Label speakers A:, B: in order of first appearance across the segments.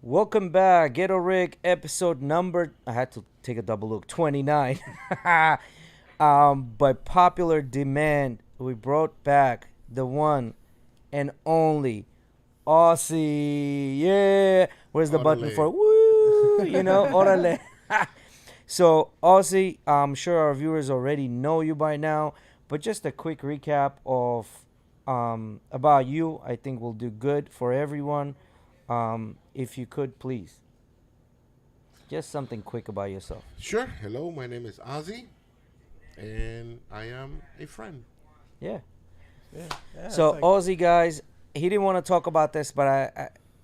A: Welcome back, GhettoRig episode number. I had to take a double look. 29. By popular demand, we brought back the one and only Aussie. Yeah, where's the button
B: Orale.
A: for woo? Orale. So Aussie, I'm sure our viewers already know you by now, but just a quick recap of about you. I think will do good for everyone. If you could, please. Just something quick about yourself.
B: Sure. Hello, my name is Ozzy, and I am a friend.
A: Yeah.
C: Yeah.
A: So Aussie guys, he didn't want to talk about this, but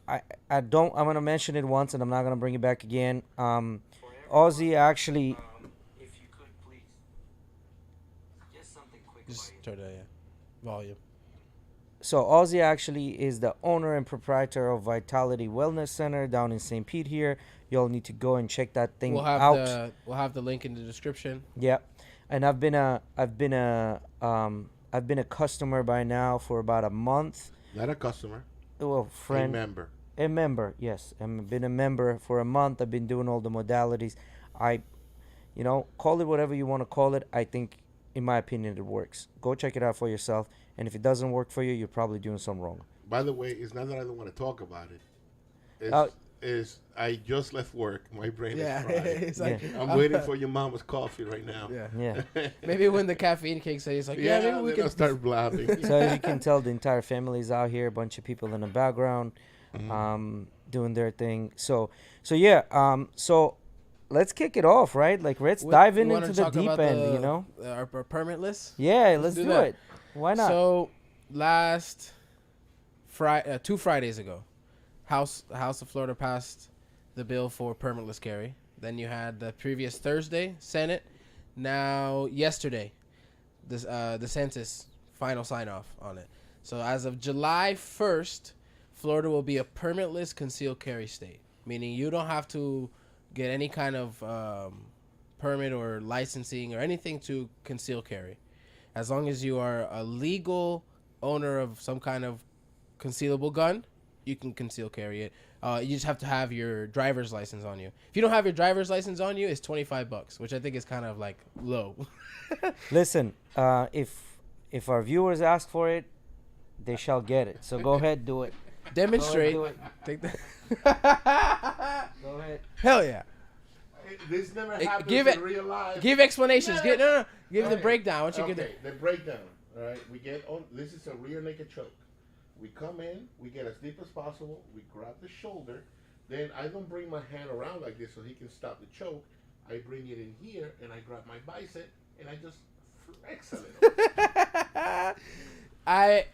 A: I don't. I'm gonna mention it once, and I'm not gonna bring it back again. Aussie actually. If you could please. Just something quick.
C: Just turn the volume.
A: So Aussie actually is the owner and proprietor of Vitality Wellness Center down in St. Pete here. Y'all need to go and check that thing out.
C: We'll have the link in the description.
A: Yeah, and I've been a customer by now for about a month.
B: Not a customer,
A: Well, friend,
B: a member.
A: a member. Yes, I've been a member for a month. I've been doing all the modalities. Call it whatever you want to call it. I think, in my opinion, it works. Go check it out for yourself. And if it doesn't work for you, you're probably doing something wrong.
B: By the way, it's not that I don't want to talk about it.
A: Oh.
B: Is I just left work. My brain
C: Yeah,
B: is fried.
C: it's like
B: I'm waiting for your mama's coffee right now.
C: Yeah.
A: Yeah.
C: Maybe when the caffeine kicks in, it's like maybe we
B: then
C: can
B: I'll start blabbing.
A: So as you can tell, the entire family's out here. A bunch of people in the background, doing their thing. So let's kick it off, right? Like let's dive into the deep end.
C: Our permit list.
A: Yeah, let's do
C: that.
A: it. Why not?
C: So last Friday, 2 Fridays ago, House of Florida passed the bill for permitless carry. Then you had the previous Thursday, Senate. Now yesterday, the census final sign off on it. So as of July 1st, Florida will be a permitless concealed carry state, meaning you don't have to get any kind of permit or licensing or anything to conceal carry. As long as you are a legal owner of some kind of concealable gun, you can conceal carry it. You just have to have your driver's license on you. If you don't have your driver's license on you, it's $25, which I think is kind of like low.
A: Listen, if our viewers ask for it, they shall get it. So go ahead, do it.
C: Demonstrate.
A: Go ahead,
C: Take that.
A: Go ahead.
C: Hell yeah.
B: This never
C: Hey,
B: happens
C: give
B: in
C: it-
B: real life.
C: Give explanations.
B: Yeah.
C: Give the
B: Okay.
C: breakdown. Why don't you give
B: Okay, the breakdown. All right, we get on. This is a rear naked choke. We come in, we get as deep as possible. We grab the shoulder. Then I don't bring my hand around like this so he can stop the choke. I bring it in here and I grab my bicep and I just flex a little.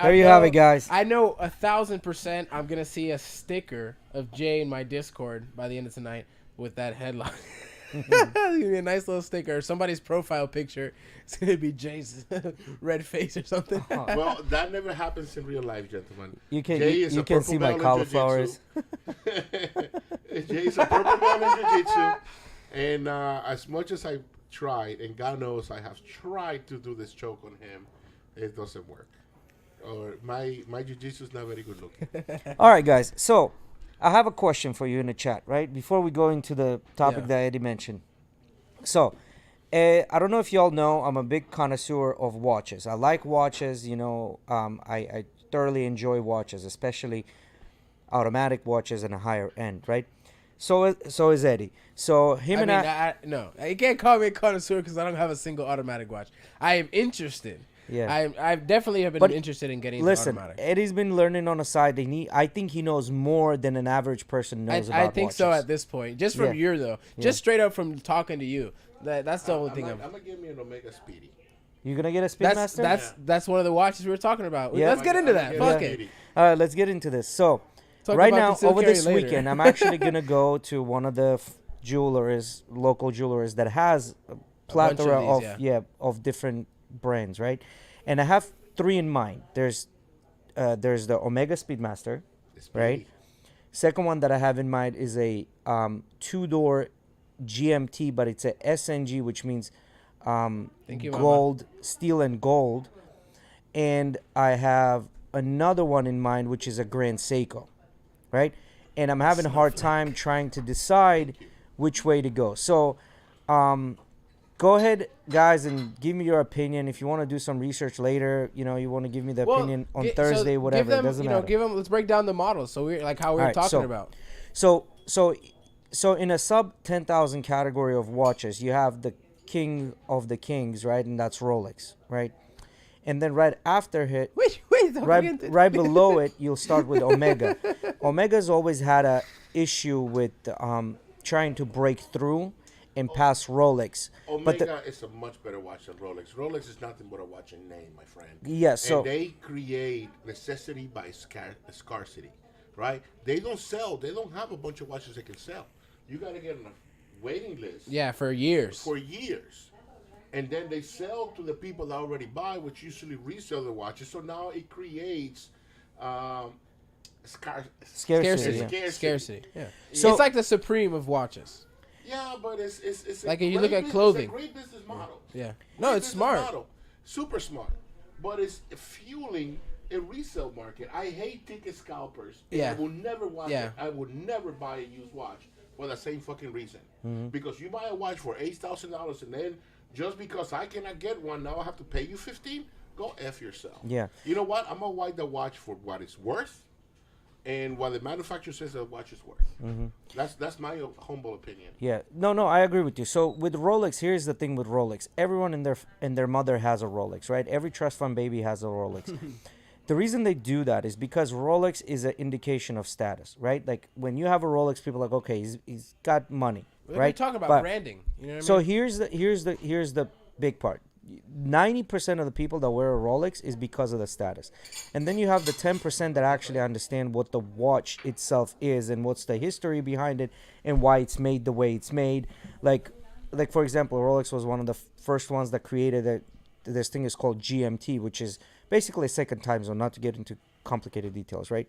A: There you have it, guys.
C: I know 1,000% I'm gonna see a sticker of Jay in my Discord by the end of tonight with that headline. It's gonna be a nice little sticker. Somebody's profile picture. It's gonna be Jay's red face or something.
B: Well, that never happens in real life, gentlemen.
A: You can
B: Jay is
A: you
B: a
A: can
B: purple
A: see my
B: belt in
A: cauliflowers.
B: jiu-jitsu. Jay's a purple belt in jiu-jitsu. And as much as I've tried, and God knows I have tried to do this choke on him, it doesn't work. Or my jiu-jitsu is not very good looking.
A: All right, guys. So I have a question for you in the chat, right? Before we go into the topic
C: Yeah.
A: that Eddie mentioned. So, I don't know if y'all know, I'm a big connoisseur of watches. I like watches, I thoroughly enjoy watches, especially automatic watches and a higher end, right? So is Eddie. So him and I
C: No, you can't call me a connoisseur because I don't have a single automatic watch. I am interested.
A: Yeah.
C: I definitely have been
A: But
C: interested in getting into
A: listen,
C: automatic.
A: Eddie's been learning on the side, and I think he knows more than an average person knows about
C: I think
A: watches.
C: so at this point. Just from
A: Yeah.
C: just straight up from talking to you. That's the only thing
B: I'm gonna give me an Omega Speedy.
A: You gonna get a
C: That's
A: Speedmaster?
C: that's one of the watches we were talking about.
A: Yeah.
C: Let's get into that.
B: I'm
C: Fuck
B: gonna
C: it.
B: get
A: All right, let's get into this. So,
C: Talk
A: right
C: about
A: now,
C: concealed
A: over
C: carry
A: this
C: later.
A: weekend, I'm actually going to go to one of the local jewelers that has a plethora
C: of
A: of,
C: these,
A: of different brands, right? And I have three in mind. There's the Omega Speedmaster,
B: The Speedy.
A: right? Second one that I have in mind is a two-door GMT, but it's a SNG, which means
C: Thank you, Mama.
A: gold, steel and gold. And I have another one in mind, which is a Grand Seiko, right? and I'm having a hard time trying to decide which way to go. So, go ahead, guys, and give me your opinion. If you want to do some research later, you want to give me the opinion on Thursday, whatever.
C: Give them,
A: it doesn't matter.
C: give them. Let's break down the models. So we're like how we were
A: Alright,
C: talking about.
A: So in a sub 10,000 category of watches, you have the king of the kings, right? And that's Rolex, right? And then right after it,
C: Wait, don't forget that.
A: right below it, you'll start with Omega. Omega's always had a issue with trying to break through and pass Rolex.
B: Omega is a much better watch than Rolex. Rolex is nothing but a watch in name, my friend.
A: Yeah, so
B: and they create necessity by scarcity, right? They don't sell. They don't have a bunch of watches they can sell. You got to get on a waiting list.
C: Yeah, for years.
B: For years. And then they sell to the people that already buy, which usually resell the watches. So now it creates
A: scarcity.
C: Scarcity. Yeah.
A: So-
C: it's like the supreme of watches.
B: Yeah, but it's
C: Like
B: a
C: if you
B: great
C: look at
B: business-
C: clothing.
B: It's a great business model.
C: Yeah.
B: Great
C: No, it's
B: business
C: smart.
B: model. Super smart. But it's fueling a resale market. I hate ticket scalpers. And
C: Yeah.
B: I will never watch
C: Yeah.
B: it. I would never buy a used watch for the same fucking reason.
A: Mm-hmm.
B: Because you buy a watch for $8,000 and then just because I cannot get one, now I have to pay you $15,000? Go F yourself.
A: Yeah.
B: You know what? I'm going to buy the watch for what it's worth and what the manufacturer says the watch is worth.
A: Mm-hmm.
B: That's my humble opinion.
A: Yeah, no, I agree with you. So with Rolex, here's the thing with Rolex: everyone in their mother has a Rolex, right? Every trust fund baby has a Rolex. The reason they do that is because Rolex is an indication of status, right? Like when you have a Rolex, people are like, okay, he's got money,
C: We're
A: right?
C: talking about
A: But-
C: branding. You know what I
A: So
C: mean?
A: here's the big part. 90% of the people that wear a Rolex is because of the status. And then you have the 10% that actually understand what the watch itself is and what's the history behind it and why it's made the way it's made. Like for example, Rolex was one of the first ones that created this thing is called GMT, which is basically a second time zone, not to get into complicated details, right?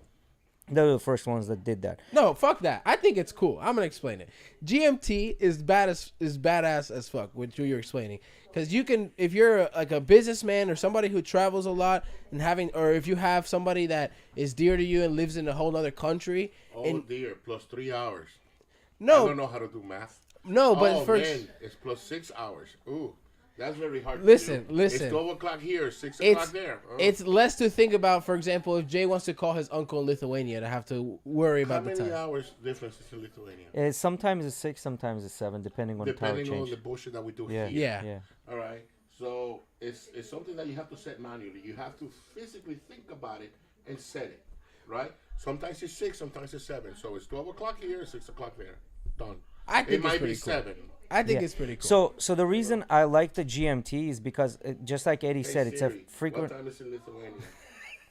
A: They were the first ones that did that.
C: No, fuck that. I think it's cool. I'm gonna explain it. GMT is badass as fuck. What you're explaining, because you can, if you're like a businessman or somebody who travels a lot and or if you have somebody that is dear to you and lives in a whole other country.
B: Oh dear, plus 3 hours. I
C: No,
B: don't know how to do math.
C: no, but
B: Oh
C: first,
B: man, it's plus 6 hours. Ooh, that's very hard
C: Listen,
B: to do.
C: listen.
B: It's 12 o'clock here, 6
C: it's
B: o'clock there.
C: it's less to think about. For example, if Jay wants to call his uncle in Lithuania, to have to worry
B: How
C: about the
B: many
C: time.
B: hours difference is in Lithuania?
A: Sometimes it's 6, sometimes it's 7, depending on the time
B: Depending on
A: change.
B: the bullshit that we do
A: Yeah,
B: here.
C: Yeah.
B: All right. So it's something that you have to set manually. You have to physically think about it and set it, right? Sometimes it's 6, sometimes it's 7. So it's 12 o'clock here, 6 o'clock there. Done.
C: I think
B: It
C: it's
B: might be
C: pretty cool.
B: 7.
C: I think
A: Yeah.
C: it's pretty cool.
A: So the reason I like the GMT is because, just like Eddie
B: Hey,
A: said, it's a
B: Siri,
A: frequent.
B: What time is in Lithuania?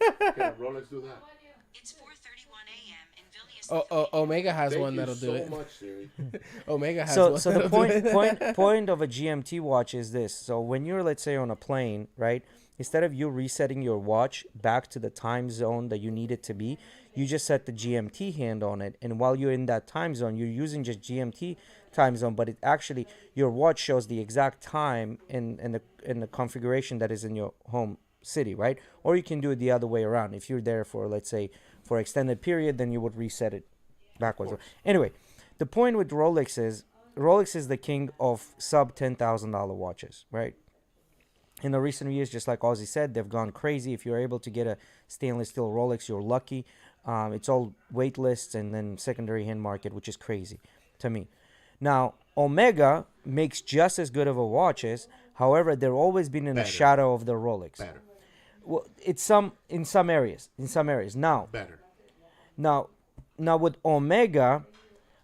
B: Can Rolex do that?
D: It's 4:31 a.m. in Vilnius.
C: Omega has
B: Thank
C: one
B: you
C: that'll
B: so
C: do it.
B: much, Siri.
C: Omega has
A: So
C: one.
A: so the
C: that'll do it.
A: point of a GMT watch is this. So when you're, let's say, on a plane, right? Instead of you resetting your watch back to the time zone that you need it to be, you just set the GMT hand on it, and while you're in that time zone, you're using just GMT time zone, but it actually, your watch shows the exact time in the configuration that is in your home city, right? Or you can do it the other way around. If you're there for, let's say, for extended period, then you would reset it backwards. Anyway, the point with Rolex is the king of sub $10,000 watches, right? In the recent years, just like Ozzy said, they've gone crazy. If you're able to get a stainless steel Rolex, you're lucky. It's all wait lists and then secondary hand market, which is crazy to me. Now, Omega makes just as good of a watches. However, they're always been in the
B: Better.
A: shadow of the Rolex.
B: Better.
A: Well, it's in some areas. Now,
B: Better.
A: now with Omega,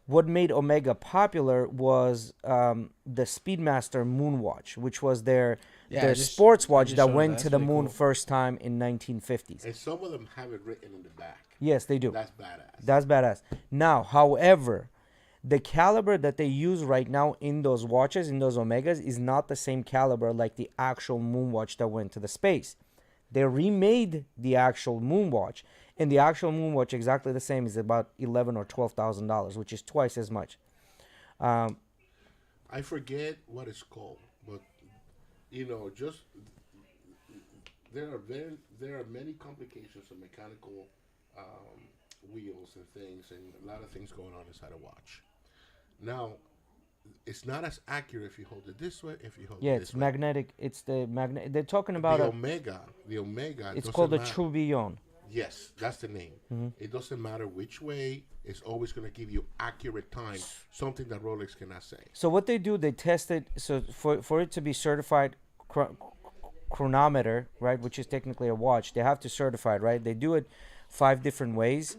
A: what made Omega popular was the Speedmaster Moonwatch, which was their
C: just-
A: sports
C: I
A: watch
C: just
A: that
C: showed
A: went
C: that.
A: to
C: That's
A: the
C: pretty
A: moon
C: cool.
A: first time in 1950s.
B: And some of them have it written in the back.
A: Yes, they do.
B: That's badass.
A: That's badass. Now, however, the caliber that they use right now in those watches, in those Omegas, is not the same caliber like the actual Moonwatch that went to the space. They remade the actual Moonwatch, and the actual Moonwatch, exactly the same, is about $11,000 or $12,000, which is twice as much.
B: I forget what it's called, but just there are many complications of mechanical wheels dials and things, and a lot of things going on inside a watch. Now, it's not as accurate if you hold it this way. If you hold
A: Yeah,
B: it
A: it's
B: this way,
A: magnetic. It's the magnet. They're talking about
B: the
A: a.
B: omega, the omega.
A: It's
B: doesn't
A: called a
B: matter.
A: tourbillon.
B: Yes, that's the name. It doesn't matter which way. It's always going to give you accurate time. Something that Rolex cannot say.
A: So what they do, they test it. So for it to be certified chronometer, right, which is technically a watch, they have to certify it, right? They do it 5 different ways.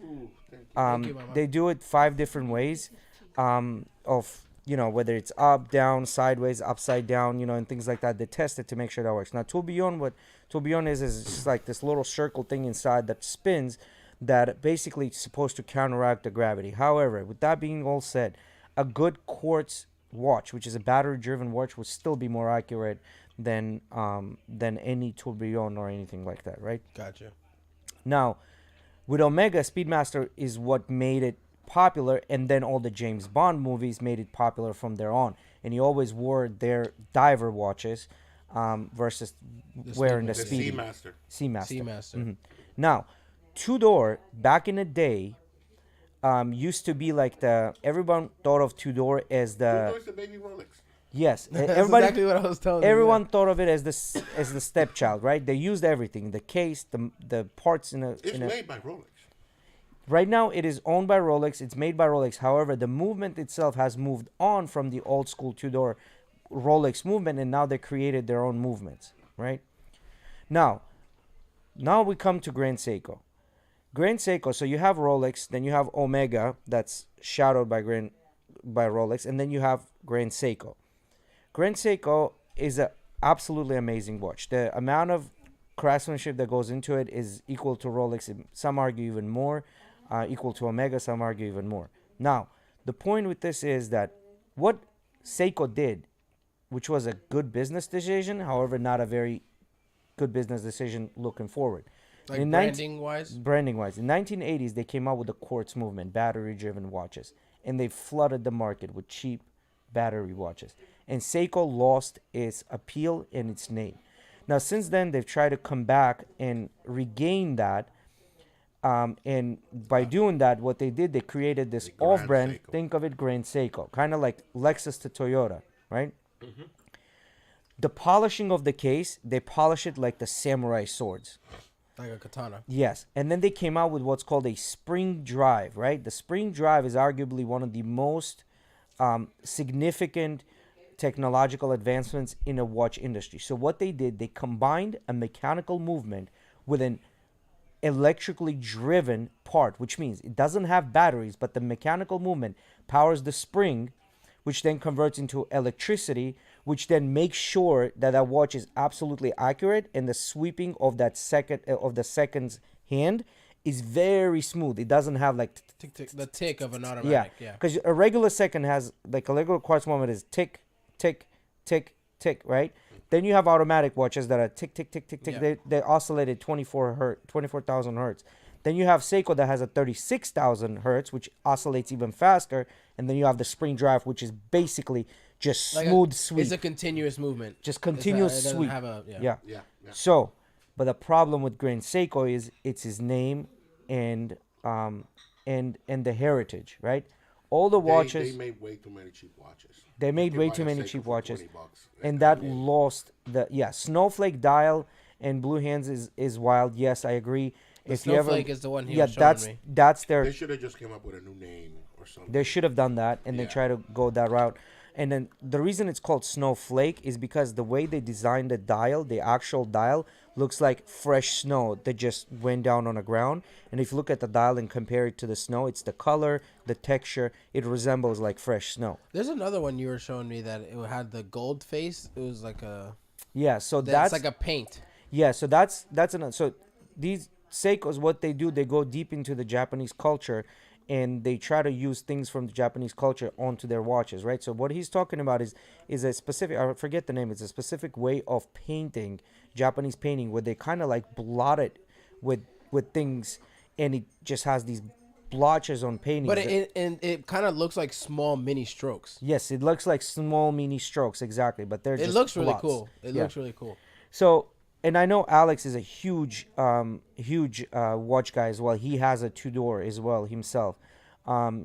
C: Thank you, Mama.
A: They do it 5 different ways, of whether it's up, down, sideways, upside down, and things like that. They test it to make sure that works. Now what tourbillon is just like this little circle thing inside that spins, that basically is supposed to counteract the gravity. However, with that being all said, a good quartz watch, which is a battery-driven watch, would still be more accurate than any tourbillon or anything like that, right?
C: Gotcha.
A: Now, with Omega, Speedmaster is what made it popular, and then all the James Bond movies made it popular from there on. And he always wore their diver watches versus wearing the
B: The
A: Speedy.
B: Seamaster.
A: Seamaster.
C: Seamaster.
A: Now, Tudor, back in the day, used to be like everyone thought of Tudor as
B: Tudor is the baby Rolex.
A: yes,
C: That's
A: everybody,
C: exactly what I was telling you.
A: everyone thought of it as the stepchild, right? They used everything, the case, the parts
B: It's made by Rolex.
A: Right now, it is owned by Rolex. It's made by Rolex. However, the movement itself has moved on from the old school Tudor Rolex movement, and now they created their own movements, right? Now we come to Grand Seiko. Grand Seiko. So you have Rolex, then you have Omega, that's shadowed by Rolex, and then you have Grand Seiko. Grand Seiko is an absolutely amazing watch. The amount of craftsmanship that goes into it is equal to Rolex. Some argue even more. Equal to Omega, some argue even more. Now, the point with this is that what Seiko did, which was a good business decision, however, not a very good business decision looking forward.
C: Like
A: In
C: branding-wise?
A: Branding-wise. In 1980s, they came out with the quartz movement, battery-driven watches, and they flooded the market with cheap battery watches. And Seiko lost its appeal and its name. Now, since then, they've tried to come back and regain that. And by doing that, what they did, they created this
B: The Grand
A: off-brand.
B: Seiko.
A: Think of it, Grand Seiko, kind of like Lexus to Toyota, right? The polishing of the case, they polish it like the samurai swords.
C: Like a katana.
A: Yes, and then they came out with what's called a spring drive, right? The spring drive is arguably one of the most significant technological advancements in a watch industry. So what they did, they combined a mechanical movement with an electrically driven part, which means it doesn't have batteries, but the mechanical movement powers the spring, which then converts into electricity, which then makes sure that that watch is absolutely accurate, and the sweeping of the second's hand is very smooth. It doesn't have like
C: Tick, tick, the tick of an
A: yeah,
C: automatic. Yeah.
A: because a regular second has like a regular quartz moment is tick, tick, tick, tick, right? Then you have automatic watches that are tick, tick, tick, tick, tick.
C: Yeah.
A: They oscillate at 24,000 hertz. Then you have Seiko that has a 36,000 hertz, which oscillates even faster. And then you have the spring drive, which is basically just
C: Like
A: smooth sweep,
C: It's a continuous movement.
A: just continuous
C: it doesn't
A: sweep.
C: have a,
A: yeah.
C: yeah.
B: Yeah, yeah.
A: So, but the problem with Grand Seiko is it's his name and the heritage, right? All the watches
B: They made way too many cheap watches.
A: They
B: You
A: made
B: can
A: way
B: buy
A: too
B: a
A: many
B: Seiko
A: cheap
B: for
A: watches,
B: $20,
A: and that
B: I mean,
A: lost the Snowflake dial and Blue Hands is wild. Yes, I agree.
C: The
A: If you ever
C: Snowflake is the one he
A: yeah,
C: was showing me.
A: that's their.
B: They should have just came up with a new name or something.
A: They should have done that, and they
B: Yeah.
A: try to go that route. And then the reason it's called Snowflake is because the way they designed the dial, the actual dial, looks like fresh snow that just went down on the ground. And if you look at the dial and compare it to the snow, it's the color, the texture. It resembles like fresh snow.
C: There's another one you were showing me that it had the gold face. It was like a.
A: Yeah, so
C: That's
A: that's
C: like a paint.
A: yeah, so that's another. So these Seikos, what they do, they go deep into the Japanese culture, and they try to use things from the Japanese culture onto their watches, right? So what he's talking about is a specific, I forget the name, it's a specific way of painting, Japanese painting, where they kind of like blot it with things, and it just has these blotches on paintings.
C: But it kind of looks like small mini strokes.
A: Yes, it looks like small mini strokes, exactly, but they're
C: It
A: just
C: looks really
A: blots.
C: cool. It
A: Yeah.
C: looks really cool.
A: So and I know Alex is a huge watch guy as well. He has a two-door as well himself.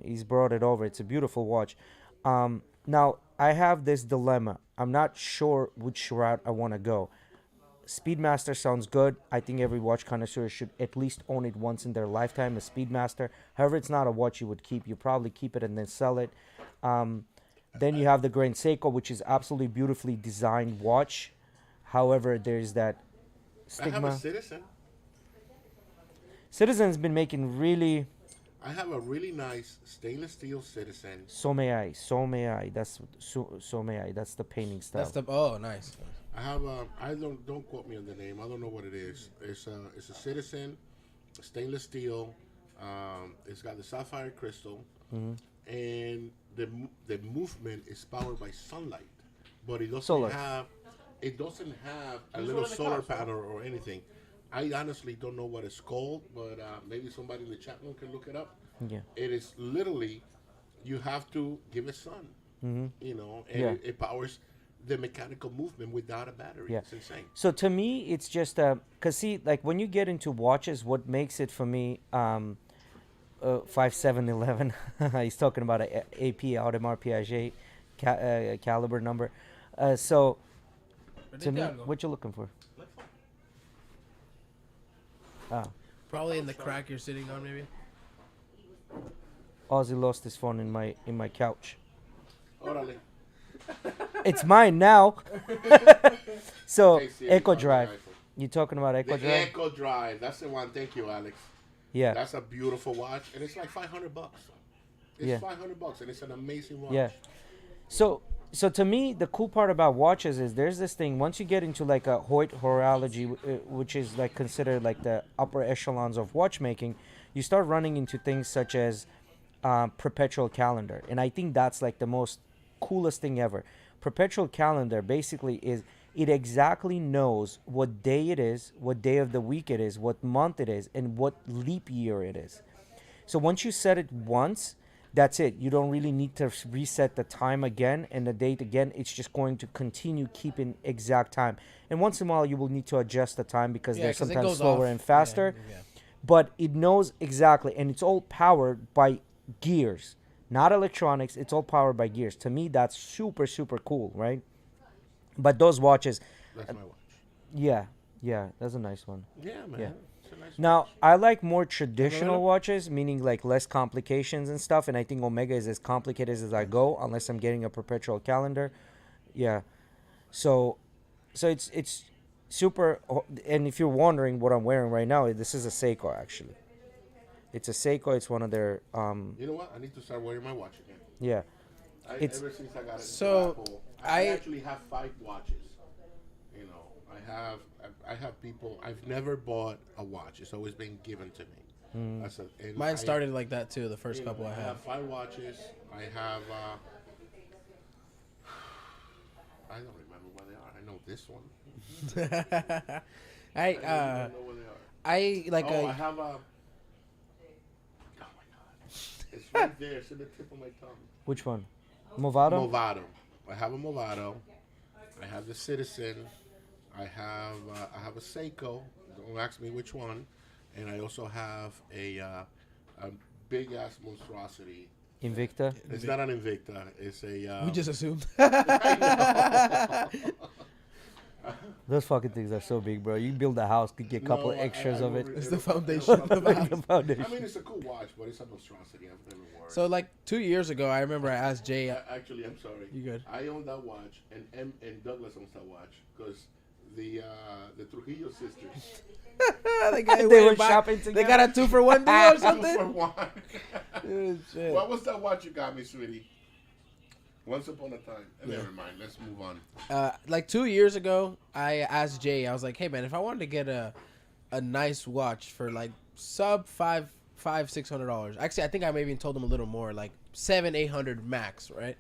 A: He's brought it over. It's a beautiful watch. Now I have this dilemma. I'm not sure which route I want to go. Speedmaster sounds good. I think every watch connoisseur should at least own it once in their lifetime. A Speedmaster. However, it's not a watch you would keep. You probably keep it and then sell it. Then you have the Grand Seiko, which is absolutely beautifully designed watch. However, there's that
B: I have
A: stigma.
B: a Citizen.
A: Citizen's been making really.
B: I have a really nice stainless steel Citizen.
A: So may I. So may I. So may I. That's the painting style.
C: That's the nice.
B: I have a. I don't quote me on the name. I don't know what it is. It's a Citizen, stainless steel. It's got the sapphire crystal, and the movement is powered by sunlight, but it doesn't
A: Solar.
B: have. It doesn't have a little solar panel or anything. I honestly don't know what it's called, but maybe somebody in the chat room can look it up.
A: Yeah.
B: It is literally, you have to give it sun, and
A: Yeah.
B: it powers the mechanical movement without a battery.
A: Yeah.
B: It's insane.
A: So to me, it's just because see, like when you get into watches, what makes it for me, 5711. He's talking about a AP Audemars Piaget caliber number. So to me, what you looking for? Ah,
C: Probably in the crack you're sitting on, maybe.
A: Ozzy lost his phone in my couch.
B: Órale.
A: It's mine now. So
B: Hey, Siri,
A: Echo
B: find my
A: Drive.
B: iPhone.
A: You talking about Echo
B: The
A: Drive?
B: Echo Drive. That's the one. Thank you, Alex.
A: Yeah.
B: That's a beautiful watch, and it's like $500. It's
A: Yeah.
B: $500, and it's an amazing watch.
A: Yeah. So to me, the cool part about watches is there's this thing. Once you get into like a Hoyt horology, which is like considered like the upper echelons of watchmaking, you start running into things such as perpetual calendar, and I think that's like the most coolest thing ever. Perpetual calendar basically is it exactly knows what day it is, what day of the week it is, what month it is, and what leap year it is. So once you set it once, that's it. You don't really need to reset the time again and the date again. It's just going to continue keeping exact time. And once in a while, you will need to adjust the time because they're
C: 'cause it
A: sometimes
C: goes
A: slower
C: off.
A: and faster.
C: Yeah.
A: But it knows exactly, and it's all powered by gears, not electronics. It's all powered by gears. To me, that's super, super cool, right? But those watches,
B: That's my watch.
A: yeah, that's a nice one.
B: Yeah, man.
A: Yeah.
B: It's a nice
A: Now,
B: watch.
A: I like more traditional watches, meaning like less complications and stuff. And I think Omega is as complicated as I go, unless I'm getting a perpetual calendar. Yeah. So it's super. And if you're wondering what I'm wearing right now, this is a Seiko actually. It's a Seiko. It's one of their
B: You know what? I need to start wearing my watch again.
A: yeah.
B: Ever since I got into
C: So,
B: Apple,
C: I-
B: I actually have 5 watches. You know, I have people. I've never bought a watch. It's always been given to me. And
C: Mine started like that too. The first
B: you know,
C: couple I
B: I
C: had.
B: have 5 watches. I have. I don't remember where they are. I know this one.
C: I
B: don't know where they are.
C: I like
B: I have a. Oh my god! It's right there. It's in the tip of my tongue.
A: Which one? Movado.
B: Movado. I have a Movado. I have the Citizen. I have a Seiko. Don't ask me which one. And I also have a big ass monstrosity.
A: Invicta.
B: It's not an Invicta. It's a.
C: we just assumed.
A: Those fucking things are so big, bro. You build a house, could get a couple
B: No,
A: extras
B: I
A: of it.
B: will
C: It's the
B: re-
C: foundation of the
B: I
C: house.
A: The foundation.
B: mean, it's a cool watch, but it's a monstrosity. I've never worn.
C: So like 2 years ago, I remember I asked Jay.
B: Actually, I'm sorry.
C: You good?
B: I own that watch, and Douglas owns that watch because the Trujillo sisters.
A: They were shopping
C: They
A: together.
C: got a 2-for-1 deal or
B: 2
C: something.
B: for 1.
C: Dude, shit.
B: What was that watch you got me, sweetie? Once upon a time. Never mind. Let's move on.
C: Like 2 years ago, I asked Jay. I was like, "Hey man, if I wanted to get a nice watch for like sub $600. Actually, I think I maybe even told him a little more, like 700-800 max, right?"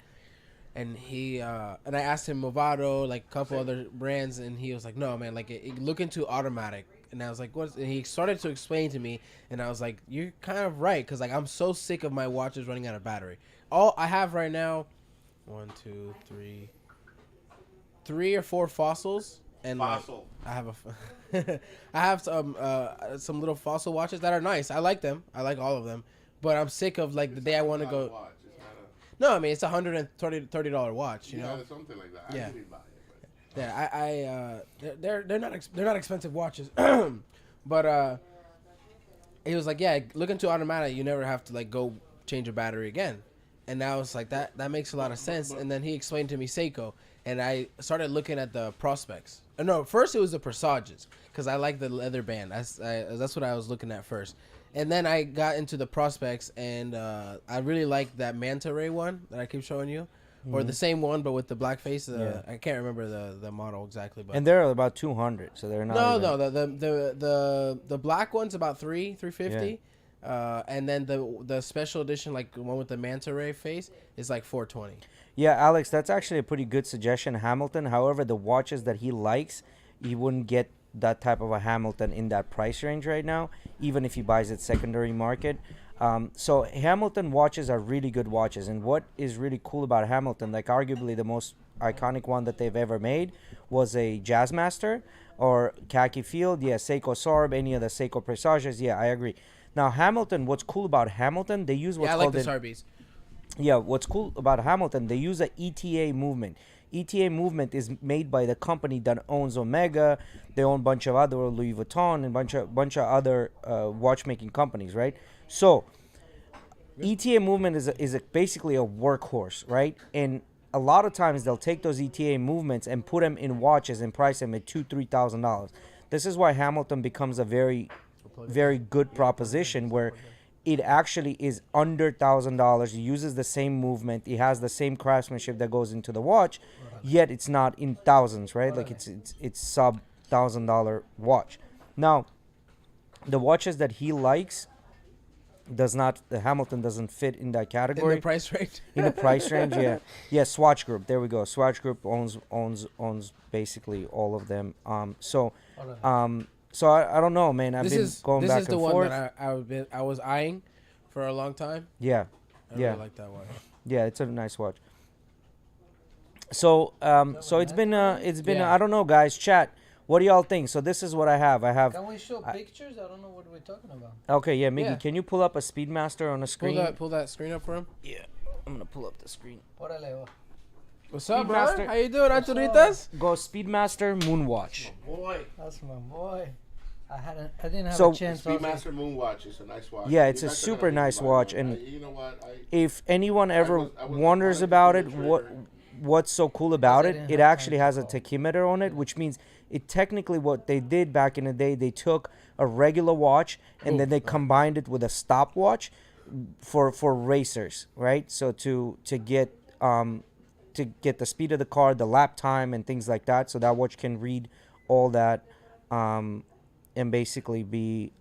C: And he and I asked him Movado, like a couple other brands, and he was like, "No man, like look into automatic." And I was like, "What?" And he started to explain to me, and I was like, "You're kind of right, because like I'm so sick of my watches running out of battery. All I have right now, 1, 2, 3 or 4 fossils, and
B: Fossil.
C: I have I have some little Fossil watches that are nice. I like them. I like all of them. But I'm sick of like the day I want to go.
B: Watch. It's not
C: No, I mean it's $130 watch. You know.
B: something like that.
C: Yeah.
B: I didn't buy it. But.
C: Yeah, they're not expensive watches, but he was like, yeah, look into automatic. You never have to like go change a battery again, and now it's like that makes a lot of sense. And then he explained to me Seiko, and I started looking at the prospects. No, first it was the Presages because I like the leather band. That's what I was looking at first, and then I got into the prospects, and I really like that Manta Ray one that I keep showing you. Or the same one, but with the black face. I can't remember the model exactly, but
A: And they're about 200, so they're not.
C: no. The black one's about 350, and then the special edition, like the one with the manta ray face, is like 420.
A: Yeah, Alex, that's actually a pretty good suggestion. Hamilton. However, the watches that he likes, he wouldn't get that type of a Hamilton in that price range right now, even if he buys it secondary market. So Hamilton watches are really good watches, and what is really cool about Hamilton, like arguably the most iconic one that they've ever made, was a Jazzmaster or Khaki Field. Yeah, Seiko Sorb, any of the Seiko Presages. Yeah, I agree. Now Hamilton, what's cool about Hamilton, they use what's
C: Yeah, I like
A: called
C: the
A: an
C: Sarbies.
A: Yeah, what's cool about Hamilton, they use a ETA movement. ETA movement is made by the company that owns Omega. They own a bunch of other Louis Vuitton and bunch of other watchmaking companies, right? So ETA movement is basically a workhorse, right? And a lot of times they'll take those ETA movements and put them in watches and price them at $2,000-$3,000. This is why Hamilton becomes a very, very good proposition where it actually is under $1,000. It uses the same movement. It has the same craftsmanship that goes into the watch, yet it's not in thousands, right? Like it's sub $1,000 watch. Now, the watches that he likes the Hamilton doesn't fit in that category.
C: In the price range.
A: In the price range, yeah. Swatch Group. There we go. Swatch Group owns basically all of them. So I don't know, man. I've been going back and forth. This is the one
C: that I was eyeing for a long time.
A: Yeah,
C: I really like that watch.
A: Yeah, it's a nice watch. So it's been I don't know, guys. Chat. What do y'all think? So this is what I have.
E: Can we show pictures? I don't know what we're talking about.
A: Okay, yeah, Miggy,
C: Yeah.
A: can you pull up a Speedmaster on a screen?
C: Pull that screen up for him.
A: Yeah, I'm gonna pull up the screen.
E: Órale,
C: What's up,
A: Speedmaster.
C: brother? How you doing, Arturitas?
A: Go Speedmaster Moonwatch.
B: Boy,
E: that's my boy. I didn't have
A: So-
E: a chance.
B: Speedmaster Moonwatch is a nice watch.
A: Yeah, it's
B: You're
A: a
B: not gonna
A: super
B: make me
A: nice
B: buy
A: watch,
B: one.
A: and
B: you know what?
A: If anyone ever
B: I was
A: wonders
B: wanting to
A: about
B: pull
A: it,
B: the trigger.
A: what's so cool about
E: I
A: it?
E: didn't
A: It
E: have
A: actually
E: time
A: has
E: to
A: a
E: call.
A: tachymeter on it, which means it technically what they did back in the day, they took a regular watch and then they combined it with a stopwatch for racers, right? So to get the speed of the car, the lap time, and things like that. So that watch can read all that, and basically be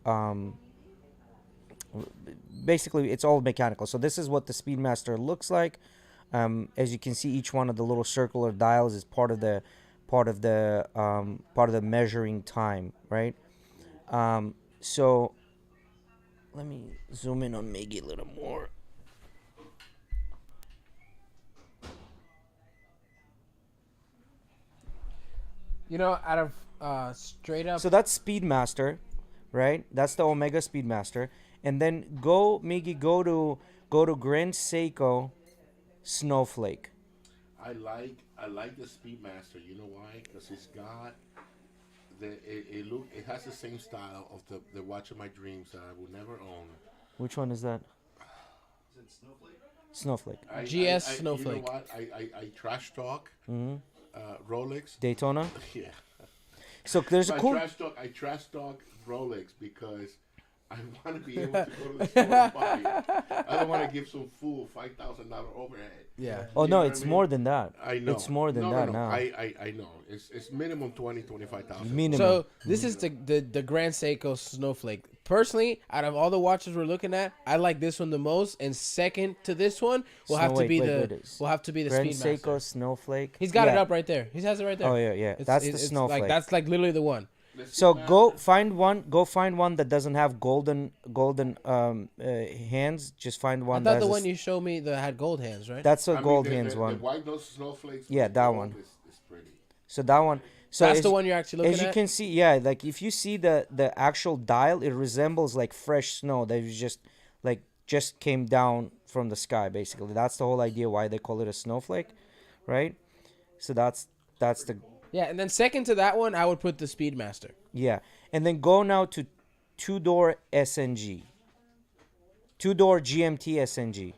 A: basically it's all mechanical. So this is what the Speedmaster looks like. As you can see, each one of the little circular dials is part of the measuring time, right? So let me zoom in on Miggy a little more.
C: You know, out of straight up.
A: So that's Speedmaster, right? That's the Omega Speedmaster. And then go to Grand Seiko Snowflake.
B: I like the Speedmaster. You know why? Because it's got it has the same style of the watch of my dreams that I will never own.
A: Which one is that?
F: Is it Snowflake?
A: Snowflake.
C: GS Snowflake.
B: You know what? I trash talk Rolex.
A: Daytona.
B: Yeah.
A: So there's a cool.
B: I trash talk Rolex because I want to be able to go to the store and buy it. I don't want to give some fool $5,000 overhead.
C: Yeah.
A: Oh
B: You
A: no,
B: know what
A: it's
B: I mean?
A: more than that.
B: I know.
A: It's more than
B: no,
A: that
B: no.
A: now.
B: I know. It's minimum 25,000.
A: Minimum.
C: So this is the Grand Seiko Snowflake. Personally, out of all the watches we're looking at, I like this one the most. And second to this one will have to be the
A: Grand
C: Speedmaster.
A: Seiko Snowflake.
C: He's got it
A: Yeah.
C: up right there. He has it right there.
A: Oh yeah. That's the
C: it's
A: Snowflake.
C: Like, that's like literally the one.
A: So go find one that doesn't have golden hands. Just find
C: I
A: one.
C: thought
A: that
C: the
A: has
C: one you showed me that had gold hands, right?
A: That's a
B: I mean,
A: gold
B: the
A: hands one.
B: The white nose snowflakes.
A: Yeah,
B: with
A: that
B: gold
A: one.
B: is pretty.
A: So that one. So
C: That's
A: as,
C: the one you're actually looking
A: as you
C: at.
A: can see, yeah, like if you see the actual dial, it resembles like fresh snow that was just came down from the sky. Basically, that's the whole idea why they call it a snowflake, right? So that's the
C: Yeah, and then second to that one, I would put the Speedmaster.
A: yeah, and then go now to two-door SNG, two-door GMT SNG.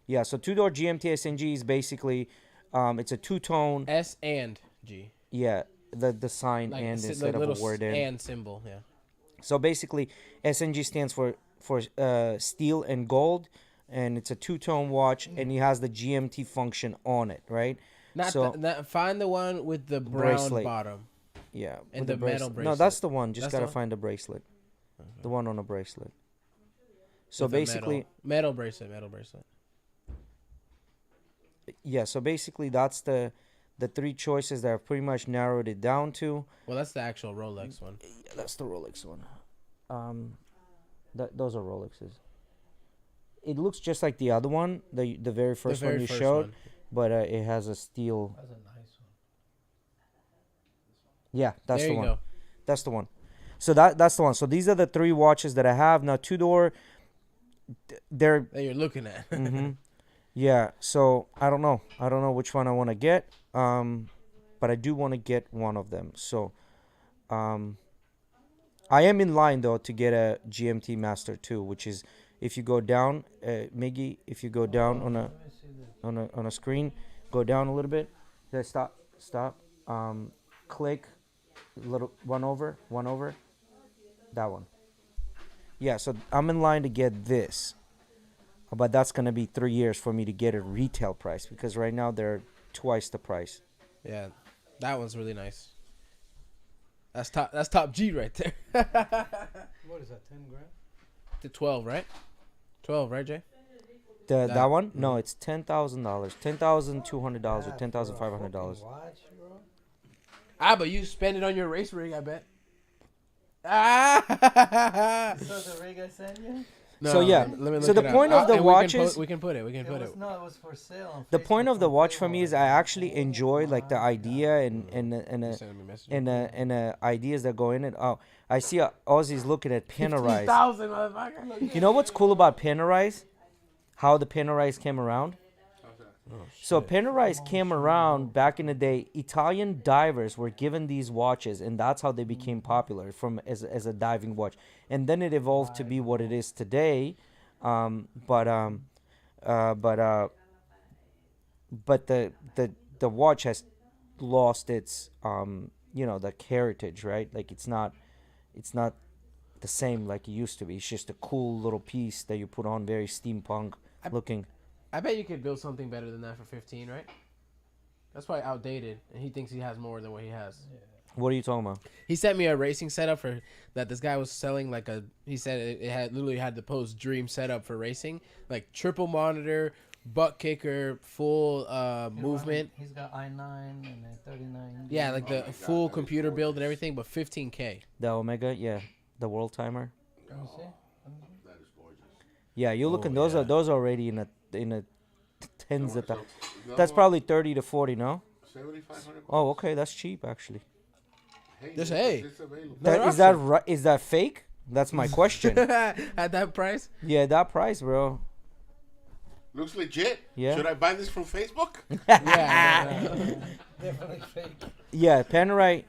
A: Yeah, so two-door GMT SNG is basically, it's a two-tone.
C: S and G.
A: Yeah, the sign
C: Like
A: and
C: like
A: instead of a
C: little
A: word in.
C: and symbol. Yeah.
A: So basically, SNG stands for steel and gold, and it's a two-tone watch, and it has the GMT function on it, right?
C: Not
A: So
C: find the one with the brown
A: Bracelet.
C: bottom.
A: yeah,
C: and
A: with
C: the metal
A: No,
C: bracelet.
A: that's the one. Just
C: That's the
A: gotta
C: one?
A: find the bracelet, the one on the bracelet. So
C: With the
A: basically,
C: metal bracelet, metal bracelet.
A: yeah. So basically, that's the three choices that I've pretty much narrowed it down to.
C: Well, that's the actual Rolex one.
A: Yeah, that's the Rolex one. Those are Rolexes. It looks just like the other one, the very first one you showed,
C: one.
A: but it has a steel.
E: That's a nice one.
A: Yeah, that's
C: There
A: the
C: you
A: one.
C: go.
A: That's the one. So that's the one. So these are the three watches that I have now. Two-door. They're
C: That you're looking at.
A: hmm yeah. So I don't know. I don't know which one I want to get. But I do want to get one of them. So, I am in line though to get a GMT Master 2, which is if you go down, Miggy, if you go down
E: Let me see this.
A: on a screen, go down a little bit. Okay, stop. Click, little one over, that one. Yeah, so I'm in line to get this, but that's gonna be 3 years for me to get a retail price because right now they're twice the price.
C: Yeah, that one's really nice. That's top G right there.
E: What is that? 10 grand?
C: To 12, right? 12, right, Jay?
A: That
C: That-
A: one? No, it's $10,000, $10,200 or
E: Yeah,
A: $10,500.
E: for a fucking watch, bro.
C: Ah, but you spend it on your race rig, I bet. Ah!
E: So the rig I sent you?
A: So, yeah.
C: Let me look
A: So the
C: it up.
A: point of the
C: and
A: watches-
C: we can put it. We can
E: It
C: put
E: was,
C: it.
E: no, it was for sale on
A: The point
E: Facebook
A: of the
E: from
A: watch for me
E: Paywall.
A: is I actually enjoy like the
E: Oh my
A: idea and
C: You sending me a message?
A: ideas that go in it. Oh, I see Aussie's looking at Panerise.
C: 15,000, motherfucker.
A: You know what's cool about Panerise? How the Panerise came around? So Panerise came around back in the day. Italian divers were given these watches, and that's how they became popular from as a diving watch. And then it evolved to be what it is today. But the watch has lost its the heritage, right? Like it's not the same like it used to be. It's just a cool little piece that you put on, very steampunk looking.
C: I bet you could build something better than that for 15, right? That's probably outdated, and he thinks he has more than what he has.
A: What are you talking about?
C: He sent me a racing setup for that. This guy was selling like a. He said it had literally had the post dream setup for racing, like triple monitor, butt kicker, full movement.
E: He's got i9 and a 39.
C: Yeah, like the full computer build and everything, but 15K.
A: The Omega, yeah, the world timer.
E: Let me see.
B: That is gorgeous.
A: Yeah, you're looking.
C: Oh,
A: Those
C: yeah.
A: are already in a tens of
B: So,
A: thousands.
B: no,
A: That's probably 30 to 40, no?
B: 7,500.
A: Oh, okay, that's cheap actually.
B: Hey,
C: Just
B: look,
C: hey.
B: it's available.
C: Another
A: That is that
C: option.
A: right? Is that fake? That's my question.
C: At that price?
A: Yeah, that price, bro.
B: Looks legit.
A: Yeah.
B: Should I buy this from Facebook?
C: Yeah.
E: Definitely fake.
A: Yeah, Panerai.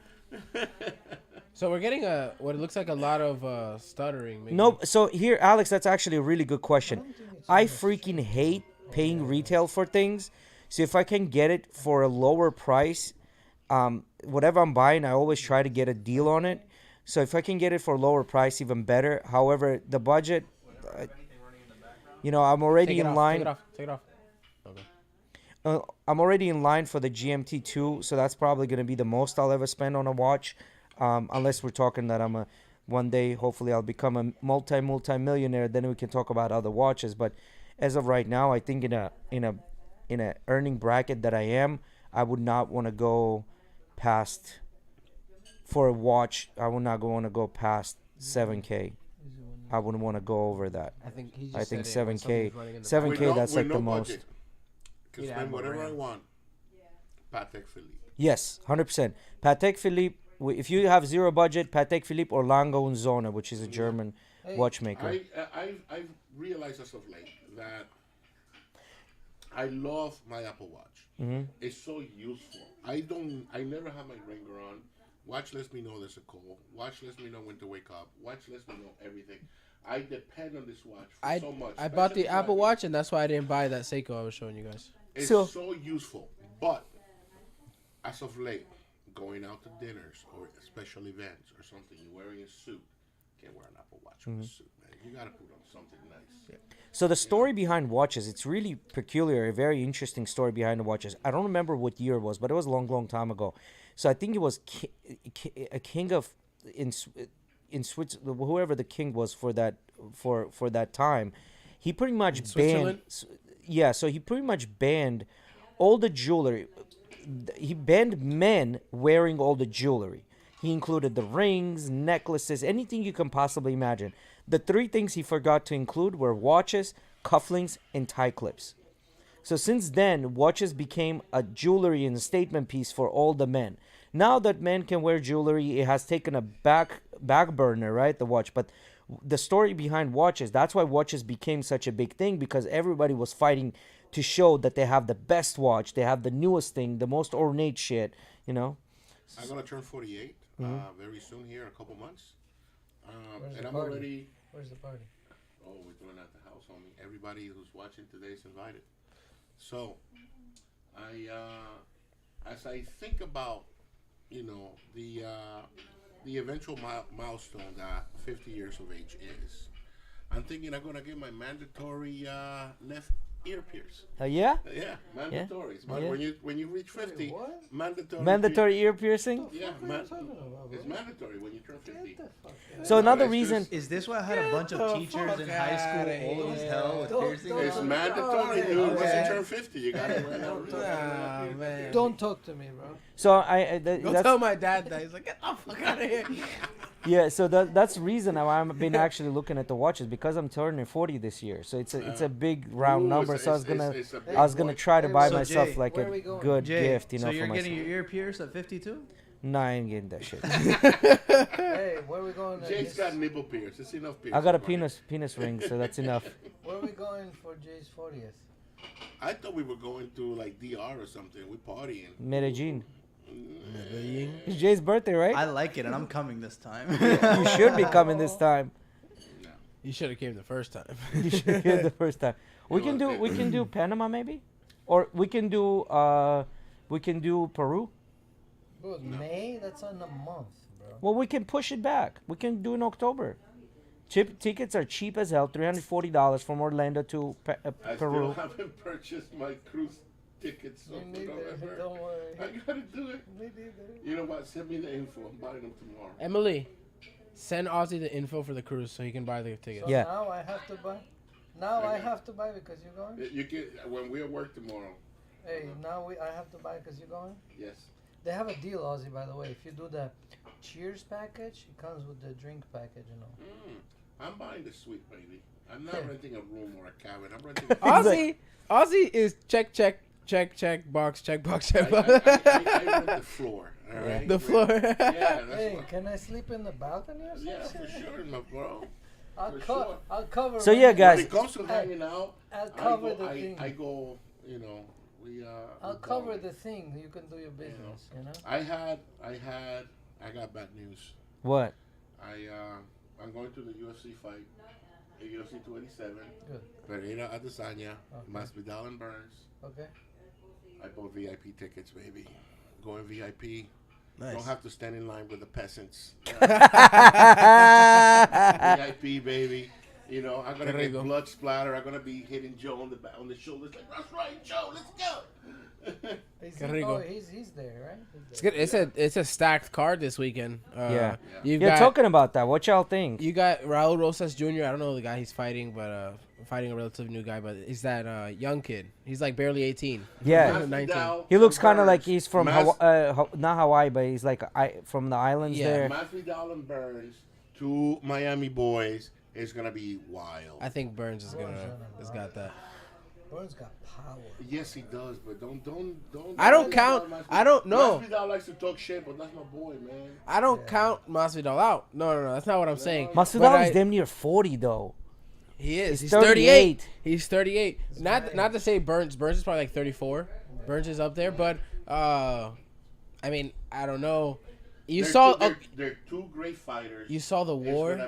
C: So we're getting what it looks like a lot of stuttering. Maybe.
A: Nope. So here, Alex, that's actually a really good question. I freaking hate paying retail for things. So if I can get it for a lower price, whatever I'm buying, I always try to get a deal on it. So if I can get it for a lower price, even better. However, the budget, I'm already
C: Take it
A: in
C: off,
A: line.
C: Take it off. Take it off. Okay.
A: I'm already in line for the GMT2, so that's probably going to be the most I'll ever spend on a watch, unless we're talking that one day, hopefully I'll become a multi-millionaire. Then we can talk about other watches. But as of right now, I think in a earning bracket that I am, I would not want to go past for a watch. I would not want to go past 7K. I wouldn't want to go over that.
C: I think he just
A: I think
C: said it when
A: 7K
C: something's running in the
A: 7K,
B: With
A: that's
B: with
A: like the most.
B: budget. Can
C: Yeah,
B: spend
C: I'm
B: whatever I
C: around.
B: want. Patek Philippe.
A: Yes, 100%. Patek Philippe. If you have zero budget, Patek Philippe or Lange und Söhne, which is a German watchmaker.
B: I've realized as of late that I love my Apple Watch. It's so useful. I never have my ringer on. Watch lets me know there's a call. Watch lets me know when to wake up. Watch lets me know everything. I depend on this watch for so much.
C: I bought the
B: especially
C: Apple
B: driving.
C: Watch, and that's why I didn't buy that Seiko I was showing you guys.
B: It's
A: So-
B: so useful. But as of late, going out to dinners or special events or something, you're wearing a suit. Can't wear an Apple Watch with a suit, man. You gotta put on something nice.
A: So the story behind watches, it's really peculiar, a very interesting story behind the watches. I don't remember what year it was, but it was a long, long time ago. So I think it was a king of in Switzerland, whoever the king was for that time. He pretty much
C: Switzerland?
A: banned. So he pretty much banned all the jewelry. He banned men wearing all the jewelry. He included the rings, necklaces, anything you can possibly imagine. The three things he forgot to include were watches, cufflinks, and tie clips. So since then, watches became a jewelry and a statement piece for all the men. Now that men can wear jewelry, it has taken a back burner, right? The watch. But the story behind watches, that's why watches became such a big thing, because everybody was fighting to show that they have the best watch, they have the newest thing, the most ornate shit, you know?
B: I'm gonna turn 48 very soon here in a couple months.
E: Where's
B: And
E: the
B: I'm
E: party?
B: already.
E: Where's the party?
B: Oh, we're doing it at the house, homie. Everybody who's watching today is invited. So, as I think about, the eventual milestone that 50 years of age is, I'm thinking I'm gonna get my mandatory left ear pierce.
A: Yeah?
B: Yeah, mandatory.
A: Yeah.
B: When you reach 50,
E: what?
A: Mandatory ear piercing?
B: Yeah,
E: What are you talking about,
B: it's
E: bro?
B: mandatory when you turn 50.
E: Get the fuck out.
A: So another
B: it's
A: reason.
B: just-
F: Is this why I had a bunch of teachers in high school old as hell with
E: Don't-
F: piercings?
E: don't-
B: It's
E: Oh,
B: mandatory,
E: okay.
B: dude. Once you
E: Okay.
B: turn 50, you gotta wear that.
C: Ah, man.
E: Don't talk to me, bro.
A: So
C: Go
A: that's,
C: tell my dad that. He's like, get the fuck out of here.
A: yeah. So that's the reason I've been actually looking at the watches, because I'm turning 40 this year. So it's a big round
B: Ooh,
A: number.
B: it's-
A: So I was
B: it's-
A: gonna
B: it's a big
A: I was gonna
B: boy.
A: try to
E: Hey,
A: buy
E: so
A: myself
F: Jay,
A: like
E: where
A: a
E: are we going?
A: good
F: Jay,
A: gift,
F: so
A: for
F: you're
A: myself.
F: getting your ear pierced at 52?
A: No, I ain't getting that shit.
E: Hey, where are we going?
B: Jay's got nipple pierce. It's enough pierce.
A: I got a
B: for money.
A: penis ring, so that's enough.
E: Where are we going for Jay's 40th?
B: I thought we were going to like DR or something. We're partying.
A: Medellin. It's Jay's birthday, right?
F: I like it, and I'm coming this time.
A: You should be coming this time.
B: No.
C: You should have came the first time.
A: You should get the first time. We
B: You
A: can
B: know
A: do
B: what?
A: Panama maybe, or we can do Peru.
E: Bro, it's May? That's on a month, bro.
A: Well, we can push it back. We can do in October. Tickets are cheap as hell, $340 from Orlando to
B: I
A: Peru.
B: still haven't purchased my cruise tickets so
E: Me
B: for
E: neither.
B: November.
E: Don't worry.
B: I gotta do it.
E: Me neither.
B: You know what? Send me the info. I'm buying them tomorrow.
C: Emily, send Ozzy the info for the cruise so he can buy the tickets.
E: So
A: Yeah.
E: now I have to buy? Now I have to buy because you're going?
B: You get when we're at work tomorrow.
E: Hey, now I have to buy because you're going?
B: Yes.
E: They have a deal, Ozzy, by the way. If you do the Cheers package, it comes with the drink package, you know.
B: I'm buying the suite, baby. I'm not
E: Yeah.
B: renting a room or a cabin. I'm renting.
C: Ozzy is check box check box check box.
B: I rent the floor. All right.
C: The floor.
B: Yeah, that's
E: Hey,
B: what.
E: can I sleep in the balcony or something?
B: Yeah, for sure, my bro.
E: I'll,
B: for
E: co-
B: sure.
E: I'll cover.
A: So yeah,
E: when-
A: guys.
B: When it comes to hanging out,
E: I'll
B: I
E: cover
B: go,
E: the thing.
B: I go. You know, we.
E: I'll
B: we
E: cover
B: go.
E: the thing. You can do your business, you know?
B: I got bad news.
A: What?
B: I'm going to the UFC fight. The UFC 287.
E: Good.
B: Pereira Adesanya.
E: Okay.
B: Masvidal and Burns.
E: Okay.
B: I bought VIP tickets, baby. Going VIP.
C: Nice.
B: Don't have to stand in line with the peasants.
A: yeah,
B: VIP, baby. You know, I'm gonna
C: There you
B: get
C: go.
B: blood splatter. I'm gonna be hitting Joe on the shoulders like, that's right, Joe. Let's go.
C: Qué rico.
E: Oh, he's there, right? He's
C: It's
E: there.
C: good. It's a stacked card this weekend.
A: Yeah.
C: You've got
A: talking about that. What y'all think?
C: you got Raul Rosas Jr. I don't know the guy he's fighting, but fighting a relatively new guy. But is that young kid? He's like barely 18.
A: Yeah.
C: 19.
B: Masvidal
A: He looks
B: and
A: kind of like
B: Burns.
A: he's from not Hawaii, but he's like from the islands
C: Yeah.
A: there.
B: Masvidal and Burns, two Miami boys, is gonna be wild.
C: I think Burns is gonna has got that.
E: Burns got power.
B: Yes, he does, but don't.
C: I don't count. I don't know.
B: Masvidal likes to talk shit, but that's my boy, man.
C: I don't count Masvidal out. No. That's not what I'm saying.
A: Masvidal is damn near 40 though.
C: He is. He's
A: 38.
C: 38. He's 38. Not to say Burns. Burns is probably like 34. Burns is up there, but I mean, I don't know.
B: They're two great fighters.
C: You saw the war.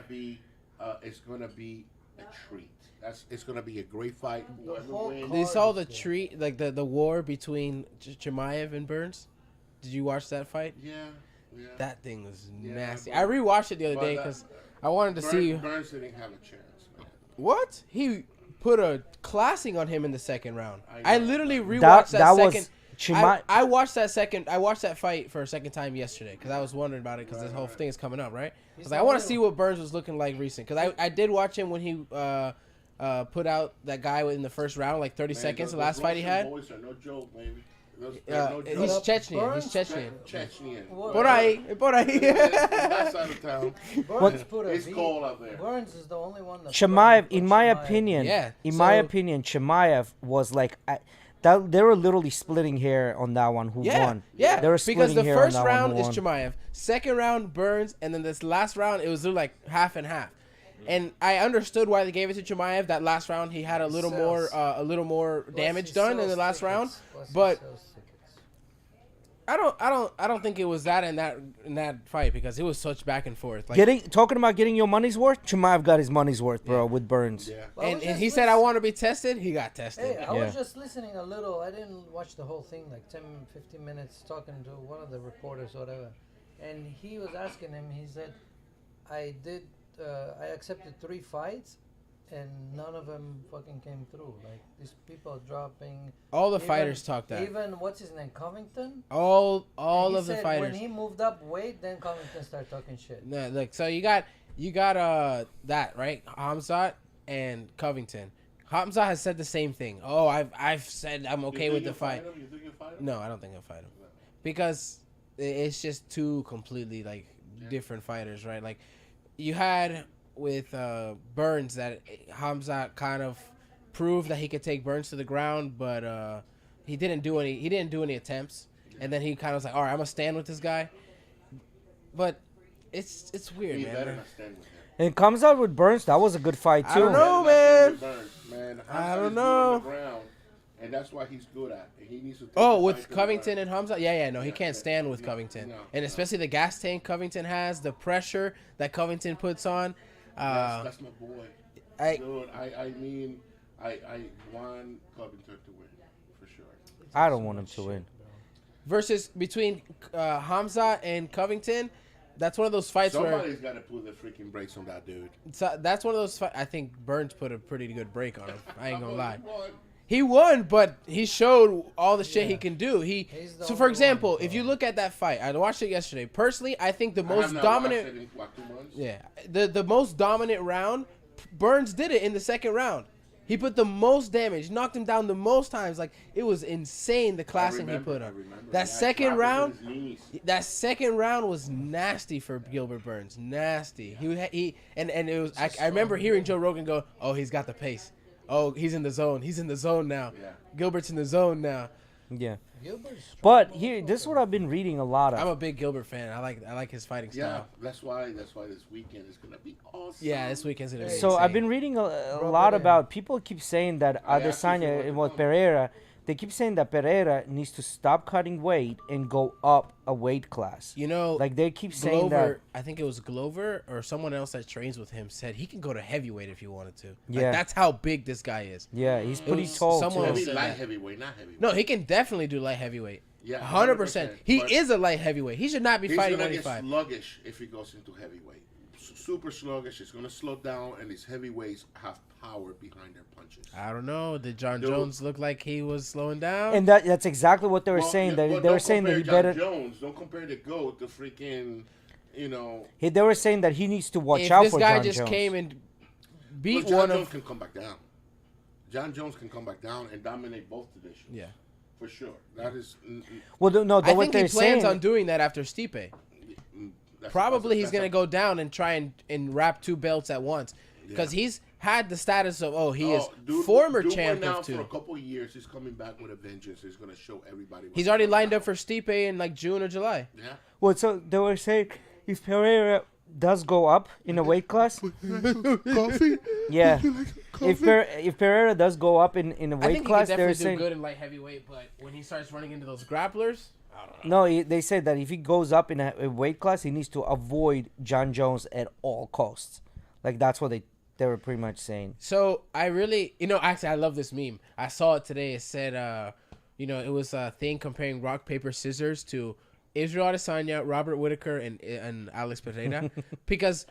B: It's gonna be a treat. It's gonna be a great fight. Whoever wins.
C: You saw the treat, like the war between Chimaev and Burns. Did you watch that fight?
B: Yeah.
C: That thing was nasty. I rewatched it the other day because I wanted to see.
B: Burns didn't have a chance.
C: What? He put a classing on him in the second round. I literally rewatched that second. I watched that second. I watched that fight for a second time yesterday because I was wondering about it because this whole thing is coming up, right? I was like, I want to see what Burns was looking like recent because I did watch him when he put out that guy in the first round, like 30 seconds. The last fight he had.
B: Boys are no joke, baby.
C: He's Chechnyan. He's Chechnyan.
B: Chechnyan. That side of town.
E: Burns put a
B: It's
E: V.
B: cold out there.
E: Burns is the only one that.
A: Chimaev, in my opinion, Chimaev was like, they were literally splitting hair on that one. Who won?
C: Yeah,
A: they were
C: because the
A: hair
C: first
A: on that
C: round
A: one
C: is Chimaev, second round Burns, and then this last round it was like half and half. And I understood why they gave it to Chimaev. That last round he had a little more damage done in the last round, but I don't think it was that in that fight because it was such back and forth. Like,
A: talking about getting your money's worth, Chimaev got his money's worth, bro, with Burns.
B: Yeah.
C: And he said, I want to be tested. He got tested.
E: Hey, I was just listening a little. I didn't watch the whole thing, like 10, 15 minutes, talking to one of the reporters or whatever. And he was asking him, he said, I accepted 3 fights, and none of them fucking came through. Like, these people dropping.
C: All the fighters talk that.
E: Even, what's his name, Covington?
C: All of the fighters.
E: When he moved up weight, then Covington started talking shit.
C: No, look, so you got that, right? Hamzat and Covington. Hamzat has said the same thing. Oh, I've said I'm okay with the fight.
B: You think you'll fight him?
C: No, I don't think I'll fight him. Because it's just two completely like different fighters, right? Like you had with Burns that Hamzat kind of proved that he could take Burns to the ground, but he didn't do any attempts. And then he kind of was like, all right, I'm gonna stand with this guy. But it's weird,
B: He
C: man.
B: better not stand with him.
A: And it comes out with Burns. That was a good fight too.
C: I don't know, man. I don't know.
B: And that's why he's good at it. He needs to.
C: With Covington and Hamzat? Yeah, he can't stand with Covington. And especially the gas tank Covington has, the pressure that Covington puts on.
B: That's my boy. I want Covington to win, for sure.
A: I don't want him to win.
C: Versus between Hamzat and Covington, that's one of those fights
B: Somebody's got to put the freaking brakes on that dude.
C: that's one of those fights. I think Burns put a pretty good break on him. I ain't gonna lie. He won, but he showed all the shit he can do. So, for example, if you look at that fight, I watched it yesterday. Personally, I think the most dominant. The most dominant round, Burns did it in the second round. He put the most damage, knocked him down the most times. Like it was insane the classing he put on. That second round was nasty for Gilbert Burns. Nasty. And it was. I remember hearing Joe Rogan go, "Oh, he's got the pace. Oh, he's in the zone. He's in the zone now.
B: Yeah.
C: Gilbert's in the zone now."
A: Yeah. But here, this is what I've been reading a lot of.
C: I'm a big Gilbert fan. I like his fighting style.
B: Yeah, that's why this weekend is gonna be awesome.
C: Yeah, this weekend's gonna be
A: So
C: insane.
A: I've been reading a lot about. People keep saying that Adesanya and with Pereira, they keep saying that Pereira needs to stop cutting weight and go up a weight class.
C: You know,
A: like they keep saying
C: Glover, I think it was Glover or someone else that trains with him said he can go to heavyweight if he wanted to.
A: Yeah,
C: like, that's how big this guy is.
A: Yeah, he's pretty tall.
C: Someone
B: Maybe light heavyweight, not heavyweight.
C: No, he can definitely do light heavyweight.
B: Yeah,
C: 100%. He is a light heavyweight. He should not be fighting 185.
B: He's gonna get sluggish if he goes into heavyweight. Super sluggish. It's gonna slow down, and these heavyweights have power behind their punches.
C: I don't know. Did John Jones look like he was slowing down?
A: And that's exactly what they were saying. They were saying that he better.
B: Jones, don't compare the GOAT to freaking,
A: They were saying that he needs to watch out for John Jones.
C: If this guy just came and beat
B: John Jones can come back down. John Jones can come back down and dominate both divisions.
C: Yeah,
B: for sure. That is.
A: Well, no.
C: I think he plans on doing that after Stipe. Probably he's going to go down and try and wrap 2 belts at once. Because had the status of he is
B: Dude,
C: former
B: Dude
C: champ
B: went
C: of
B: out for a
C: 2.
B: couple of years. He's coming back with a vengeance. He's gonna show everybody.
C: He's already lined up for Stipe in like June or July.
B: Yeah.
A: Well, so they were saying if Pereira does go up in a weight class,
B: Coffee.
A: yeah. If Pereira does go up in a
C: I
A: weight
C: think
A: class,
C: he can
A: they're
C: definitely do
A: saying
C: good in light heavyweight, but when he starts running into those grapplers, I don't know.
A: no. They said that if he goes up in a weight class, he needs to avoid John Jones at all costs. Like that's what they were pretty much saying.
C: So I really, actually, I love this meme. I saw it today. It said, it was a thing comparing rock, paper, scissors to Israel Adesanya, Robert Whitaker, and Alex Pereira, because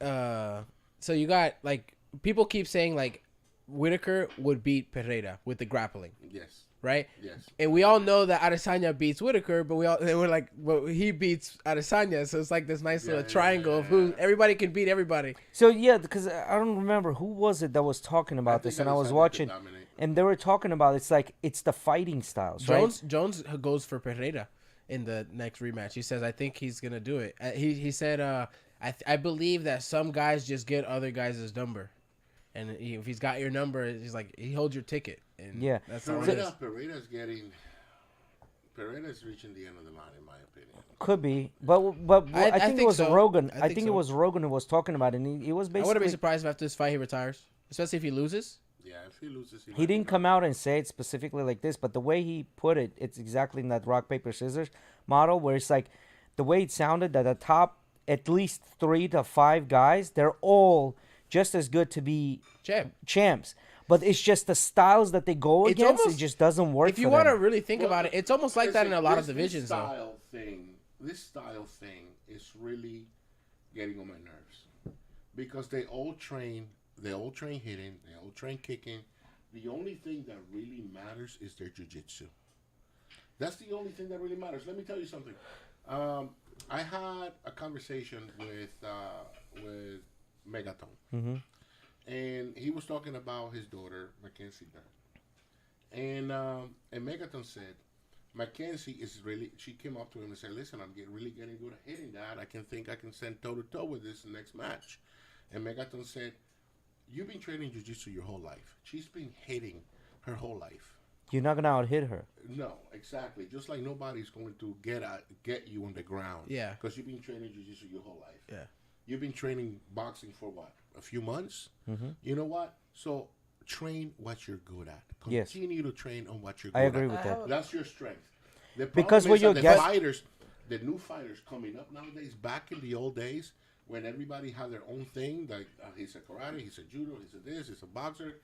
C: so you got like people keep saying like Whitaker would beat Pereira with the grappling,
B: Yes.
C: right?
B: Yes.
C: And we all know that Adesanya beats Whitaker, but we're like, well, he beats Adesanya, so it's like this nice little triangle of who everybody can beat everybody.
A: So yeah, because I don't remember who was it that was talking about this, and I was watching, and they were talking about it's the fighting styles, right?
C: Jones goes for Pereira in the next rematch. He says, I think he's gonna do it. He said, I believe that some guys just get other guys' number, and if he's got your number, he's like he holds your ticket. And
A: Yeah.
C: that's all it is.
B: Pereira's reaching the end of the line, in my opinion.
A: Could be, but I think it was
C: so.
A: Rogan.
C: I
A: I
C: think
A: think it
C: so.
A: was Rogan who was talking about it. And he was
C: I wouldn't be
A: basically
C: surprised if after this fight he retires, especially if he loses.
B: Yeah, if he loses,
A: he didn't come out and say it specifically like this, but the way he put it, it's exactly in that rock paper scissors model where it's like the way it sounded that the top at least 3 to 5 guys, they're all just as good to be champs. But it's just the styles that they go
C: It's
A: against.
C: almost-
A: It just doesn't work.
C: If you
A: for
C: want to
A: them.
C: really think about it, it's almost like that in a lot of divisions, though.
B: This style thing is really getting on my nerves because they all train hitting, they all train kicking. The only thing that really matters is their jiu-jitsu. That's the only thing that really matters. Let me tell you something. I had a conversation with Megaton.
A: Mm-hmm.
B: And he was talking about his daughter, Mackenzie Dunn. And Megaton said, Mackenzie is really, she came up to him and said, listen, I'm really getting good at hitting that. I can stand toe-to-toe with this next match. And Megaton said, you've been training jiu-jitsu your whole life. She's been hitting her whole life.
A: You're not going to out-hit her.
B: No, exactly. Just like nobody's going to get you on the ground.
C: Yeah.
B: Because you've been training jiu-jitsu your whole life.
C: Yeah.
B: You've been training boxing for what? A few months?
A: Mm-hmm.
B: You know what? So train what you're good at.
A: Yes.
B: Continue to train on what you're good
A: I
B: at.
A: agree with that.
B: That's your strength. The
A: Because
B: problem
A: when
B: is
A: you're
B: that the new fighters coming up nowadays, back in the old days, when everybody had their own thing, like he's a karate, he's a judo, he's a this, he's a boxer,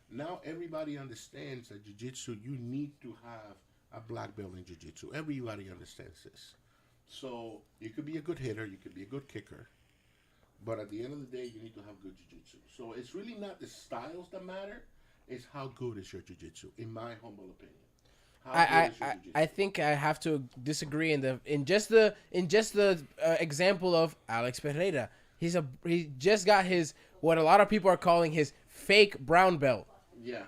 B: now everybody understands that jiu-jitsu, you need to have a black belt in jiu-jitsu. Everybody understands this. So you could be a good hitter, you could be a good kicker, but at the end of the day, you need to have good jiu-jitsu. So it's really not the styles that matter, it's how good is your jiu-jitsu, in my humble opinion.
C: I think I have to disagree in just the example of Alex Pereira. He just got his what a lot of people are calling his fake brown belt.
B: Yeah.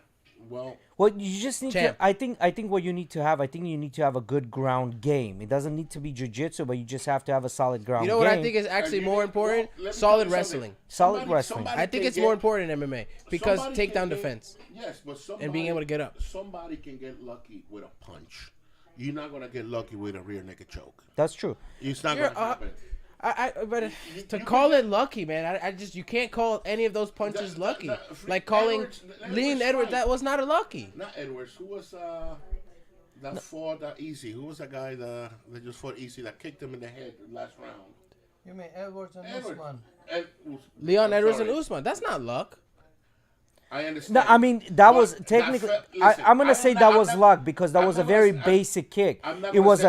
B: Well,
A: you just need
C: champ.
A: to. I think what you need to have. I think you need to have a good ground game. It doesn't need to be jiu-jitsu, but you just have to have a solid ground game.
C: You know what I think is actually more important? Solid wrestling.
A: Solid wrestling.
C: I think it's more important in MMA because takedown defense.
B: Yes, but
C: and being able to get up.
B: Somebody can get lucky with a punch. You're not gonna get lucky with a rear naked choke.
A: That's true.
B: It's not gonna happen.
C: But to call it lucky, man, you can't call any of those punches lucky. Like calling Leon Edwards, that was not a lucky.
B: Not Edwards. Who was that fought easy? Who was that guy that just fought easy that kicked him in the head last round?
E: You mean Edwards and Usman?
C: Leon Edwards and Usman. That's not luck.
B: I understand.
A: No, I mean that was technically. I'm gonna say that was luck because that was a very basic kick. It was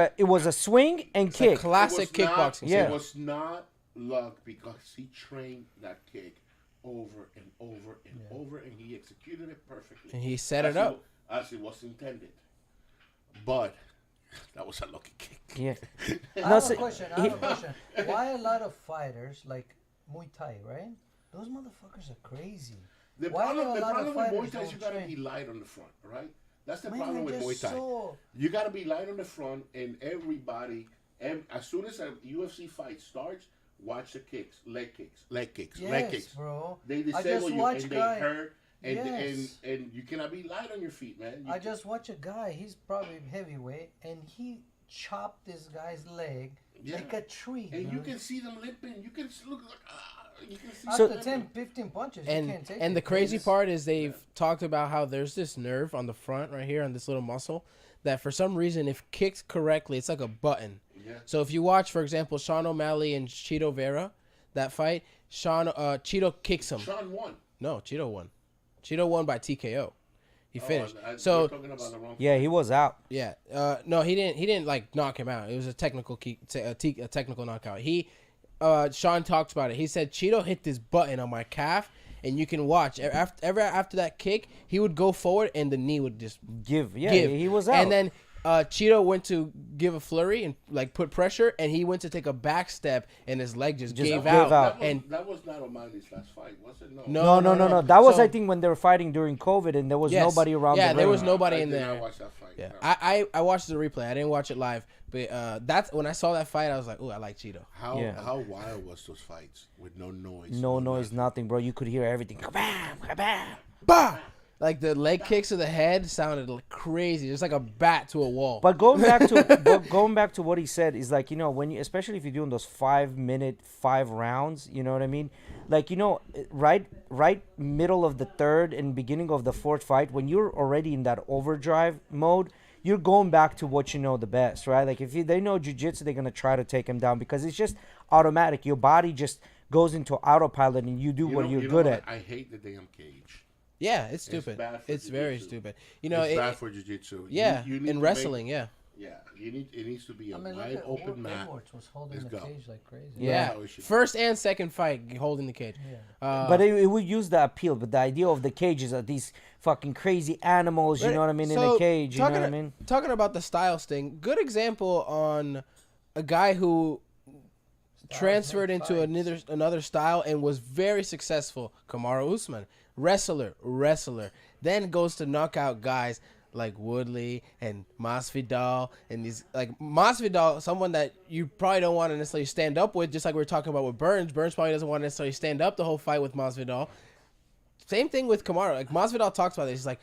A: a swing and kick.
C: Classic kickboxing.
A: Yeah.
B: It was not luck because he trained that kick over and over and over, and he executed it perfectly.
C: And he set it up
B: as it was intended. But that was a lucky kick.
A: Yeah.
E: I have a question. Why a lot of fighters like Muay Thai, right? Those motherfuckers are crazy.
B: The problem with Muay Thai is you gotta be light on the front, right? That's the problem with Muay Thai. You gotta be light on the front, and everybody, as soon as a UFC fight starts, Watch the kicks, leg kicks, leg kicks, leg
E: Yes,
B: kicks.
E: bro.
B: They
E: I
B: disable
E: just
B: you
E: watch
B: and
E: guy.
B: they hurt, and
E: Yes.
B: and you cannot be light on your feet, man.
E: I just watch a guy. He's probably heavyweight, and he chopped this guy's leg
B: Yeah.
E: like a tree.
B: and you
E: dude.
B: can see them limping. You can look like you can see.
E: After
B: them
E: 10,
B: limping.
E: 15 punches, you
C: And
E: can't take
C: and
E: it.
C: the crazy
B: Yes.
C: part is they've talked about how there's this nerve on the front right here on this little muscle that for some reason if kicked correctly it's like a button.
B: Yeah.
C: So if you watch, for example, Sean O'Malley and Cheeto Vera, that fight, Cheeto kicks him.
B: Sean won.
C: No, Cheeto won. Cheeto won by TKO. He finished.
B: We're
C: So
B: talking about the wrong.
A: Yeah, he was out.
C: yeah, no, he didn't. He didn't like knock him out. It was a technical a technical knockout. Sean talked about it. He said Cheeto hit this button on my calf, and you can watch after that kick, he would go forward and the knee would just
A: Give. Yeah,
C: give.
A: he was out.
C: And then Cheeto went to give a flurry and like put pressure, and he went to take a back step, and his leg just gave
A: gave
C: out.
A: out.
C: And
B: That was not O'Malley's last fight, was it? No.
A: No. That was,
C: So-
A: I think, when they were fighting during COVID, and there was
C: Yes.
A: nobody around.
C: Yeah,
A: the
C: there
A: ring.
C: was nobody
B: I
C: in
B: did
C: there.
B: not watch that fight.
C: Yeah,
B: no.
C: I watched the replay. I didn't watch it live, but that's when I saw that fight. I was like, "Oh, I like Cheeto."
B: How wild was those fights with no noise?
A: No noise, nothing, bro. You could hear everything. Kabam, kabam.
C: Bah! Like the leg kicks to the head sounded like crazy, just like a bat to a wall.
A: But going back to what he said is like, you know, when you, especially if you're doing those 5-minute 5 rounds, you know what I mean? Like, you know, right middle of the third and beginning of the fourth fight, when you're already in that overdrive mode, you're going back to what you know the best, right? Like if they know jiu-jitsu, they're gonna try to take him down because it's just automatic. Your body just goes into autopilot and you do what you're good at.
B: I hate the damn cage.
C: Yeah, it's stupid.
B: bad for
C: It's very
B: jiu-jitsu.
C: stupid. You know,
B: It's bad for jiu-jitsu.
C: yeah,
B: You need
C: in
B: to
C: wrestling,
B: make-
C: yeah.
B: Yeah, it needs to be a
E: I mean,
B: wide
E: look at
B: open mat.
E: Edwards was holding
B: Let's
E: the
B: go.
E: cage like crazy.
C: Yeah,
B: how it should be.
C: first and second fight holding the cage.
E: Yeah.
A: But it would use the appeal. But the idea of the cages are these fucking crazy animals, you know what I mean, in a cage, you know what I mean?
C: Talking about the styles thing, good example on a guy who transferred
E: make
C: into
E: fights.
C: another style and was very successful. Kamaru Usman, wrestler, then goes to knock out guys like Woodley and Masvidal and these like Masvidal, someone that you probably don't want to necessarily stand up with, just like we were talking about with Burns. Burns probably doesn't want to necessarily stand up the whole fight with Masvidal. Same thing with Kamaru. Like Masvidal talks about this. He's like,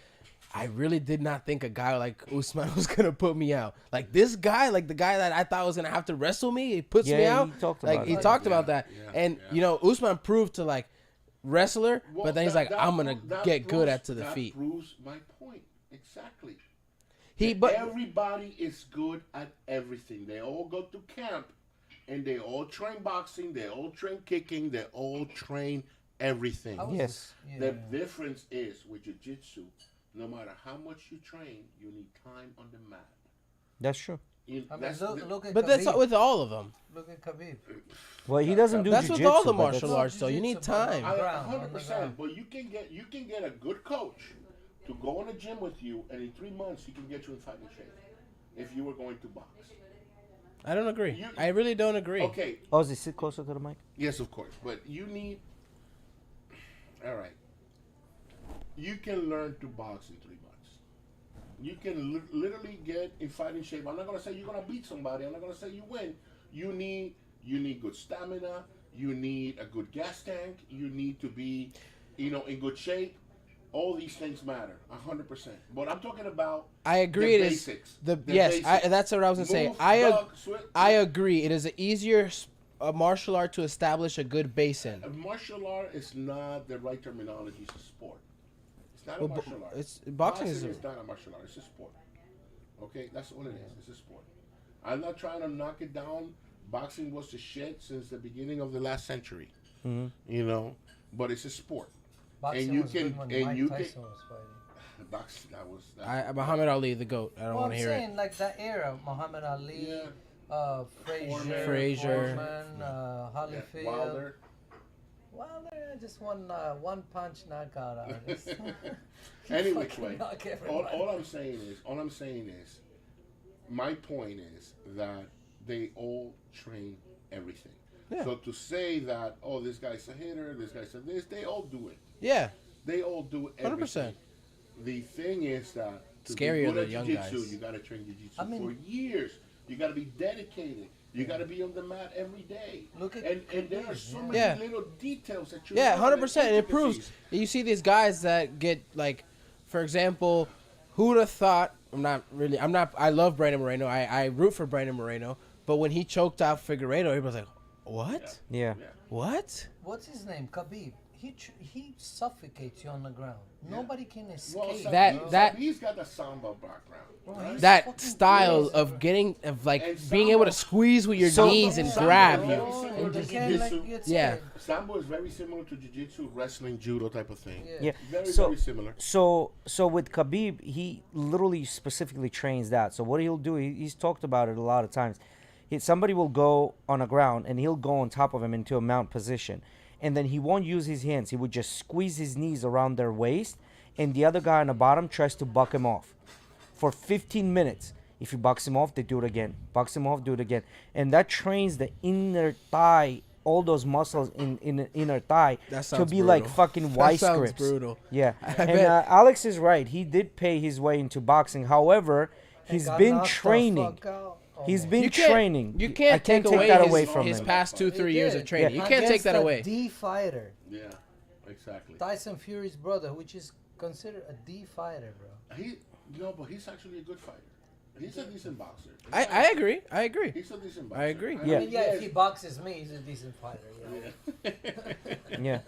C: I really did not think a guy like Usman was gonna put me out. Like this guy, like the guy that I thought was gonna have to wrestle me, he puts me
A: Yeah,
C: out.
A: he talked
C: like
A: about
C: he
A: that.
C: talked about that,
B: yeah,
C: and
B: yeah.
C: you know Usman proved to like wrestler,
B: Well,
C: but then he's like,
B: that
C: I'm gonna
B: pro- that
C: get good
B: proves-
C: at to the
B: that
C: feet.
B: proves my point exactly.
C: But
B: Everybody is good at everything. They all go to camp, and they all train boxing. They all train kicking. They all train everything.
E: I was
A: Yes.
E: just- yeah.
B: The difference is with jiu-jitsu, no matter how much you train, you need time on the mat.
A: That's true.
E: I mean, look at
C: but
E: Khabib.
C: that's with all of them.
E: Look at Khabib.
A: Well, he doesn't do
C: That's
A: jiu-jitsu.
C: with all the
A: but
C: martial
A: that's-
C: arts, though. You need
E: Jiu-jitsu, but
C: time.
E: on the ground, on the
B: 100%.
E: ground.
B: But you can get a good coach to go in the gym with you, and in 3 months he can get you in fighting shape. If you were going to box.
C: I don't agree.
B: You-
C: I really don't agree.
B: Okay.
A: Ozzy, sit closer to the mic.
B: Yes, of course. But you need. All right. You can learn to box in 3 months. You can literally get in fighting shape. I'm not gonna say you're gonna beat somebody. I'm not gonna say you win. You need good stamina. You need a good gas tank. You need to be, in good shape. All these things matter, 100%. But I'm talking about.
C: I agree.
B: The
C: It is
B: basics.
C: the
B: The
C: yes.
B: basics.
C: That's what I was gonna say.
B: Move, duck, swim.
C: I agree. It is an easier martial art to establish a good base in.
B: A martial art is not the right terminology. It's a sport. It's not a
C: Well,
B: martial art.
C: boxing is
B: not a martial art. It's a sport. Okay, that's what it is. It's a sport. I'm not trying to knock it down. Boxing was the shit since the beginning of the last century. But it's a sport.
E: Boxing
B: you
E: was
B: can-
E: good when
B: and
E: Mike
B: you can-
E: Tyson was fighting.
B: Boxing, that was.
C: Muhammad Ali, the goat. I don't
E: Well,
C: want
E: I'm
C: to hear
E: saying
C: it.
E: like that era, Muhammad Ali,
B: Yeah.
E: Frazier,
C: Frazier.
E: Foreman, Holyfield.
B: Wilder.
E: Wilder just one punch knockout artist.
B: Anyway,
E: Fucking knock everybody.
B: all I'm saying is, my point is that they all train everything.
C: Yeah.
B: So to say that, this guy's a hitter, this guy's a this, they all do it.
C: Yeah.
B: They all do everything.
C: 100%.
B: The thing is that to
C: Scarier
B: be good
C: the
B: at
C: young
B: jiu-jitsu,
C: guys.
B: you got to train jiu-jitsu
E: I mean-
B: for years. You got to be dedicated. You got to be on the mat every day.
E: Look at
B: and there are so many
C: Yeah.
B: little details that you.
C: Yeah,
B: look at,
C: 100%. It proves.
B: intricacies.
C: You see these guys that get like, for example, who'd have thought? I love Brandon Moreno. I root for Brandon Moreno. But when he choked out Figueiredo, everybody was like, what?
A: Yeah.
C: What?
E: What's his name? Khabib. He suffocates you on the ground. Nobody can escape.
B: Well,
C: That-
B: he's got a samba background.
E: Bro,
B: Right?
E: he's
C: That
E: fucking
C: style
E: crazy,
C: of
E: bro.
C: getting, of like
B: And
C: being able to
B: Sambo-
C: squeeze with your
A: So-
C: knees and
B: Sambo
C: grab
B: is
C: you.
B: very similar
E: And
B: to
E: you can't
B: jiu-jitsu.
E: like get
C: Yeah.
E: scared.
B: Sambo is very similar to jiu-jitsu, wrestling, judo type of thing.
E: Yeah.
A: Yeah.
B: Very,
A: So-
B: very similar.
A: So with Khabib, he literally specifically trains that. So what he'll do, he's talked about it a lot of times. Somebody will go on the ground and he'll go on top of him into a mount position, and then he won't use his hands. He would just squeeze his knees around their waist, and the other guy on the bottom tries to buck him off for 15 minutes. If you box him off, they do it again. Box him off, do it again, and that trains the inner thigh, all those muscles in the inner thigh
C: That
A: to
C: sounds
A: be like
C: brutal.
A: fucking
C: That
A: vice
C: sounds
A: grips.
C: brutal.
A: Yeah,
C: I
A: and
C: bet.
A: Alex is right. He did pay his way into boxing. However,
E: And
A: he's
E: got
A: been
E: knocked the
A: training.
E: fuck out. Oh,
A: He's
E: man.
A: been
C: You can't-
A: training.
C: You
A: I
C: can't take away
A: that
C: his,
A: away from
C: his
A: him.
C: past 2-3
E: He
C: years
E: did.
C: of training.
A: Yeah.
C: You can't take that
E: Against
C: away.
E: a D fighter,
B: Yeah, exactly.
E: Tyson Fury's brother, which is considered a D fighter, bro.
B: But he's actually a good fighter. He's a decent boxer.
C: I agree. I agree.
B: He's a decent boxer.
C: I agree.
A: Yeah.
E: I mean, yeah, if he boxes me, he's a decent fighter. Yeah.
A: Yeah.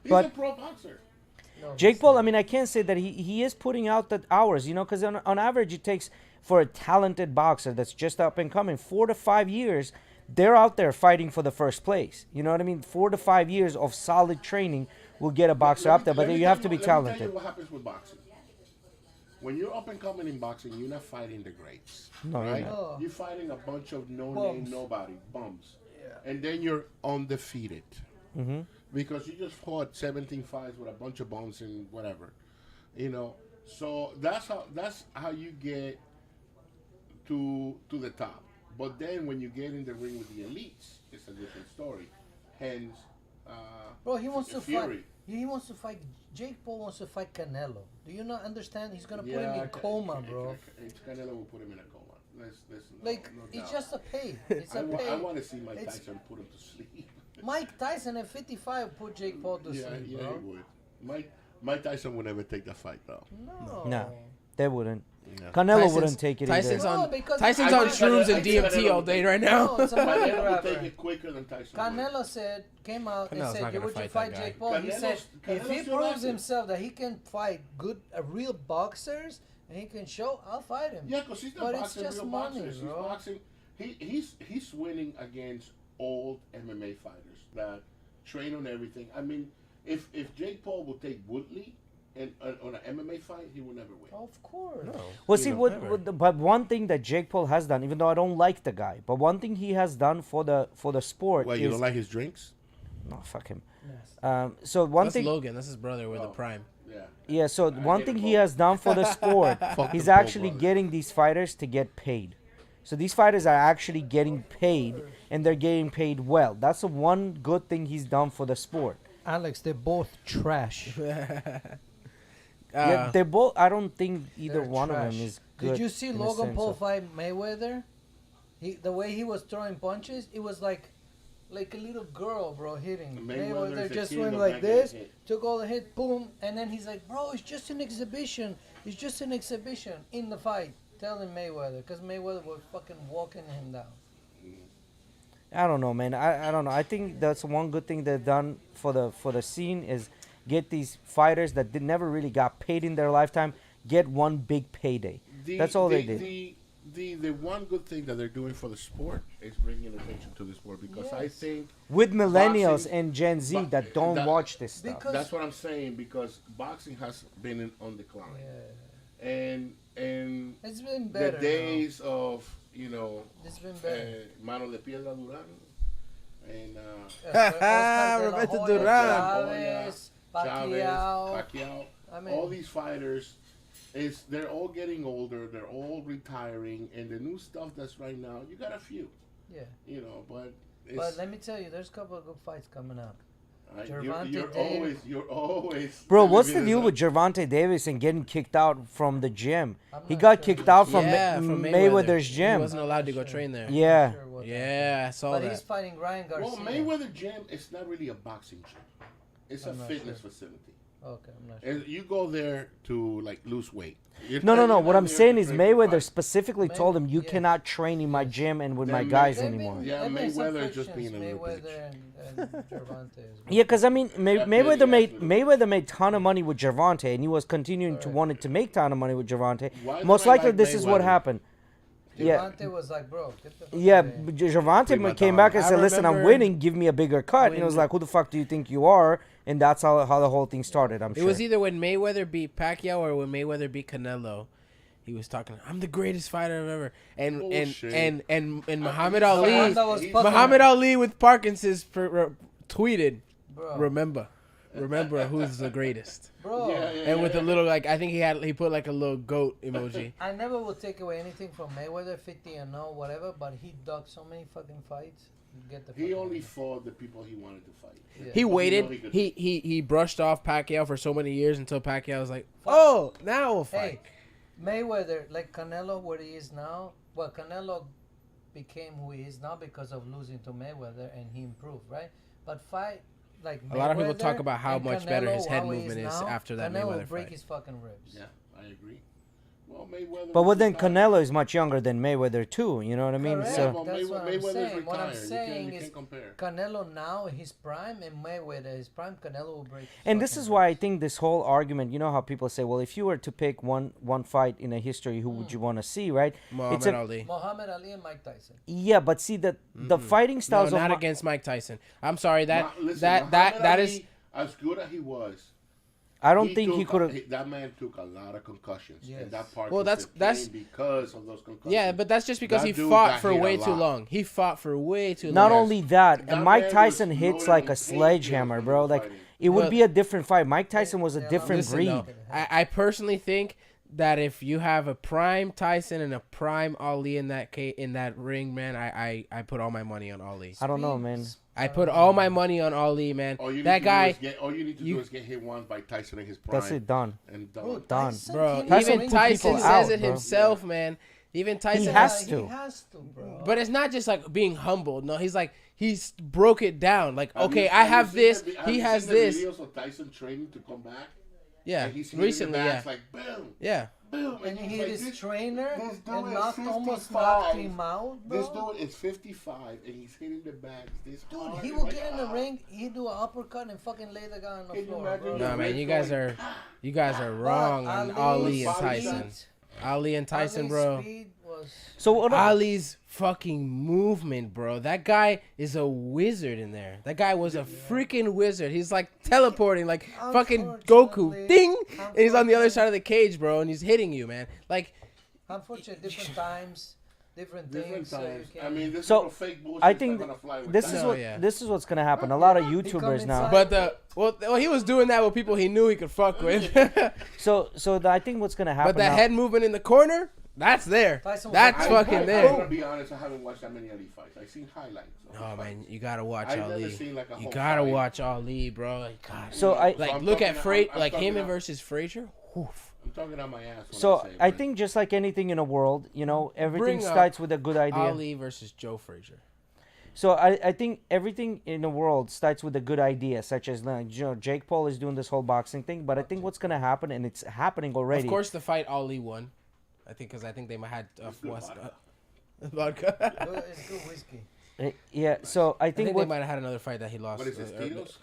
B: He's
A: But-
B: a pro boxer.
E: No,
A: Jake
E: he's
A: Paul,
E: not.
A: I mean, I can't say that he is putting out the hours, because on average it takes, for a talented boxer that's just up and coming, 4 to 5 years. They're out there fighting for the first place. You know what I mean? 4 to 5 years of solid training will get a boxer up there, but you have to be
B: Let me tell you
A: talented.
B: what happens with boxing. When you're up and coming in boxing, you're not fighting the greats.
A: No, you're
B: right?
A: not.
E: No.
B: You're fighting a bunch of no-name,
E: Bums.
B: nobody, bums. And then you're undefeated.
A: Mm-hmm.
B: Because you just fought 17 fights with a bunch of bums and whatever. So that's how you get to the top. But then when you get in the ring with the elites, it's a different story. Hence,
E: Bro, he wants to
B: Fury.
E: fight. He wants to fight. Jake Paul wants to fight Canelo. Do you not understand? He's gonna put him in coma, bro.
B: Canelo will put him in a coma. Let's
E: Like,
B: no
E: it's
B: doubt.
E: just a pay. It's a
B: I
E: pay.
B: want to see Mike
E: It's-
B: Tyson put him to sleep.
E: Mike Tyson at 55 put Jake Paul to
B: yeah,
E: sleep,
B: yeah,
E: bro.
B: he would. Mike Tyson would never take that fight though.
E: No.
A: No. They wouldn't.
B: Yeah.
A: Canelo wouldn't take it
C: Tyson's
A: either.
E: No,
C: on
E: because
C: Tyson's
E: I
C: on
E: think
C: shrooms
B: Canelo-
C: and DMT all day right
E: No,
C: now.
E: it's a money
B: Canelo would take
E: grabber.
B: it quicker than Tyson. would.
E: Canelo came out and
C: Canelo's
E: said,
C: not
E: "You
C: gonna
E: would you
C: fight
E: fight
C: that guy."
E: Jake Paul?" He said, "If
B: Canelo's
E: he
B: still
E: proves
B: active.
E: himself that he can fight a real boxers, and he can show, I'll fight him."
B: Yeah, because he's not
E: But it's
B: boxing
E: just
B: real
E: money,
B: boxers.
E: bro.
B: He's boxing. He's winning against old MMA fighters that train on everything. I mean, if Jake Paul would take Woodley and on an MMA fight, he would never win.
E: Of course.
A: Well,
B: You
A: see,
B: know,
A: but one thing that Jake Paul has done, even though I don't like the guy, but one thing he has done for the sport
B: Well,
A: is
B: you don't like his drinks?
A: no, fuck him.
E: Yes.
A: So one
C: That's
A: thing,
C: Logan. That's his brother with the
B: Oh.
C: prime.
B: Yeah.
A: yeah. So one
B: hate
A: thing
B: him
A: he
B: both.
A: has done for the sport,
B: Fuck
A: he's
B: them both,
A: actually
B: brother.
A: getting these fighters to get paid. So these fighters are actually getting paid, and they're getting paid well. That's the one good thing he's done for the sport.
E: Alex, they're both trash.
A: Yeah, they're both. I don't think either
E: They're
A: one of
E: trash.
A: them is good.
E: Did you see
A: in a
E: Logan
A: sense
E: Paul
A: of-
E: fight Mayweather? The way he was throwing punches, it was like a little girl, bro, hitting.
B: Mayweather
E: Mayweather
B: is a
E: just
B: king
E: went
B: of
E: like
B: not getting
E: this,
B: hit.
E: took all the hit, boom, and then he's like, bro, it's just an exhibition. It's just an exhibition in the fight. Telling Mayweather, because Mayweather was fucking walking him down.
A: I don't know, man. I don't know. I think that's one good thing they've done for the scene is get these fighters that never really got paid in their lifetime get one big payday. That's all they did.
B: The one good thing that they're doing for the sport is bringing attention to the sport because I
E: Yes.
B: think
A: With millennials
B: boxing-
A: and Gen Z
B: bo-
A: that don't
B: that-
A: watch this stuff.
E: Because-
B: that's what I'm saying because boxing has been on decline
E: Yeah.
B: and
E: It's been
B: the
E: better.
B: days of
E: It's been better.
B: Mano de Piedra Duran and
E: Oscar de la
C: Roberto
E: Hoya,
C: Duran.
E: Chavez, Pacquiao.
B: Pacquiao,
E: I mean,
B: all these fighters they're all getting older, they're all retiring, and the new stuff that's right now, you got a few,
E: yeah.
B: but it's,
E: But let me tell you, there's a couple of good fights coming up.
B: you're
E: Gervonta Davis.
B: always.
A: Bro, what's the
B: telling me
A: deal
B: this,
A: with Gervonta Davis and getting kicked out from the gym?
E: I'm
A: He
E: not
A: got
E: sure
A: kicked
E: what's-
A: out from
C: from
A: Mayweather's
C: He
A: gym.
C: wasn't allowed to go train there.
A: Yeah,
E: Sure what's
C: Yeah, I saw
E: But
C: that.
E: he's fighting Ryan Garcia.
B: Well, Mayweather Gym, it's not really a boxing gym. It's
E: I'm
B: a
E: not
B: fitness
E: sure.
B: facility.
E: Okay, I'm not sure.
B: And you go there to like lose weight.
A: No. What I'm saying is Mayweather
B: Mayweather.
A: specifically told him, you
E: yes.
A: cannot train in my
E: Yes.
A: gym and with
B: Then
A: my
B: May-
A: guys
B: They've
A: anymore.
B: Yeah,
E: There've been some
B: Mayweather is just
E: frictions,
B: being a little
E: Mayweather and Gervonta.
A: Yeah, because I mean, Mayweather
B: petty
A: made
B: ass
A: Mayweather made ton of money with Gervonta, and he was continuing to
E: Correct.
A: wanted to make ton of money with Gervonta.
B: Why
A: Most
B: don't I
A: likely,
B: like
A: this is what
B: Mayweather?
A: happened. Yeah,
E: Gervonta was like, bro, get the fuck
A: yeah.
E: away.
A: Gervonta
B: Prima
A: came
B: donna.
A: back and
C: I
A: said, "Listen, I'm
C: remember
A: winning. Give me a bigger cut." And it was
C: when-
A: like, "Who the fuck do you think you are?" And that's how the whole thing started. I'm
C: It
A: sure.
C: was either when Mayweather beat Pacquiao or when Mayweather beat Canelo. He was talking, I'm the greatest fighter I've ever. And
B: Bullshit.
C: and Muhammad
B: he's
C: Ali,
E: Someone that was
B: He's-
E: fucking-
C: Muhammad Ali with Parkinson's tweeted,
E: Bro,
C: remember who's the greatest.
E: bro.
C: And with a little I think he put like a little goat emoji.
E: I never will take away anything from Mayweather, 50-0, whatever, but he dug so many fucking fights. Get the
B: He
E: fuck
B: only
E: out.
B: fought the people he wanted to fight.
E: Yeah.
C: He
B: know he
C: waited.
B: could-
C: He brushed off Pacquiao for so many years until Pacquiao was like, oh, now we'll fight.
E: Hey, Mayweather, like Canelo, where he is now. Well, Canelo became who he is now because of losing to Mayweather, and he improved, right? But fight like
C: A lot of people
E: Mayweather
C: talk about how
E: and
C: much better his
E: Canelo,
C: head
E: how he
C: movement is
E: now,
C: after that
E: Canelo will
C: Mayweather
E: break
C: fight.
E: his fucking ribs.
B: Yeah, I agree. Well, Mayweather.
A: But
B: was
A: then
B: retired.
A: Canelo is much younger than Mayweather too. You know what I mean?
E: Correct.
A: So
B: Well,
E: That's what I'm
B: Mayweather's
E: saying. What I'm
B: retired.
E: saying
B: You
E: is
B: can't compare.
E: Canelo now, his prime, and Mayweather, his prime, Canelo will break. his
A: and this
E: fucking
A: is why I
E: ribs.
A: think this whole argument. You know how people say, well, if you were to pick one fight in a history, who would you want to see? Right?
C: Muhammad Ali.
E: Muhammad Ali and Mike Tyson.
A: Yeah, but see the fighting
C: No,
A: styles
C: not
A: of
C: against Mike Tyson. I'm sorry
B: Listen,
C: that
B: Muhammad Ali,
C: is.
B: as good as he was.
A: I don't think he
B: took
A: could
B: a-
A: have.
B: That man took a lot of concussions.
E: Yes.
B: And that part
C: Well, that's-
B: because of those concussions.
C: Yeah, but that's just because
B: That
C: he
B: dude
C: fought
B: got
C: for
B: hit a
C: way too
B: lot.
C: long. He fought for way too
A: Not
C: long.
A: only that,
B: That
A: Mike
B: man
A: Tyson
B: was
A: hits
B: loaded
A: like a
B: with
A: sledgehammer,
B: painkillers
A: bro.
B: when he
A: Like
B: was fighting.
A: it would
C: But-
A: be a different fight. Mike Tyson was a
E: Yeah,
A: different
C: Listen,
A: breed.
C: though, I personally think that if you have a prime Tyson and a prime Ali in that ring, man, I put all my money on Ali.
A: I don't know, man.
C: I put all my money on Ali, man.
B: All you need
C: That
B: to
C: guy,
B: do is all you need to do is get hit once by Tyson in his prime.
A: That's it, done.
B: And
E: Bro,
B: done.
A: Done.
E: Tyson
C: bro.
E: can't
A: Tyson
C: Even
E: ring
A: put
C: Tyson
A: people
C: says
A: out,
C: it
A: bro.
C: himself, man. Even Tyson
A: has
E: He
A: to.
E: has to, bro.
C: But it's not just like being humbled. No, he's broke it down. Like,
B: Have
C: okay,
B: you-
C: I
B: have
C: have
B: you
C: this.
B: seen the- have
C: He
B: you
C: has
B: seen the
C: this.
B: videos of Tyson training to come back?
C: Yeah,
B: And he's
C: recently,
B: hitting the
C: yeah,
B: backs like boom,
C: yeah.
B: boom,
E: And he
B: he's
E: hit
B: like,
E: his
B: this-
E: trainer
B: this dude
E: and
B: is
E: knocked, almost
B: 55.
E: knocked him out, bro.
B: This dude is 55 and he's hitting the backs this
E: Dude,
B: hard.
E: he
B: It's
E: will
B: like,
E: get in the
B: ah.
E: ring, he do an uppercut and fucking lay the guy on the
B: Can you
E: floor,
B: imagine
E: bro.
B: the
C: No, man,
B: ribs
C: you guys
B: going,
C: are wrong on Ali and
B: Ali's
C: Tyson.
E: speed-
C: Ali and Tyson,
E: Ali's
C: bro.
E: speed was
A: So what?
C: Ali's fucking movement, bro. That guy is a wizard in there. That guy was a freaking wizard. He's like teleporting, like fucking Goku.
E: Unfortunately-
C: Ding! And he's on the other side of the cage, bro, and he's hitting you, man. Like,
E: unfortunately different times, different
B: Different
E: things. So you
B: times.
E: can
B: I mean, this
A: So,
B: little fake bullshit
A: I
B: is
A: think
B: not gonna fly with
A: this
B: Tyson.
A: is
C: No,
A: what
C: yeah.
A: this is what's gonna happen. A lot of YouTubers now.
E: inside.
C: but well, he was doing that with people he knew he could fuck with.
A: I think what's gonna happen.
C: But that
A: now,
C: head movement in the corner, that's there.
E: Tyson was
C: That's
E: like,
C: fucking
B: I'm
C: there.
B: gonna be honest. I haven't watched that many Ali fights. I've seen highlights. of
C: Oh
B: the
C: man,
B: fights.
C: you gotta watch
B: I've never
C: Ali.
B: seen, like, a
C: You
B: whole
C: gotta
B: fight.
C: watch Ali, bro. Like, God.
A: So I
C: Like,
B: I'm
C: look at
B: talking- I'm
C: like him
B: talking
C: and
B: out-
C: versus Frazier. Oof.
B: I'm talking out my ass. When
A: so
B: I, say it,
A: I
B: but
A: think just like anything in the world, you know, everything
C: Bring up
A: starts with a good idea.
C: Ali versus Joe Frazier.
A: So I think everything in the world starts with a good idea, such as like, you know, Jake Paul is doing this whole boxing thing. But I think what's gonna happen, and it's happening already.
C: Of course, the fight Ali won. I think because I think they might had vodka.
E: It's good whiskey.
A: Yeah. So I
C: I
A: think
C: think they
A: what
C: might have had another fight that he lost.
B: What is this, Tito's?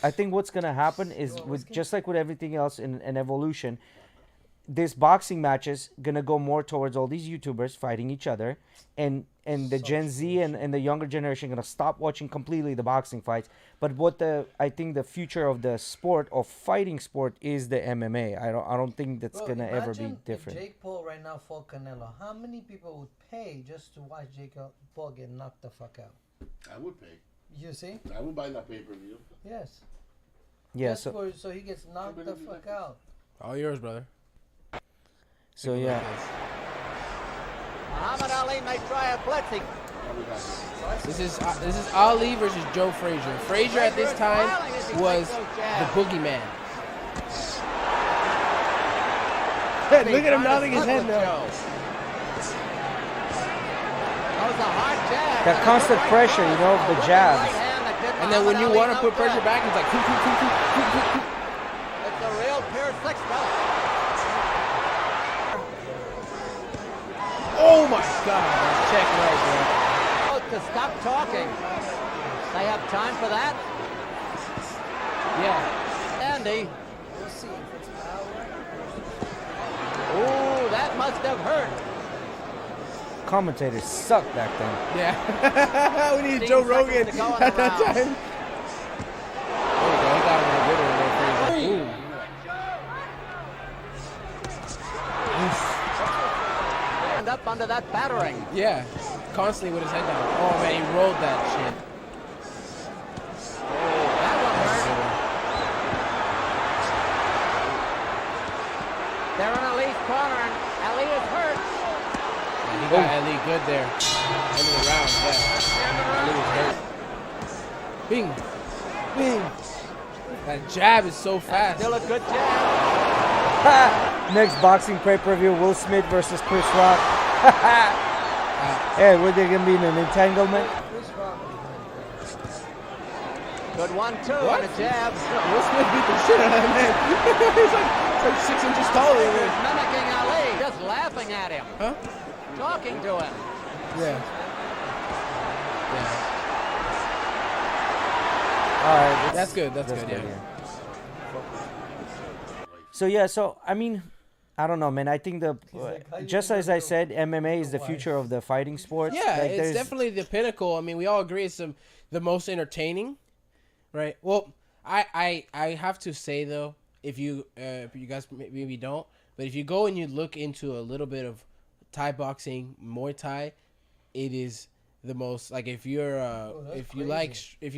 A: I think what's gonna happen is
E: You want
A: with
E: whiskey?
A: just like with everything else in an evolution, this boxing matches gonna go more towards all these YouTubers fighting each other, and the Gen Z and the younger generation gonna stop watching completely the boxing fights. But what I think the future of the sport of fighting sport is the MMA. I don't think that's
E: Bro,
A: gonna ever be
E: imagine
A: different.
E: If Jake Paul right now fought Canelo, how many people would pay just to watch Jake Paul get knocked the fuck out?
B: I would pay.
E: You see?
B: I would buy that pay per view.
E: Yes.
A: Yeah.
E: Just
A: So
E: so he gets knocked the fuck out.
C: All yours, brother.
A: yeah.
G: Muhammad Ali may try a blitzing.
C: This is Ali versus Joe Frazier. Frazier at this time was the boogeyman. Look at him nodding his head now.
G: was a hard jab.
A: That constant pressure, you know, the jabs.
C: And then when you want to put pressure back, it's like.
G: It's a real pure six belt.
C: Oh my God! Check right there.
G: To stop talking. They have time for that?
C: Yeah.
G: Andy. Oh, that must have hurt.
A: Commentators suck back then.
C: Yeah. We need
G: 15
C: Joe Rogan
G: seconds to go in
C: at
G: the
C: that
G: round.
C: time. There you go. He got him in a good one there. Ooh.
G: And up under that battering.
C: Yeah. Constantly with his head down. Oh man, he rolled that shit.
G: That one hurt. They're in Ali's corner, and Ali is hurt.
C: Yeah, he got Ali good there. End of the round, yeah. Ali was hurt. Bing. Bing. That jab is so fast.
G: Still a good jab.
A: Next boxing pay-per-view, Will Smith versus Chris Rock. Hey, were they gonna be in an entanglement?
G: Good one, too,
C: What?
G: and a jab.
C: Will Smith beat the shit out of that man. He's like 6 inches taller than
G: He's
C: him.
G: mimicking Ali, just laughing at him,
C: Huh?
G: talking to him.
C: Yeah. Yeah.
A: All right,
C: That's good. That's good. Yeah.
A: So yeah, so I mean, I don't know, man. I think just as I said, MMA is the future of the fighting sports.
C: Yeah,
A: Like,
C: it's
A: there's-
C: definitely the pinnacle. I mean, we all agree it's the most entertaining, right? Well, I have to say though, if you guys maybe don't, but if you go and you look into a little bit of Thai boxing, Muay Thai, it is the most, like, if you're if you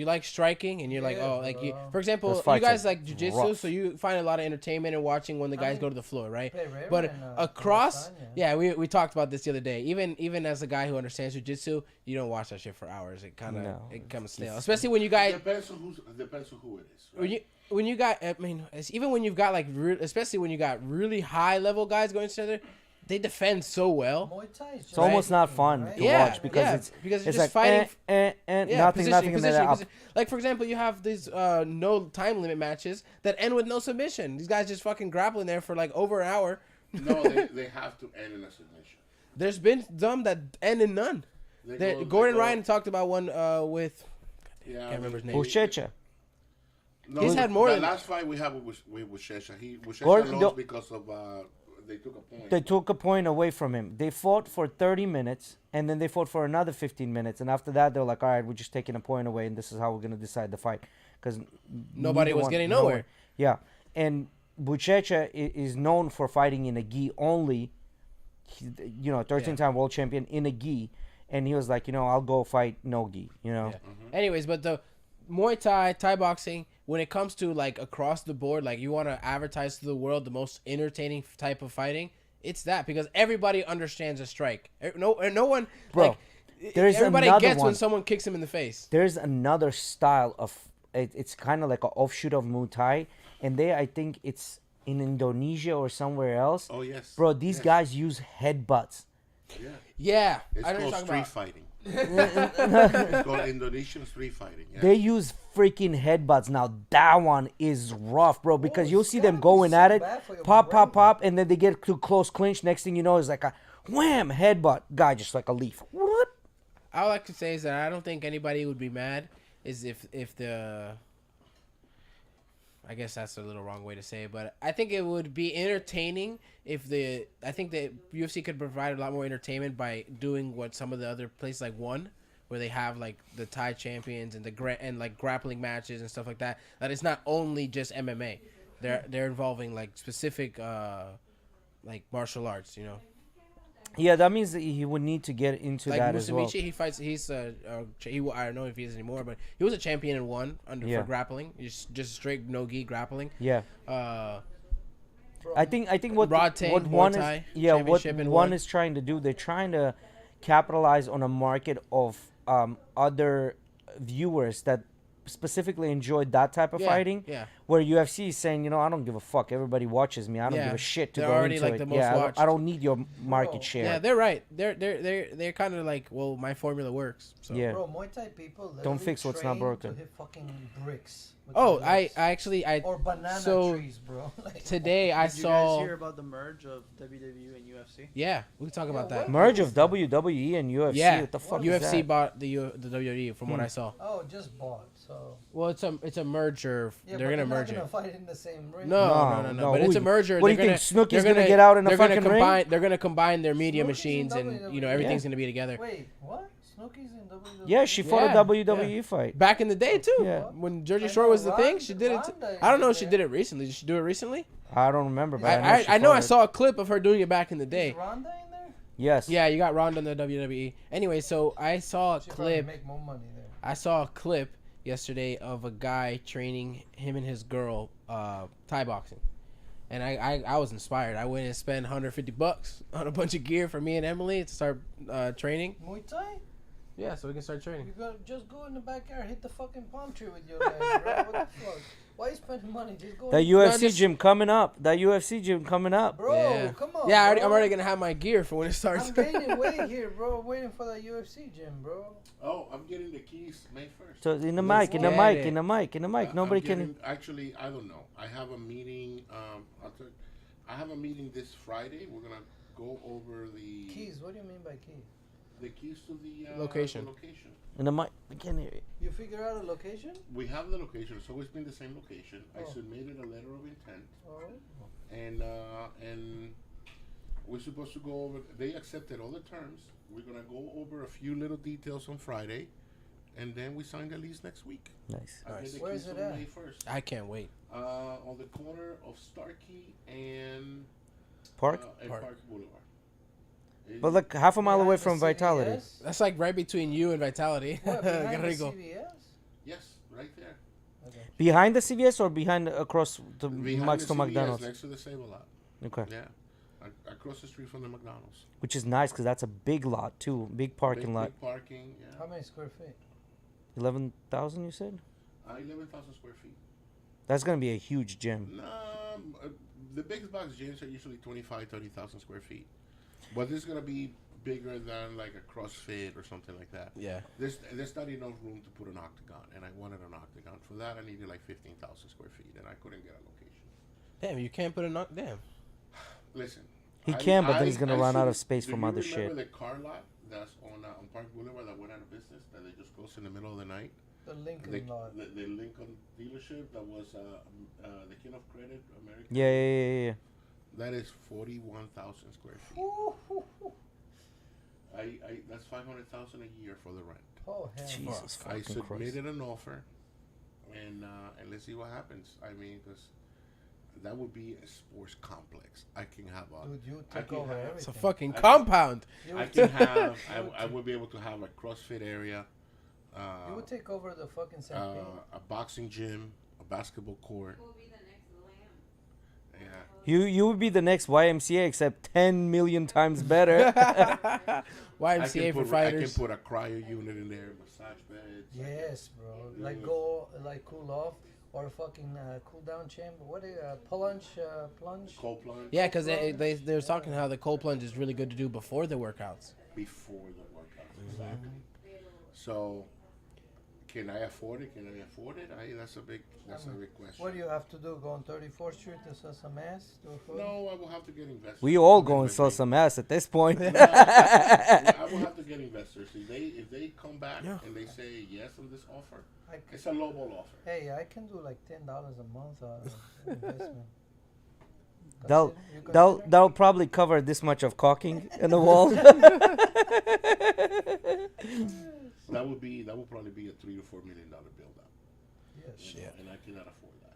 C: like striking and you're like, oh, like you, for example,
A: Those
C: you
A: fights
C: guys
A: are
C: like jiu-jitsu,
A: rough.
C: so you find a lot of entertainment in watching when the guys go to the floor, right?
E: Pereira
C: But
E: and,
C: across,
E: Adesanya.
C: yeah, we talked about this the other day. Even as a guy who understands jiu-jitsu, you don't watch that shit for hours. It kind of
A: No.
C: it comes stale, especially when you guys
B: Depends on who it is. Right?
C: when you got, I mean, even when you've got like especially when you got really high level guys going to each other, they defend so well.
E: Muay Thai is just
A: It's almost not fun
E: right?
A: to
C: Yeah,
A: watch because
C: yeah,
A: it's
C: because you're
A: it's
C: just
A: like
C: fighting
A: nothing, and then up.
C: position. Like, for example, you have these no time limit matches that end with no submission. These guys just fucking grappling there for like over an hour.
B: No, they have to end in a submission.
C: There's been some that end in none. Gordon Ryan talked about one with, I can't remember his name.
A: Buchecha.
B: No,
C: He's had more
B: The
C: than-
B: last fight we had with Shesha, Shesha
A: Gordon-
B: lost because of they took a point.
A: They took a point away from him. They fought for 30 minutes, and then they fought for another 15 minutes. And after that, they were like, all right, we're just taking a point away, and this is how we're going to decide the fight. Because
C: Nobody was getting nowhere.
A: Yeah. And Buchecha is known for fighting in a gi only. 13-time world champion in a gi. And he was like, I'll go fight no gi,
C: Yeah. Anyways, but the Muay Thai, Thai boxing, when it comes to like across the board, like you want to advertise to the world the most entertaining type of fighting, it's that, because everybody understands a strike. No one,
A: Bro,
C: like,
A: there's
C: everybody
A: another
C: gets
A: one.
C: when someone kicks him in the face.
A: There's another style of it's kind of like an offshoot of Muay Thai, and I think it's in Indonesia or somewhere else.
B: Oh yes,
A: Bro, these guys use headbutts.
B: Yeah,
C: Yeah,
B: it's
C: I know what
B: called
C: you're talking
B: street
C: about.
B: fighting. It's called Indonesian street fighting. Yeah.
A: They use freaking headbutts. Now that one is rough, bro, because you'll
E: it's
A: see them
E: gotta be
A: going
E: so
A: at it,
E: bad for your
A: pop,
E: brain.
A: and then they get too close clinch. Next thing you know, it's like a wham headbutt. Guy just like a leaf. What?
C: All I like to say is that I don't think anybody would be mad is if the, I guess that's a little wrong way to say it, but I think it would be entertaining I think that UFC could provide a lot more entertainment by doing what some of the other places like One, where they have like the Thai champions and and like grappling matches and stuff like that. That it's not only just MMA. They're involving like specific like martial arts,
A: Yeah, that means that he would need to get into
C: Like
A: that as well.
C: Musumeci, he fights. He's I don't know if he is anymore, but he was a champion in One for grappling. Just straight no gi grappling.
A: Yeah. I think what
C: Rod Tang,
A: what
C: Muay
A: one is
C: Thai
A: what
C: championship in
A: one
C: one.
A: is trying to do. They're trying to capitalize on a market of other viewers that specifically enjoy that type of
C: Yeah,
A: fighting.
C: yeah.
A: Where UFC is saying, I don't give a fuck. Everybody watches me. I don't
C: Yeah.
A: give a shit to
C: They're
A: go
C: already,
A: into
C: like,
A: it.
C: the most
A: Yeah,
C: watched.
A: I don't need your market
E: Bro.
A: share.
C: Yeah, they're right. They're kind of like, well, my formula works. So.
A: Yeah.
E: Bro, Muay Thai people
A: Don't fix what's not
E: train
A: broken.
E: To hit fucking bricks. with
C: Oh,
E: their
C: I
E: legs.
C: actually
E: Or banana
C: so
E: trees, bro. Like,
C: today I
F: Did you
C: saw.
F: guys hear about the merge of WWE and UFC?
C: Yeah, we can talk about
E: Yeah,
C: that.
E: what?
A: Merge of WWE and UFC.
C: Yeah,
A: What the fuck is
C: UFC
A: that?
C: bought the WWE from what I saw.
E: oh, just bought. So
C: Well, it's a merger.
E: yeah,
C: They're
E: but
C: gonna
E: they're
C: merge
E: not
C: it.
E: gonna fight in the same ring.
C: No. But
A: Who
C: it's a
A: you-
C: merger.
A: What do you
C: They're
A: think? Snooki's
C: they're
A: gonna get out in a
C: they're gonna
A: fucking
C: combine.
A: ring?
C: They're gonna combine their media
E: Snooki's in
C: machines, and
E: WWE.
C: everything's
A: Yeah.
C: gonna be together.
E: Wait, what? Snooki's in WWE?
A: Yeah, she fought
C: Yeah,
A: a WWE fight.
C: Back in the day too,
A: Yeah.
C: when Jersey
E: I
C: Shore
E: know
C: was the thing,
E: Ronda-
C: she did it.
E: Ronda
C: I don't know if
E: is
C: she
E: there.
C: did it recently. Did she do it recently?
A: I don't remember, but
C: I know I
A: fought
C: saw a clip of her doing it back in the day.
E: Is Ronda in there?
A: Yes.
C: Yeah, you got Ronda in the WWE. Anyway, so I saw a
E: She probably
C: clip.
E: make more money there.
C: I saw a clip yesterday of a guy training him and his girl Thai boxing, and I was inspired. I went and spent $150 on a bunch of gear for me and Emily to start training.
E: Muay Thai?
C: Yeah, so we can start training.
E: You gotta just go in the backyard, hit the fucking palm tree with your legs, bro. What the fuck? Why you spending money? Just go.
A: That
E: in-
A: UFC
C: just-
A: gym coming up. That UFC gym coming up.
E: Bro,
C: Yeah.
E: come on.
C: Yeah, I'm
E: bro.
C: already gonna have my gear for when it starts.
E: I'm gaining weight here, bro. Waiting for that UFC gym, bro.
B: Oh, I'm getting the keys May 1st.
A: So in the
C: Let's
A: mic, in the
C: get
A: mic,
C: it.
A: in the mic, in the mic. Nobody can.
B: Actually, I don't know. I have a meeting. I have a meeting this Friday. We're gonna go over the
E: Keys. What do you mean by keys?
B: the keys to the
C: Location.
B: the location.
A: In the mic. We can't hear you.
E: You figure out a location?
B: We have the location. It's always been the same location. I
E: Oh.
B: submitted a letter of intent,
E: Oh.
B: and we're supposed to go over. They accepted all the terms. We're gonna go over a few little details on Friday, and then we sign the lease next week.
A: Nice.
B: I get
C: Nice.
B: the
E: Where
B: keys
E: is it
B: on
E: at?
B: May 1st.
C: I can't wait.
B: On the corner of Starkey and
A: Park.
B: and
C: Park.
B: Park Boulevard.
A: But look, half a mile away
E: Behind the
A: from Vitality.
E: CVS?
C: That's like right between you and Vitality.
E: What, behind the
C: GhettoRig.
E: CVS?
B: Yes, right there.
E: Okay.
A: Behind the CVS or behind across the
B: Behind
A: next
B: the
A: to
B: CVS,
A: McDonald's?
B: next to the Save-A-Lot.
A: Okay.
B: Yeah, across the street from the McDonald's.
A: Which is nice because that's a big lot too, big parking
B: Big-
A: lot.
B: Big parking. Yeah.
E: How many square feet?
A: 11,000, you said?
B: 11,000 square feet.
A: That's gonna be a huge gym.
B: The big box gyms are usually 25, 30,000 square feet, but this is gonna be bigger than like a CrossFit or something like that.
C: Yeah.
B: There's not enough room to put an octagon, and I wanted an octagon. For that, I needed like 15,000 square feet, and I couldn't get a location.
C: Damn, you can't put a knock. Damn.
B: Listen,
A: He can, but then he's gonna run out
B: should-
A: of space
B: do
A: from
B: you
A: other shit.
B: Remember the car lot that's on Park Boulevard that went out of business that they just closed in the middle of the night?
E: The Lincoln
B: The,
E: lot.
B: the Lincoln dealership that was the King of Credit American.
A: Yeah.
B: That is 41,000 square feet. That's 500,000 a year for the rent.
E: Oh, hell.
A: Jesus
B: I
A: fucking Christ.
B: submitted an offer, and let's see what happens. I mean, because that would be a sports complex. I can have a.
E: Dude, you
B: I
E: took
B: can
E: over
B: have-
E: everything.
C: It's a fucking
B: I-
C: compound.
E: You
B: I
E: would
B: can
E: take-
B: have.
E: you would
B: I would be able to have a CrossFit area.
E: You would take over the fucking St. Pete.
B: A boxing gym, a basketball court.
D: Will be the next lamb.
B: Yeah.
A: You would be the next YMCA except 10 million times better.
C: YMCA for
B: I can
C: fighters.
B: put a cryo unit in there, massage beds.
E: Yes, bro. Like
B: Yeah.
E: go, like cool off, or a fucking cool down chamber. What is plunge?
B: Cold plunge.
C: Yeah, because they were talking how the cold plunge is really good to do before the workouts.
B: Before the workout. Exactly. So, can I afford it? That's a big question.
E: What do you have to do? Go on 34th Street to sell some ass? Do a photo?
B: No, I will have to get investors.
A: We all
B: to
A: go and
B: invest
A: sell
B: in-
A: some ass at this point.
B: I will have to get investors. If they come back
C: Yeah.
B: and they say yes on this offer,
E: I c-
B: it's a lowball offer.
E: Hey, I can do like $10 a month investment.
A: They'll,
E: You
A: they'll,
E: consider?
A: they'll probably cover this much of caulking in the wall.
B: That would probably be a $3 to $4 million build up.
E: Yes.
B: You know, and I cannot afford that.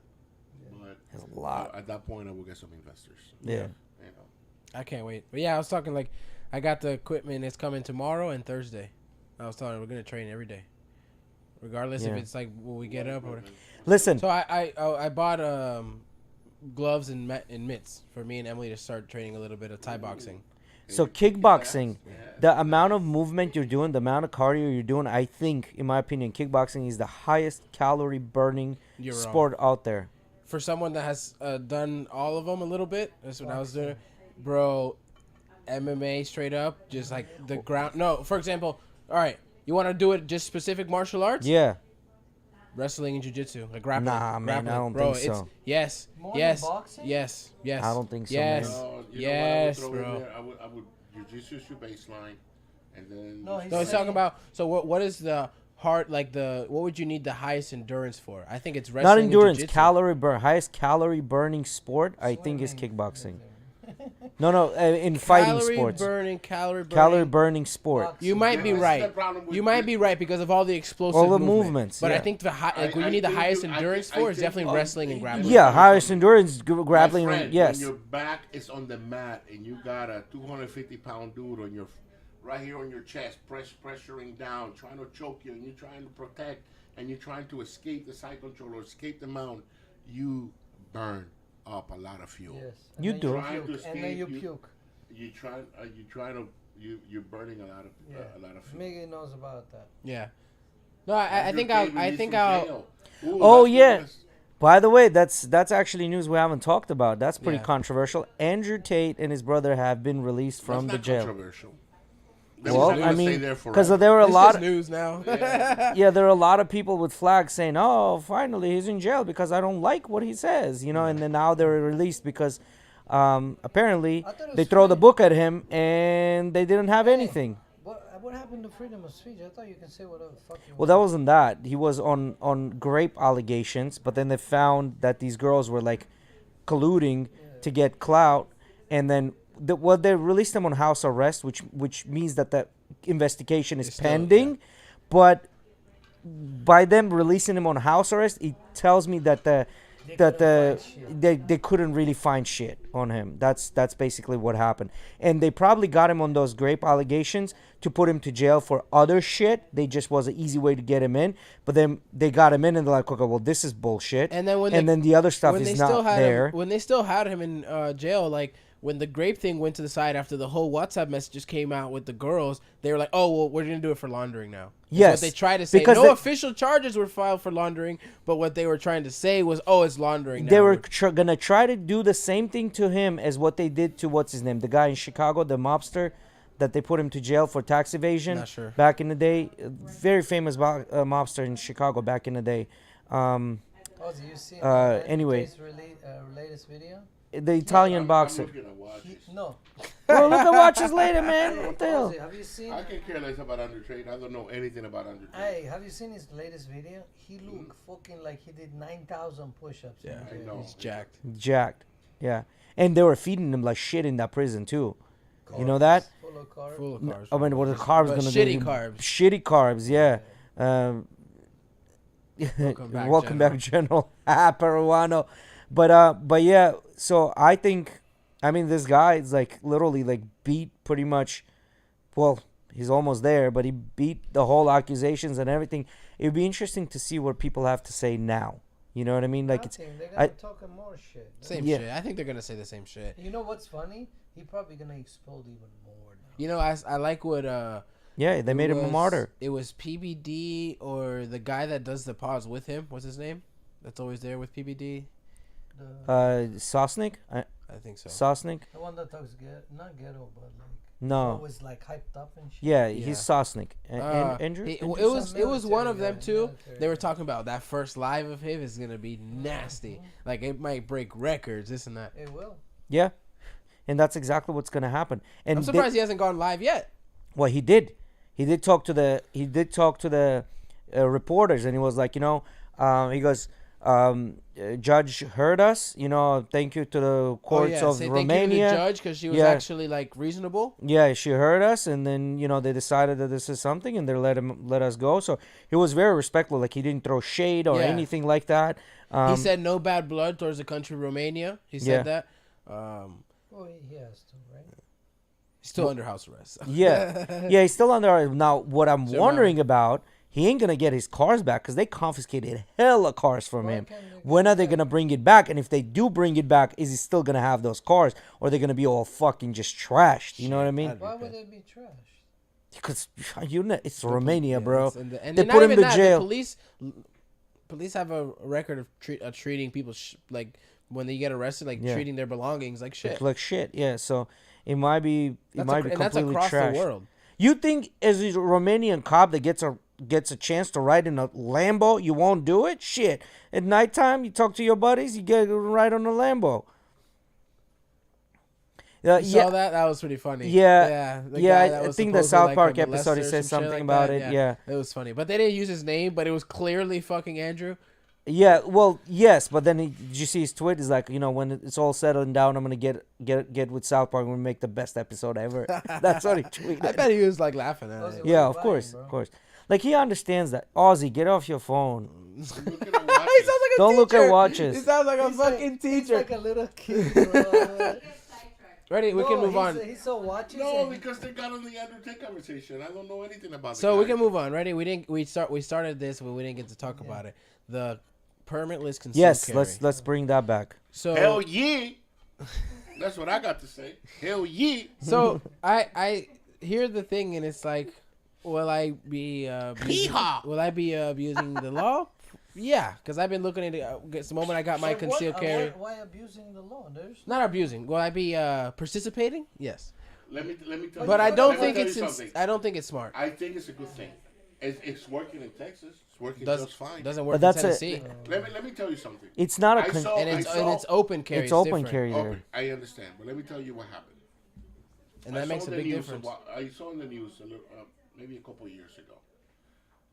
B: But
A: That's a lot.
B: at that point, I will get some investors.
A: Yeah.
B: You know.
C: I can't wait. But yeah, I was talking like, I got the equipment. It's coming tomorrow and Thursday. I was telling her we're gonna train every day, regardless if
A: Yeah.
C: it's like will we get up or.
A: Listen,
C: So I bought gloves and mitts for me and Emily to start training a little bit of Thai boxing.
A: so kickboxing, the amount of movement you're doing, the amount of cardio you're doing, I think, in my opinion, kickboxing is the highest calorie burning
C: You're wrong.
A: sport out there.
C: for someone that has done all of them a little bit. That's what I was doing, bro. MMA straight up, just like the ground. No, for example, all right, you want to do it just specific martial arts?
A: Yeah.
C: Wrestling and jiu-jitsu, like grappling.
A: Nah, man, I don't
C: bro,
A: think so.
C: It's, yes,
E: More than
C: yes,
E: boxing?
C: yes, yes.
A: I don't think so,
C: yes,
A: man.
B: No, you
C: yes,
B: know what I would throw in
C: bro.
B: there? I would jiu-jitsu is your baseline, and then
E: No, he's
C: No, he's
E: saying-
C: talking about. So what is the hard like the what would you need the highest endurance for? I think it's wrestling.
A: Not
C: and
A: endurance,
C: jiu-jitsu.
A: calorie burn. Highest calorie burning sport, I think, is
E: Swimming.
A: kickboxing. No, in fighting
C: Calorie
A: sports.
C: burning, calorie burning.
A: Calorie burning sport.
E: Boxing.
C: You might be
B: Yeah, that's
C: right.
B: the problem with
C: You might
B: this.
C: be right because of all the explosive
A: All the
C: movement.
A: movements,
C: But I
A: yeah.
C: think the high, like what
B: I
C: you need the
B: think
C: highest
B: you- I
C: endurance
B: think- I
C: for is
B: think
C: definitely
B: all
C: wrestling and
B: you
C: grappling.
B: do-
A: Yeah, highest endurance,
B: My
A: grappling.
B: friend,
A: Yes.
B: when your back is on the mat and you got a 250-pound dude on your right here on your chest, pressuring down, trying to choke you, and you're trying to protect, and you're trying to escape the side control or escape the mount, you burn up a lot of fuel.
E: Yes.
A: You
E: then
A: do.
B: Trying to
E: puke, and then you
B: escape,
E: puke.
B: You're burning a lot of
E: Yeah.
B: a lot of fuel.
E: Miggy knows about that.
C: Yeah. No, I think I'll.
A: Oh, yeah. By the way, that's actually news we haven't talked about. That's pretty
C: Yeah.
A: controversial. Andrew Tate and his brother have been released from the jail.
B: Controversial.
A: Well, I mean, because there were a
C: It's
A: lot.
C: just news now.
A: Yeah, there are a lot of people with flags saying, "Oh, finally he's in jail because I don't like what he says," you know. And then now they're released because apparently
E: I thought it
A: they
E: was
A: throw the
E: funny.
A: book at him and they didn't have
E: Hey.
A: anything.
E: What happened to freedom of speech? I thought you can say whatever the fuck you
A: Well,
E: want.
A: that wasn't that. He was on grape allegations, but then they found that these girls were like colluding to get clout, and then they released him on house arrest, which means that the investigation is
C: It's still-
A: pending. But by them releasing him on house arrest, it tells me that they couldn't really find shit on him. That's basically what happened. And they probably got him on those grape allegations to put him to jail for other shit. They just was an easy way to get him in. But then they got him in and they're like, okay, well, this is bullshit.
C: And then
A: then the other stuff
C: when
A: is
C: they
A: not
C: still had
A: there.
C: him, when they still had him in jail, like when the grape thing went to the side after the whole WhatsApp messages came out with the girls, they were like, "Oh, well, we're gonna do it for laundering now." That's
A: Yes,
C: what they tried to say.
A: because
C: No
A: they-
C: official charges were filed for laundering, but what they were trying to say was, "Oh, it's laundering."
A: They
C: now.
A: were gonna try to do the same thing to him as what they did to what's his name, the guy in Chicago, the mobster, that they put him to jail for tax evasion.
C: Not sure.
A: Back in the day, very famous mobster in Chicago back in the day.
E: Oh, do you see
A: anyway.
E: latest video?
A: The Italian boxer.
E: No.
A: Well, look at watches later, man. What the hell?
E: Ozzy, have you seen?
B: I can care less about Undertrade. I don't know anything about Undertrade.
E: Hey, have you seen his latest video? He looked fucking like he did 9,000 push-ups.
C: Yeah,
E: in jail.
B: I know.
C: he's jacked.
A: Jacked. Yeah. And they were feeding him like shit in that prison too. You know that?
E: Full of carbs.
C: Full of carbs.
A: I mean, what the carbs
C: But
A: gonna
C: shitty
A: do?
C: carbs.
A: Shitty carbs, yeah. Welcome back, General. Peruano. But yeah. So I think, I mean, this guy is like literally like beat pretty much. Well, he's almost there, but he beat the whole accusations and everything. It'd be interesting to see what people have to say now. You know what I mean? Like it's.
E: Nothing. They're
A: I-
E: gonna talk more shit.
C: Same
A: Yeah.
C: shit. I think they're gonna say the same shit.
E: You know what's funny? He probably gonna explode even more now.
C: You know, I like what
A: Yeah, they made him a martyr.
C: It was PBD or the guy that does the pause with him. What's his name? That's always there with PBD.
A: Sosnick?
C: I think so.
A: Sosnick?
E: The one that talks not ghetto, but like
A: No.
E: always like hyped up and shit.
A: Yeah,
C: Yeah.
A: he's Sosnick. Andrew?
C: It
A: Andrew
C: was one of them
E: Military
C: too.
E: guy,
C: They were
E: military
C: talking about that first live of him is gonna be nasty. Like it might break records, this and that.
E: It will.
A: Yeah. And that's exactly what's going to happen. And
C: I'm surprised he hasn't gone live yet.
A: well, he did. He did talk to the reporters, and he was like, he goes, judge heard us. Thank you to the courts of
C: say
A: Romania.
C: thank you to the judge because she was
A: Yeah.
C: actually like reasonable.
A: Yeah, she heard us, and then they decided that this is something, and they let us go. So he was very respectful. Like he didn't throw shade or
C: Yeah.
A: anything like that.
C: He said no bad blood towards the country Romania. He said that.
E: Well, he has to, right?
C: He's still under house arrest.
A: Yeah, yeah, he's still under. Now, what I'm wondering about, he ain't gonna get his cars back because they confiscated hella cars from
E: Why
A: him.
E: can't they
A: When
E: get
A: are they gonna bring it back? And if they do bring it back, is he still gonna have those cars, or are they gonna be all fucking just trashed? You know what I mean?
E: Why would they be trash?
A: Because it's Romania, bro.
C: And
A: They
C: they're
A: put
C: not
A: him
C: even
A: to
C: that.
A: jail.
C: The police have a record of treating people like when they get arrested, like treating their belongings like shit.
A: Like shit, yeah. So it might be
C: And
A: completely
C: that's across
A: trashed.
C: the world.
A: You think as a Romanian cop that gets a chance to ride in a Lambo, you won't do it? Shit. At nighttime, you talk to your buddies, you get a ride on a Lambo.
C: You saw that? That was pretty funny.
A: Yeah.
C: Yeah.
A: I think the South Park episode, he said something about it. Yeah.
C: It was funny. But they didn't use his name, but it was clearly fucking Andrew.
A: Yeah, well, yes, but then did you see his tweet? He's like, when it's all settled and down, I'm gonna get with South Park and we make the best episode ever. That's what he tweeted.
C: I bet he was like laughing at it.
A: Yeah, of course. Like he understands that. Ozzy, get off your phone.
C: He sounds like a
A: Don't look
C: teacher.
A: at watches.
C: He sounds like a fucking teacher.
E: He's like a little kid. Bro.
C: Ready? We can move on.
E: He's so watches.
B: No, because they got on the Undertaker conversation. I don't know anything about it.
C: So we can move on. Ready? We started this, but we didn't get to talk about it. The permitless concealed carry.
A: Let's bring that back.
C: So
B: hell yeah. That's what I got to say. Hell yeah.
C: So I hear the thing, and it's like, will I be abusing the law? Yeah, because I've been looking at it. The moment I got my concealed carry.
E: Why abusing the law?
C: Not abusing. Will I be participating? Yes.
B: Let me tell you.
C: But I don't think
B: something.
C: I don't think it's smart.
B: I think it's a good thing. It's working in Texas. It's working just fine.
C: Doesn't work
A: But
C: in Tennessee.
B: Let me tell you something.
A: It's not a.
C: It's open carry.
A: It's open carry there.
B: Okay, I understand, but let me tell you what happened.
C: And that makes a big difference.
B: I saw in the news maybe a couple of years ago.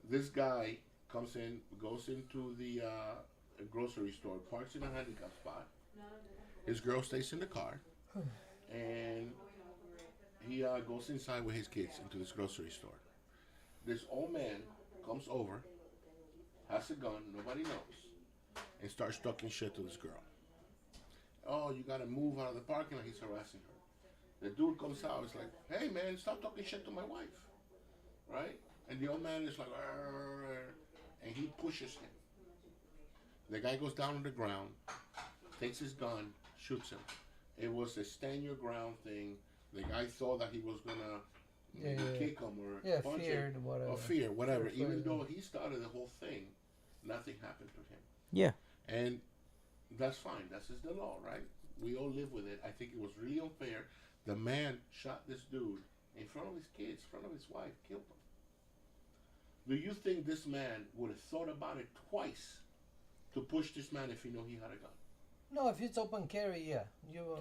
B: This guy comes in, goes into the grocery store, parks in a handicap spot. His girl stays in the car, and he goes inside with his kids into this grocery store. This old man comes over, has a gun, nobody knows, and starts talking shit to this girl. Oh, you gotta move out of the parking lot. He's harassing her. The dude comes out, is like, hey man, stop talking shit to my wife. Right? And the old man is like, arr, and he pushes him. The guy goes down on the ground, takes his gun, shoots him. It was a stand your ground thing. The guy thought that he was gonna kick him or punch him. Whatever. Even though he started the whole thing, nothing happened to him.
A: Yeah.
B: And that's fine. That's just the law, right? We all live with it. I think it was really unfair. The man shot this dude in front of his kids, in front of his wife, killed him. Do you think this man would have thought about it twice to push this man if he knew he had a gun?
E: No, if it's open carry, yeah.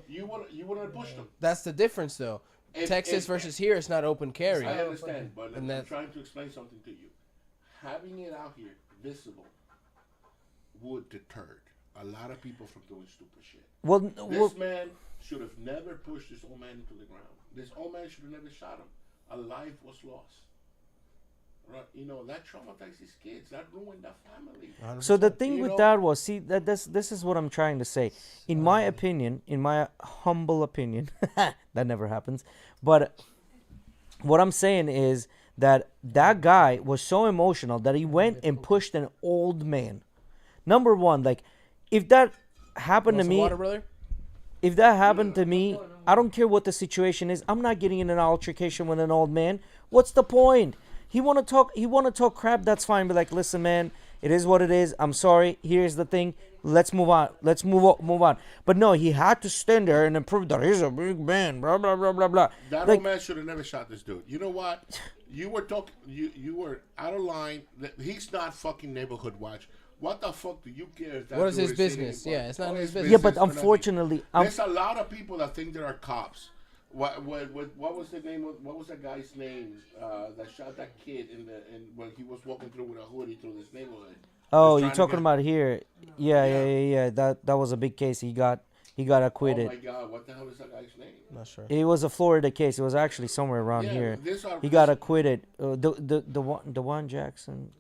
B: You wouldn't have pushed him.
C: That's the difference, though. Texas versus here, it's not open carry.
B: I understand, but I'm trying to explain something to you. Having it out here, visible, would deter a lot of people from doing stupid shit. This man should have never pushed this old man into the ground. This old man should have never shot him. A life was lost. Right? That traumatized his kids. That ruined that family.
C: 100%.
A: So the thing with that was, this is what I'm trying to say. In my opinion, in my humble opinion, that never happens. But what I'm saying is that guy was so emotional that he went and pushed an old man. Number one, like, if that happened to me, if that happened to me, I don't care what the situation is. I'm not getting in an altercation with an old man. What's the point? He want to talk crap, that's fine. Be like, listen, man, it is what it is. I'm sorry. Here's the thing. Let's move on. Let's move on. But no, he had to stand there and prove that he's a big man. Blah blah blah blah blah.
B: That old man should have never shot this dude. You know what? You were talking. You were out of line. He's not fucking neighborhood watch. What the fuck do you care? If that
C: what is
B: dude
C: his business? Yeah, it's not his business.
A: Yeah, but unfortunately,
B: there's a lot of people that think there are cops. What was the name? What was that guy's name that shot that kid when he was walking through with a hoodie through this neighborhood?
A: Oh, you're talking about here? Yeah. That was a big case. He got acquitted.
B: Oh my God! What the hell is that guy's name?
C: Not sure.
A: It was a Florida case. It was actually somewhere around here. He got acquitted. The one Jackson,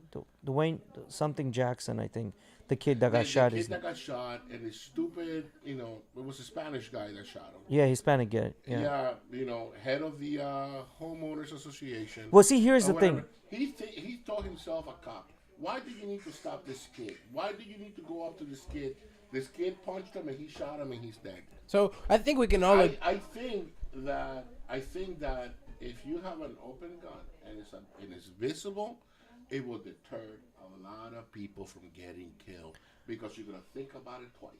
A: Dwayne something Jackson, I think. The kid that got shot.
B: The kid that got shot, and his stupid, it was a Spanish guy that shot him.
A: Yeah, Hispanic guy.
B: Yeah, head of the homeowners association.
A: Well, see, here's the thing.
B: He thought himself a cop. Why do you need to stop this kid? Why do you need to go up to this kid? This kid punched him and he shot him and he's dead.
C: So I think we can all.
B: I think that if you have an open gun and it's visible, it will deter a lot of people from getting killed because you're gonna think about it twice.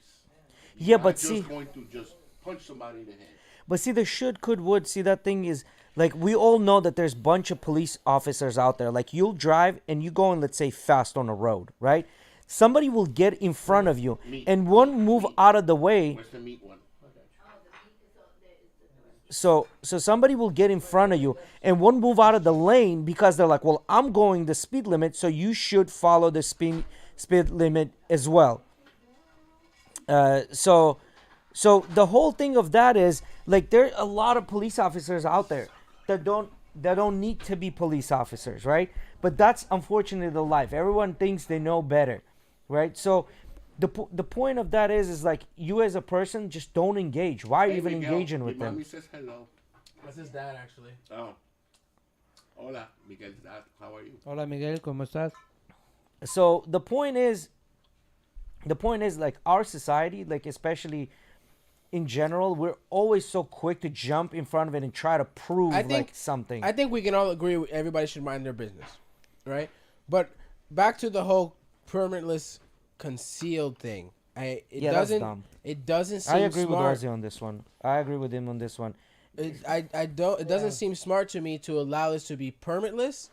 B: You're
A: Yeah,
B: not
A: but
B: just
A: see,
B: going to just punch somebody in the head.
A: but see, the should, could, would. See, that thing is like we all know that there's bunch of police officers out there. Like you'll drive and you going, let's say, fast on a road, right? Somebody will get in front of you,
B: Meat,
A: and one move
B: meat.
A: out of the way.
B: Where's the meat one?
A: So somebody will get in front of you and won't move out of the lane because they're like, well, I'm going the speed limit, so you should follow the speed limit as well. So the whole thing of that is like there are a lot of police officers out there that don't need to be police officers, right? But that's unfortunately the life. Everyone thinks they know better, right? So the point of that is like you as a person just don't engage. Why are you even
B: Miguel,
A: engaging with
B: your
A: them?
B: mommy says hello.
C: That's his dad, actually.
B: Oh. Hola, Miguel's dad. How are you?
E: Hola Miguel, ¿cómo estás?
A: So the point is like our society, like especially in general, we're always so quick to jump in front of it and try to prove like something.
C: I think we can all agree everybody should mind their business, right? But back to the whole permitless concealed thing.
A: That's
C: doesn't
A: dumb.
C: it doesn't seem
A: I agree
C: smart.
A: with Ozzy on this one. I agree with him on this one.
C: It doesn't seem smart to me to allow this to be permitless.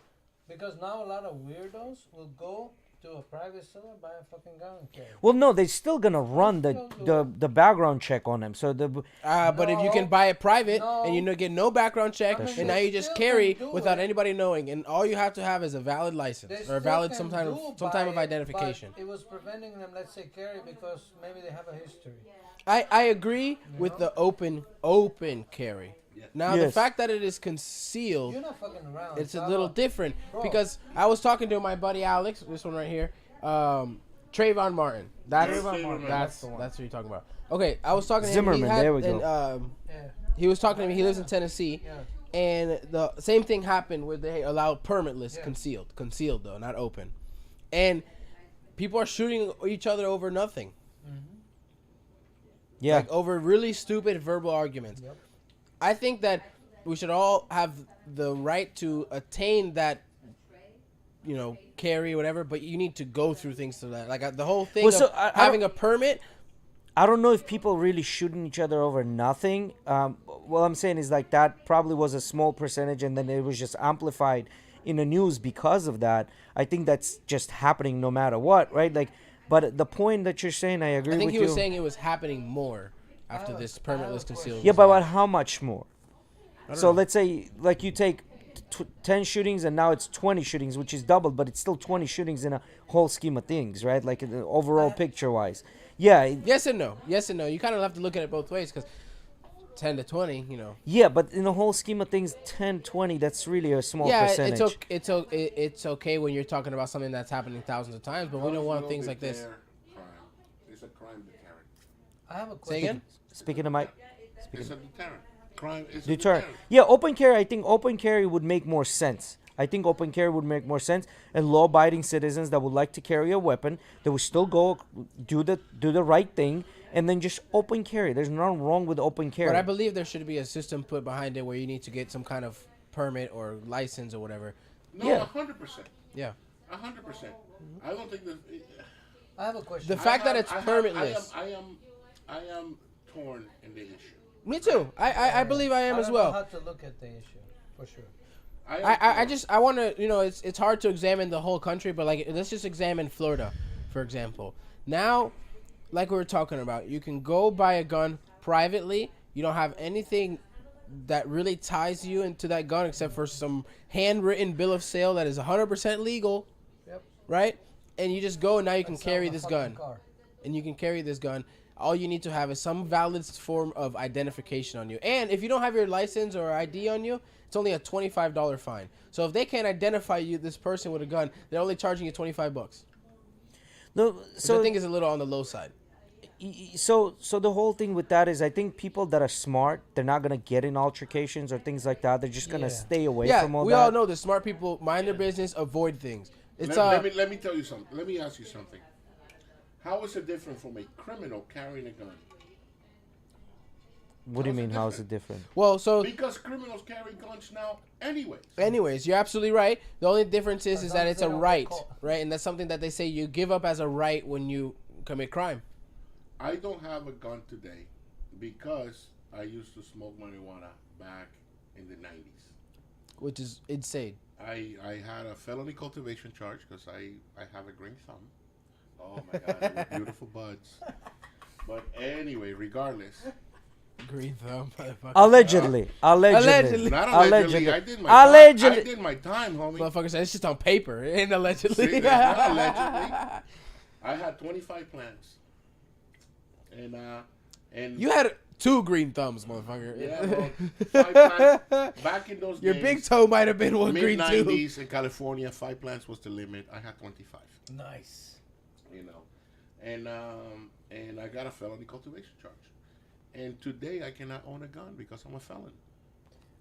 E: Because now a lot of weirdos will go to a private seller, buy a fucking gun and carry.
A: Well, no, they're still gonna run the background check on them. So
C: But if you can buy it private and you get no background check,
E: I mean,
C: and now
E: they
C: you just
E: still
C: carry
E: can do
C: without
E: it.
C: anybody knowing, and all you have to have is a valid license
E: They
C: or a
E: still
C: valid
E: can
C: some type
E: do
C: of
E: buy it,
C: identification.
E: but it was preventing them, let's say, carry because maybe they have a history.
C: I agree with the open carry. Now the
A: Yes.
C: fact that it is concealed,
E: You're not fucking around.
C: it's a
E: Stop.
C: little different
E: Bro.
C: because I was talking to my buddy Alex, this one right here, Trayvon Martin. That's that's what you're talking about. Okay, I was talking to him.
A: Zimmerman, there we go.
E: Yeah.
C: He was talking to me. He lives in Tennessee,
E: Yeah.
C: and the same thing happened where they allowed permitless concealed though, not open, and people are shooting each other over nothing.
A: yeah,
C: Like over really stupid verbal arguments.
E: Yep.
C: I think that we should all have the right to attain that, carry or whatever, but you need to go through things to that. Like the whole thing
A: Well, so
C: of
A: I
C: having a permit.
A: I don't know if people really shooting each other over nothing. What I'm saying is like that probably was a small percentage, and then it was just amplified in the news because of that. I think that's just happening no matter what, right? Like, but the point that you're saying, I agree
C: I think
A: with
C: he
A: you.
C: was saying it was happening more after
E: have
C: this
E: a- I have a
C: permitless concealed.
A: Yeah, but how much more?
C: don't
A: So
C: know.
A: let's say like you take 10 shootings and now it's 20 shootings, which is doubled, but it's still 20 shootings in a whole scheme of things, right? Like in the overall picture wise. Yeah,
C: Yes and no. Yes and no. You kind of have to look at it both ways because 10 to 20,
A: yeah, but in the whole scheme of things, 10, 20, that's really a small percentage.
C: it's okay when you're talking about something that's happening thousands of times, but we don't want things like this.
B: Crime. It's a crime deterrent.
E: I have a
C: Say
E: question.
C: again?
A: Speaking of my
B: It's a deterrent. Crime is a
A: deterrent.
B: deterrent.
A: Yeah, open carry, I think open carry would make more sense. I think open carry would make more sense, and law-abiding citizens that would like to carry a weapon, they would still go do the right thing, and then just open carry. There's nothing wrong with open carry.
C: But I believe there should be a system put behind it where you need to get some kind of permit or license or whatever.
B: No,
A: Yeah.
B: 100%.
C: Yeah.
B: 100%. I don't think that.
E: I have a question.
C: The fact that it's permitless.
B: I am torn in the issue.
C: Me too. I believe I am
E: I
C: as
E: don't know
C: well.
E: how to look at the issue, for sure.
C: I want to, it's hard to examine the whole country, but like let's just examine Florida, for example. Now, like we were talking about, you can go buy a gun privately. You don't have anything that really ties you into that gun except for some handwritten bill of sale that is 100% legal,
E: Yep.
C: right? And you just go and now you can
E: That's
C: carry
E: not a
C: this
E: fucking
C: gun.
E: car.
C: And you can carry this gun. All you need to have is some valid form of identification on you. And if you don't have your license or ID on you, it's only a $25 fine. So if they can't identify you, this person with a gun, they're only charging you $25.
A: No,
C: So I
A: so
C: think it's a little on the low side.
A: so the whole thing with that is I think people that are smart, they're not gonna get in altercations or things like that. They're just gonna
E: Yeah.
A: stay away
C: Yeah,
A: from all
C: we
A: that.
C: all know the smart people mind their business, avoid things. It's
B: let me tell you something. Let me ask you something. How is it different from a criminal carrying a gun?
A: What do you
B: How's it
A: mean? How is
B: different?
A: it different?
C: Well, so
B: Because criminals carry guns now, anyways.
C: anyways, you're absolutely right. The only difference is
E: As
C: that
E: long as
C: it's
E: they
C: a
E: don't get
C: right,
E: caught.
C: right? And that's something that they say you give up as a right when you commit crime.
B: I don't have a gun today because I used to smoke marijuana back in the 90s.
C: Which is insane.
B: I had a felony cultivation charge because I have a green thumb. Oh my God, they were beautiful buds. But anyway, regardless.
C: Green thumb, motherfucker.
A: Allegedly.
C: Allegedly.
B: Not allegedly.
A: Allegedly.
B: I did my time.
A: Allegedly.
B: I did my time, homie.
C: Motherfucker said it's just on paper. It ain't allegedly.
B: See, that's not allegedly. I had 25 plants. And
C: You had 2 green thumbs, motherfucker.
B: yeah, well, 5 plants. Back in those
C: Your
B: days,
C: big toe might have been one green too.
B: mid-90s in California, 5 plants was the limit. I had 25.
E: Nice.
B: You know, and I got a felony cultivation charge. And today I cannot own a gun because I'm a felon.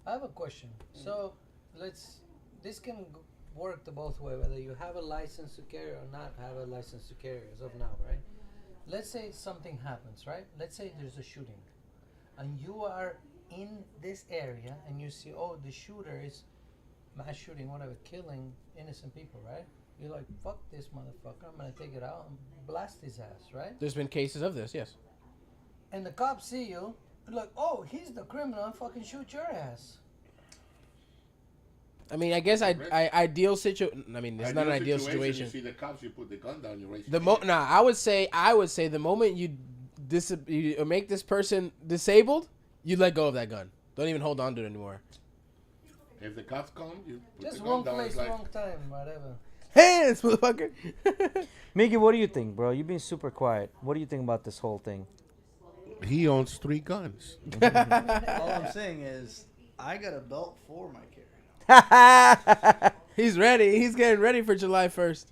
E: I have a question. So, this can work the both way, whether you have a license to carry or not have a license to carry as of now, right? Let's say something happens, right? Let's say there's a shooting, and you are in this area, and you see, oh, the shooter is mass shooting, whatever, killing innocent people, right? You're like, fuck this motherfucker, I'm gonna take it out and blast his ass, right?
C: There's been cases of this, yes.
E: And the cops see you, they're like, oh, he's the criminal, fucking shoot your ass.
C: I mean, I guess ideal situation. I mean, it's not an ideal
B: You
C: situation.
B: see the cops, you put the gun down, you raise
C: The
B: your hand.
C: I would say the moment you make this person disabled, you let go of that gun. Don't even hold on to it anymore.
B: If the cops come, you put
E: Just
B: the gun
E: wrong
B: down.
E: place,
B: It's like,
E: wrong time, whatever.
C: Hands, motherfucker.
A: Miggy, what do you think, bro? You've been super quiet. What do you think about this whole thing?
B: he owns 3 guns.
F: All I'm saying is, I got a belt for my carry.
C: He's ready. He's getting ready for July 1st.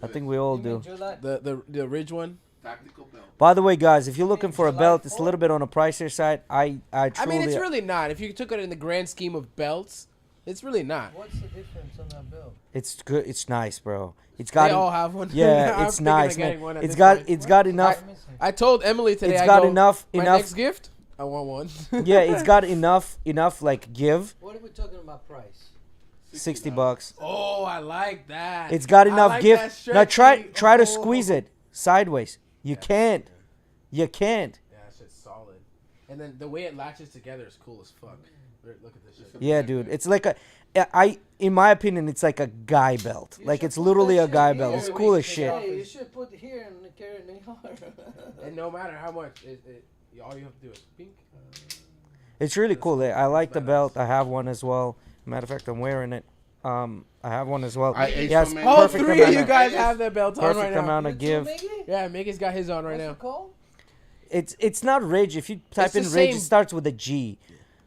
A: I think we all
E: You mean
A: do.
E: July?
C: The Ridge one.
B: Tactical belt.
A: By the way, guys, if you're looking for a
E: July
A: belt, it's a
E: 4th?
A: little bit on the pricier side. I
C: I
A: truly.
C: mean, it's really not. If you took it in the grand scheme of belts, it's really not.
E: What's the difference on that bill?
A: It's good. It's nice, bro. It's got.
C: They all have one.
A: Yeah,
C: I'm
A: it's
C: thinking of
A: nice,
C: getting
A: man.
C: one at
A: It's
C: this
A: got.
C: point.
A: It's got enough.
E: Let me see.
C: I told Emily today.
A: It's
C: I
A: got
C: go,
A: enough.
C: My
A: Enough.
C: next gift, I want one.
A: Yeah, it's got enough. Enough like give.
E: What are we talking about price?
A: $60.
C: Oh, I like that.
A: It's got
C: I
A: enough
C: like
A: give.
C: that
A: Now try
C: stretchy-
A: to
C: oh.
A: squeeze it sideways. You can't. You can't.
C: Yeah, that shit's solid. And then the way it latches together is cool as fuck. Look at this shit.
A: Yeah, dude. It's like a. In my opinion, it's like a guy belt.
E: You
A: Like
E: should
A: it's
E: put
A: literally
E: that
A: a
E: shit
A: guy
E: here.
A: belt. It's
C: Wait,
A: cool
C: wait,
A: as shit.
E: Hey, you should put here and carry it in the yard.
C: And no matter how much, all you have to do is pink.
A: It's really cool. I like the
C: badass.
A: belt. I have one as well. Matter of fact, I'm wearing it. I have one as well.
B: I ate
A: It has
B: so many-
C: All
A: perfect
C: 3 of
A: amount
C: you
A: of-
C: guys have their belts on
A: perfect
C: right now.
A: amount of give.
C: Yeah, Mickey's got his on right
E: What's
C: now.
E: it called?
A: It's not Ridge. If you type
C: It's the
A: in Ridge,
C: same-
A: it starts with a G.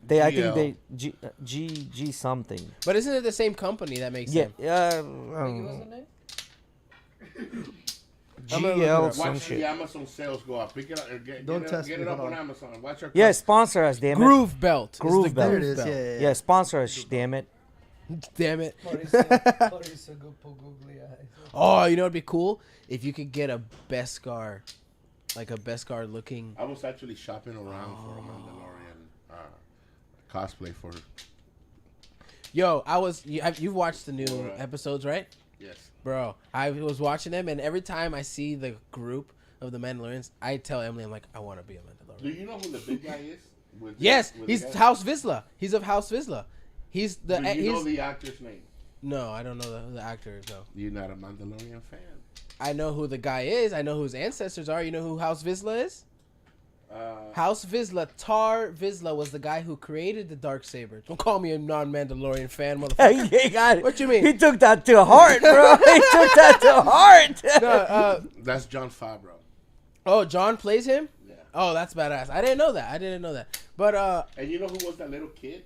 A: I think
B: GL.
A: they G something.
C: But isn't it the same company that makes
A: Yeah.
C: them?
E: What's the name?
C: I'm gonna look it
A: GL
C: up.
A: some
B: Watch
A: shit.
B: the Amazon sales go up. Pick it up.
F: Don't test
B: get
F: me,
B: it up
F: hold
B: on
F: on.
B: Amazon. Watch our
A: Yeah,
B: cup.
A: sponsor us, damn it.
C: Groove belt.
A: Groove
C: It's the
A: belt.
F: There it
C: groove
F: is.
C: belt.
F: Yeah.
A: Yeah, sponsor us, damn it.
C: Damn it.
E: Mauricio googly eyes.
C: Oh, you know what'd be cool? If you could get a Beskar, like a Beskar looking.
B: I was actually shopping around for a Mandalorian cosplay for.
C: Yo, you've watched the new
B: Alright.
C: episodes, right?
B: Yes.
C: Bro, I was watching them, and every time I see the group of the Mandalorians, I tell Emily, I'm like, I want to be a Mandalorian.
B: Do you know who the big guy is? With
C: Yes,
B: with
C: he's
B: the guy?
C: House Vizsla. He's of House Vizsla. He's the.
B: Do you know
C: he's,
B: the actor's name?
C: no, I don't know the actor. No,
B: You're not a Mandalorian fan.
C: I know who the guy is. I know who his ancestors are. You know who House Vizsla is? House Vizsla, Tar Vizsla was the guy who created the Darksaber. Don't call me a non-Mandalorian fan, motherfucker.
A: He got it.
C: What you mean?
A: He took that to heart, bro. He took that to heart.
C: No,
B: That's John Favreau.
C: oh, John plays him?
B: Yeah.
C: Oh, that's badass. I didn't know that. But
B: And you know who was that little kid?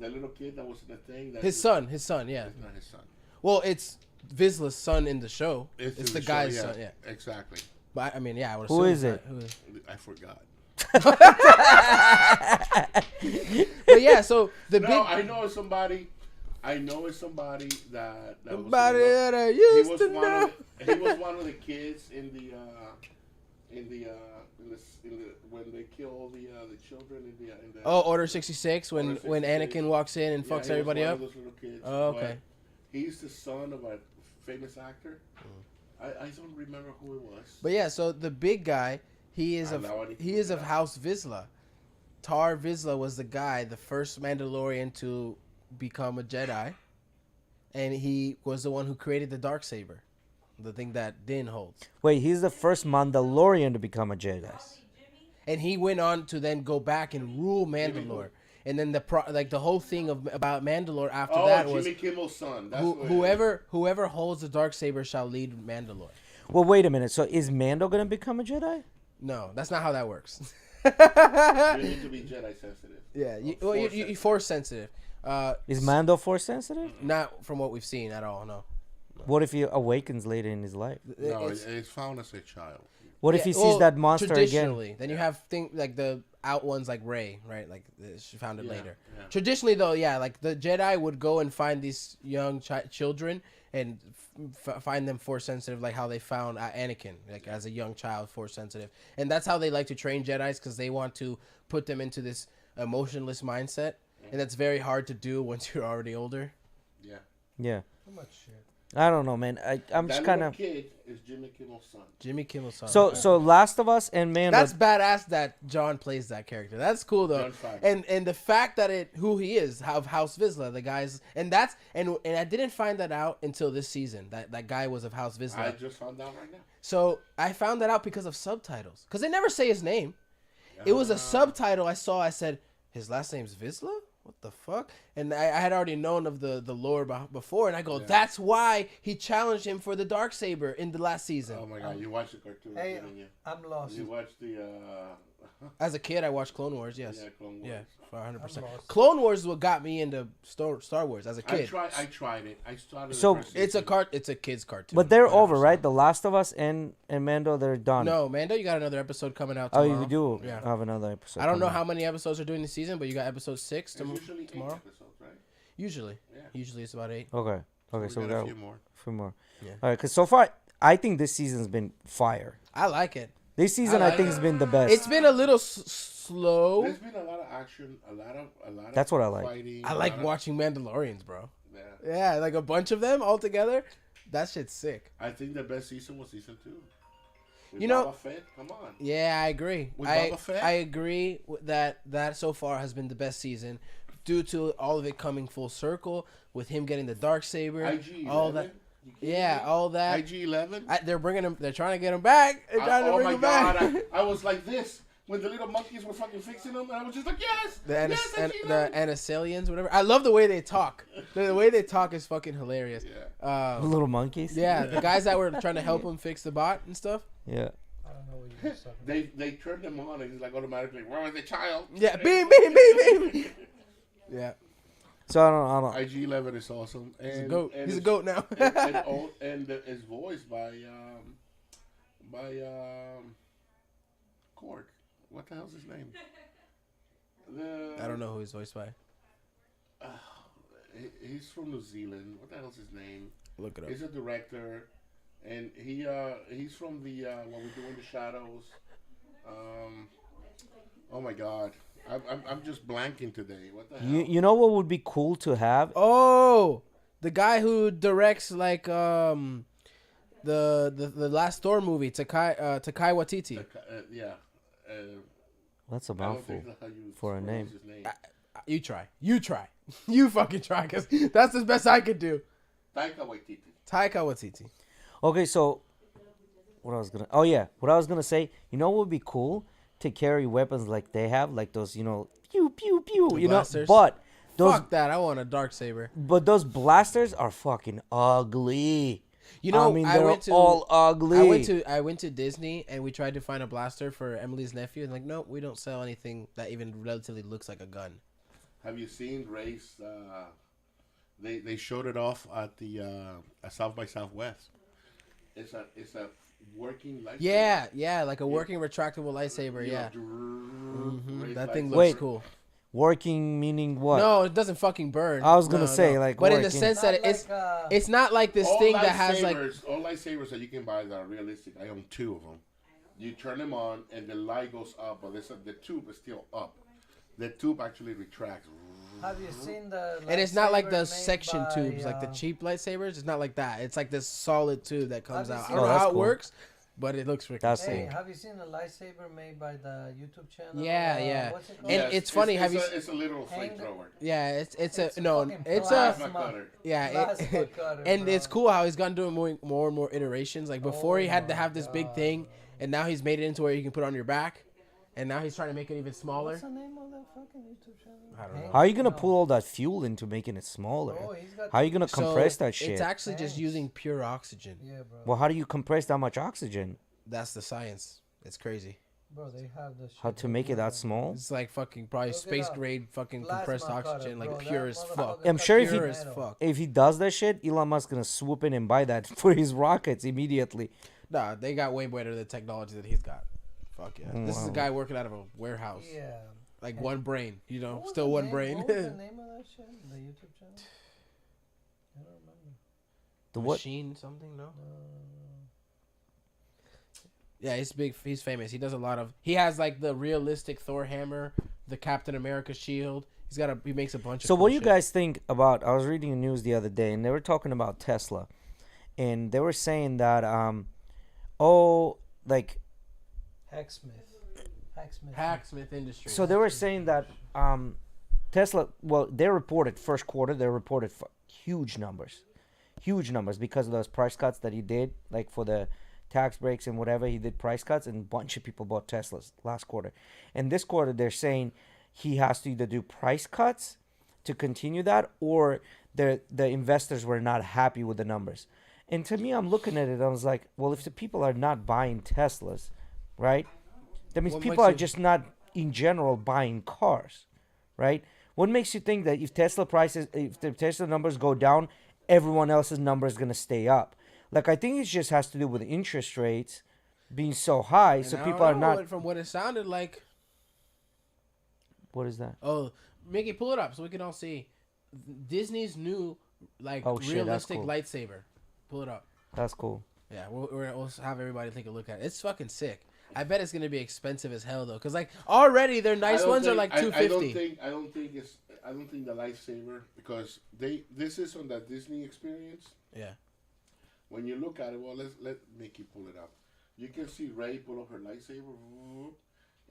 B: The little kid that was in the thing. That
C: his son, yeah.
B: It's not his son.
C: Well, it's Vizsla's son in the show. It's
B: in
C: the
B: show,
C: guy's son, yeah.
B: Exactly.
C: But I mean, yeah, I would
A: Who
C: assume.
A: is it?
C: Who is
B: I forgot.
C: But yeah, so the
B: No,
C: big
B: I know it's somebody. I know it's somebody that
C: somebody
B: was
C: that I
B: he
C: used
B: was
C: to
B: one
C: know.
B: of the, he was one of the kids in in the when they kill the children in the
C: Oh, Order 66 when
B: Order
C: when
B: 66.
C: Anakin walks in and
B: Yeah,
C: fucks
B: he was
C: everybody
B: one
C: up.
B: of those little kids,
C: Oh,
B: but
C: okay.
B: he's the son of a famous actor. I don't remember who it was.
C: But yeah, so the big guy, he is
B: I
C: of
B: know, I need to
C: he
B: look
C: is
B: it
C: of
B: up.
C: House Vizsla. Tar Vizsla was the guy, the first Mandalorian to become a Jedi, and he was the one who created the Darksaber, the thing that Din holds.
A: Wait, he's the first Mandalorian to become a Jedi.
C: And he went on to then go back and rule Mandalore. And then the whole thing about Mandalore after
B: Oh,
C: that
B: Jimmy
C: was
B: Kimmel's son. That's what it is.
C: whoever holds the Darksaber shall lead Mandalore.
A: Well, wait a minute. So is Mando gonna become a Jedi?
C: No, that's not how that works.
B: You need to be Jedi sensitive.
C: Yeah, you
B: Force
C: you force sensitive.
A: Is Mando force sensitive?
C: Not from what we've seen at all. No.
A: What if he awakens later in his life?
B: No,
C: It's-
B: it's found as a child.
A: What if
C: yeah,
A: he sees
C: well,
A: that monster again?
C: traditionally, then you have like the out ones like Rey, right? Like she found it
B: Yeah,
C: later.
B: yeah.
C: Traditionally, though, yeah, like the Jedi would go and find these young children and find them force sensitive, like how they found Anakin, like as a young child, force sensitive, and that's how they like to train Jedi's because they want to put them into this emotionless mindset, and that's very hard to do once you're already older.
B: Yeah.
A: Yeah.
E: Too much shit.
A: I don't know, man. I'm just
B: That
A: kind
B: little
A: of.
B: kid is Jimmy Kimmel's son.
C: Jimmy Kimmel's son.
A: So
C: Okay.
A: so Last of Us and Mando.
C: That's badass that John plays that character. That's cool though,
B: John Favreau.
C: and the fact that who he is of House Vizsla, the guys, and that's and I didn't find that out until this season. That guy was of House
B: I
C: Vizsla.
B: just found out right now.
C: So I found that out because of subtitles, because they never say his name. It was a subtitle I saw. I said his last name's Vizsla. What the fuck? And I had already known of the lore before, and I go, that's why he challenged him for the Darksaber in the last season.
B: Oh my god, you watched the cartoon,
E: Hey,
B: didn't you?
E: I'm lost.
B: You watched the
C: As a kid, I watched Clone Wars. Yes.
B: yeah, Clone Wars.
C: Yeah, 100%.
E: I'm lost.
C: Clone Wars is what got me into Star Wars as a
B: I
C: kid.
B: tried it. I started.
A: So,
B: the first
C: It's
B: season.
C: it's a kid's cartoon.
A: but they're over,
C: 100%.
A: right? The Last of Us and Mando, they're done.
C: No, Mando, you got another episode coming out
A: Oh,
C: tomorrow.
A: you do
C: Yeah.
A: have another episode.
C: I don't know
A: coming
C: how
A: out.
C: many episodes are doing this season, but you got episode 6
B: It's usually
C: tomorrow.
B: 8 episodes, right?
C: Usually.
B: Yeah.
C: Usually it's about 8.
A: Okay. Okay. So we
B: got
A: got
B: a few more.
A: a few more.
C: Yeah.
A: All right. Because so far, I think this season's been fire.
C: I like it.
A: This season,
C: I
A: I
C: like
A: think,
C: it.
A: has been the best.
C: It's been a little slow.
B: There's been a lot of action, a lot of.
A: That's what I like.
B: Fighting,
C: I
B: a
C: like
B: lot of-
C: watching Mandalorians, bro.
B: Yeah.
C: Yeah, like a bunch of them all together. That shit's sick.
B: I think the best season was season 2. With
C: You know-
B: Boba Fett, come on.
C: Yeah, I agree.
B: With
C: I
B: Boba Fett?
C: I agree that so far has been the best season, due to all of it coming full circle with him getting the Darksaber,
B: IG
C: all that. Yeah, all that.
B: IG-11.
C: They're bringing him. They're trying to get him back. They're trying to
B: Oh
C: bring
B: my
C: him back.
B: god! I was like this when the little monkeys were fucking fixing them, and I was just like, yes,
C: the
B: yes,
C: the Anacilians, whatever. I love the way they talk. The way they talk is fucking hilarious.
B: Yeah.
A: Little monkeys.
C: Yeah, the guys that were trying to help him fix the bot and stuff.
A: Yeah.
E: I don't know what you're talking about.
B: They turned them on, and it's like automatically, where is the child?
C: Yeah, beam, beam, beam, beam. Yeah,
A: So I don't.
B: IG-11 is awesome. And,
C: he's a goat.
B: and
C: He's a
B: it's-
C: goat now.
B: and it's voiced by Korg. What the hell's his name?
C: I don't know who he's voiced by.
B: He's from New Zealand. What the hell's his name?
C: Look it up.
B: He's a director, and he's from the What We Do in the Shadows. Oh my God, I'm just blanking today. What the hell?
A: You know what would be cool to have?
C: Oh, the guy who directs like the last Thor movie, Takai Waititi.
B: Yeah.
A: That's a
B: I don't
A: mouthful.
B: think that's how you
A: for a
B: pronounce
A: name.
B: his name.
C: You try. You fucking try, cause that's the best I could do.
B: Taika Waititi.
C: Taika Waititi.
A: Okay, so what I was gonna say. You know what would be cool to carry weapons like they have, like those, pew pew pew.
C: The
A: You know,
C: blasters?
A: but those
C: Fuck that! I want a Darksaber.
A: but those blasters are fucking ugly.
C: You know,
A: I mean,
C: I
A: they're
C: went to
A: all ugly.
C: I went to Disney and we tried to find a blaster for Emily's nephew, and like, nope, we don't sell anything that even relatively looks like a gun.
B: Have you seen Ray's? They showed it off at the at South by Southwest. It's a working lightsaber.
C: Yeah, like a working retractable lightsaber.
B: You
C: Yeah,
B: know, Ray's
C: that thing
B: lightsaber.
C: looks
A: Wait.
C: cool.
A: Working meaning what?
C: No, it doesn't fucking burn.
A: I was gonna
C: No,
A: say,
C: no.
A: like,
C: but in the
A: working.
C: sense that
E: Not
C: it's
E: like,
C: it's not like this
B: All
C: thing that has like
B: all lightsabers that you can buy that are realistic. I own 2 of them. You turn them on, and the light goes up, but the tube is still up. The tube actually retracts.
E: Have you seen the?
C: And it's not like
E: lightsaber
C: the
E: made
C: section
E: by,
C: tubes, like the cheap lightsabers. It's not like that. It's like this solid tube that comes
E: Have you
C: out. I
E: seen
C: don't know
A: that?
C: how
A: Oh,
C: it
A: that's cool.
C: works, but it looks freaking
A: That's
C: sick.
E: Hey,
A: sick.
E: have you seen the lightsaber made by the YouTube channel?
C: Yeah, yeah.
E: What's it called?
C: And it's funny, have you
B: It's a literal
E: Hang-
B: flamethrower.
C: Yeah, it's
E: It's
C: a
E: a
C: no,
E: fucking
C: it's a
B: Plasma cutter.
C: yeah,
E: Plasma cutter,
C: and
E: bro.
C: it's cool how he's gone doing more and more iterations. Like before, he had to
E: my
C: have this big
E: God,
C: thing, and now he's made it into where you can put it on your back, and now he's trying to make it even smaller.
E: What's the name of that fucking YouTube channel?
C: I don't know.
A: How are you gonna
E: No.
A: pull all that fuel into making it smaller?
E: Oh, he's got.
A: How are you gonna compress
C: So
A: that shit?
C: It's actually just
E: Thanks.
C: using pure oxygen.
E: Yeah, bro.
A: Well, how do you compress that much oxygen?
C: That's the science. It's crazy.
E: Bro, they have this.
A: How to make it that small?
C: It's like fucking probably
E: Look it
C: space
E: up.
C: grade fucking
E: Plasma
C: compressed
E: cutter,
C: oxygen,
E: bro.
C: like
E: That
C: pure as fuck.
E: motherfucker
A: I'm
E: cuts
A: sure if
C: Pure
A: he
C: as
E: metal.
C: fuck.
A: If he does that shit, Elon Musk's gonna swoop in and buy that for his rockets immediately.
C: Nah, they got way better the technology that he's got. Fuck yeah. This is a
A: Wow.
C: guy working out of a warehouse.
E: Yeah.
C: Like one brain, you know,
E: What was
C: still
E: the
C: one
E: name-
C: brain.
E: What was the name of that shit? The YouTube channel? I don't remember.
A: The what?
C: Machine something, no? Yeah, he's big. He's famous. He does a lot of. He has like the realistic Thor hammer, the Captain America shield. He makes a bunch of.
A: So
C: cool
A: what do you
C: shit.
A: guys think about? I was reading the news the other day, and they were talking about Tesla, and they were saying that like
E: Hacksmith.
C: Hacksmith Industries?
A: so they were saying that Tesla. Well, they reported first quarter. They reported huge numbers because of those price cuts that he did, like for the tax breaks and whatever. He did price cuts, and a bunch of people bought Teslas last quarter. And this quarter, they're saying he has to either do price cuts to continue that, or the investors were not happy with the numbers. And to me, I'm looking at it, I was like, well, if the people are not buying Teslas, right? That means
C: What
A: people
C: makes
A: are
C: you-
A: just not in general buying cars, right? What makes you think that if the Tesla numbers go down, everyone else's number is gonna stay up? Like, I think it just has to do with interest rates being so high, so
C: And I
A: people
C: don't
A: are
C: know,
A: not.
C: From what it sounded like.
A: What is that?
C: Oh, Mickey, pull it up so we can all see. Disney's new, like,
A: Oh, shit, that's
C: realistic
A: cool.
C: lightsaber. Pull it up.
A: That's cool.
C: Yeah, we'll have everybody take a look at it. It's fucking sick. I bet it's gonna be expensive as hell though, cause like already their nice ones are like $250.
B: I don't think the lightsaber, because this is on that Disney experience.
C: Yeah.
B: When you look at it, well, let Mickey pull it up. You can see Rey pull up her lightsaber, whoop,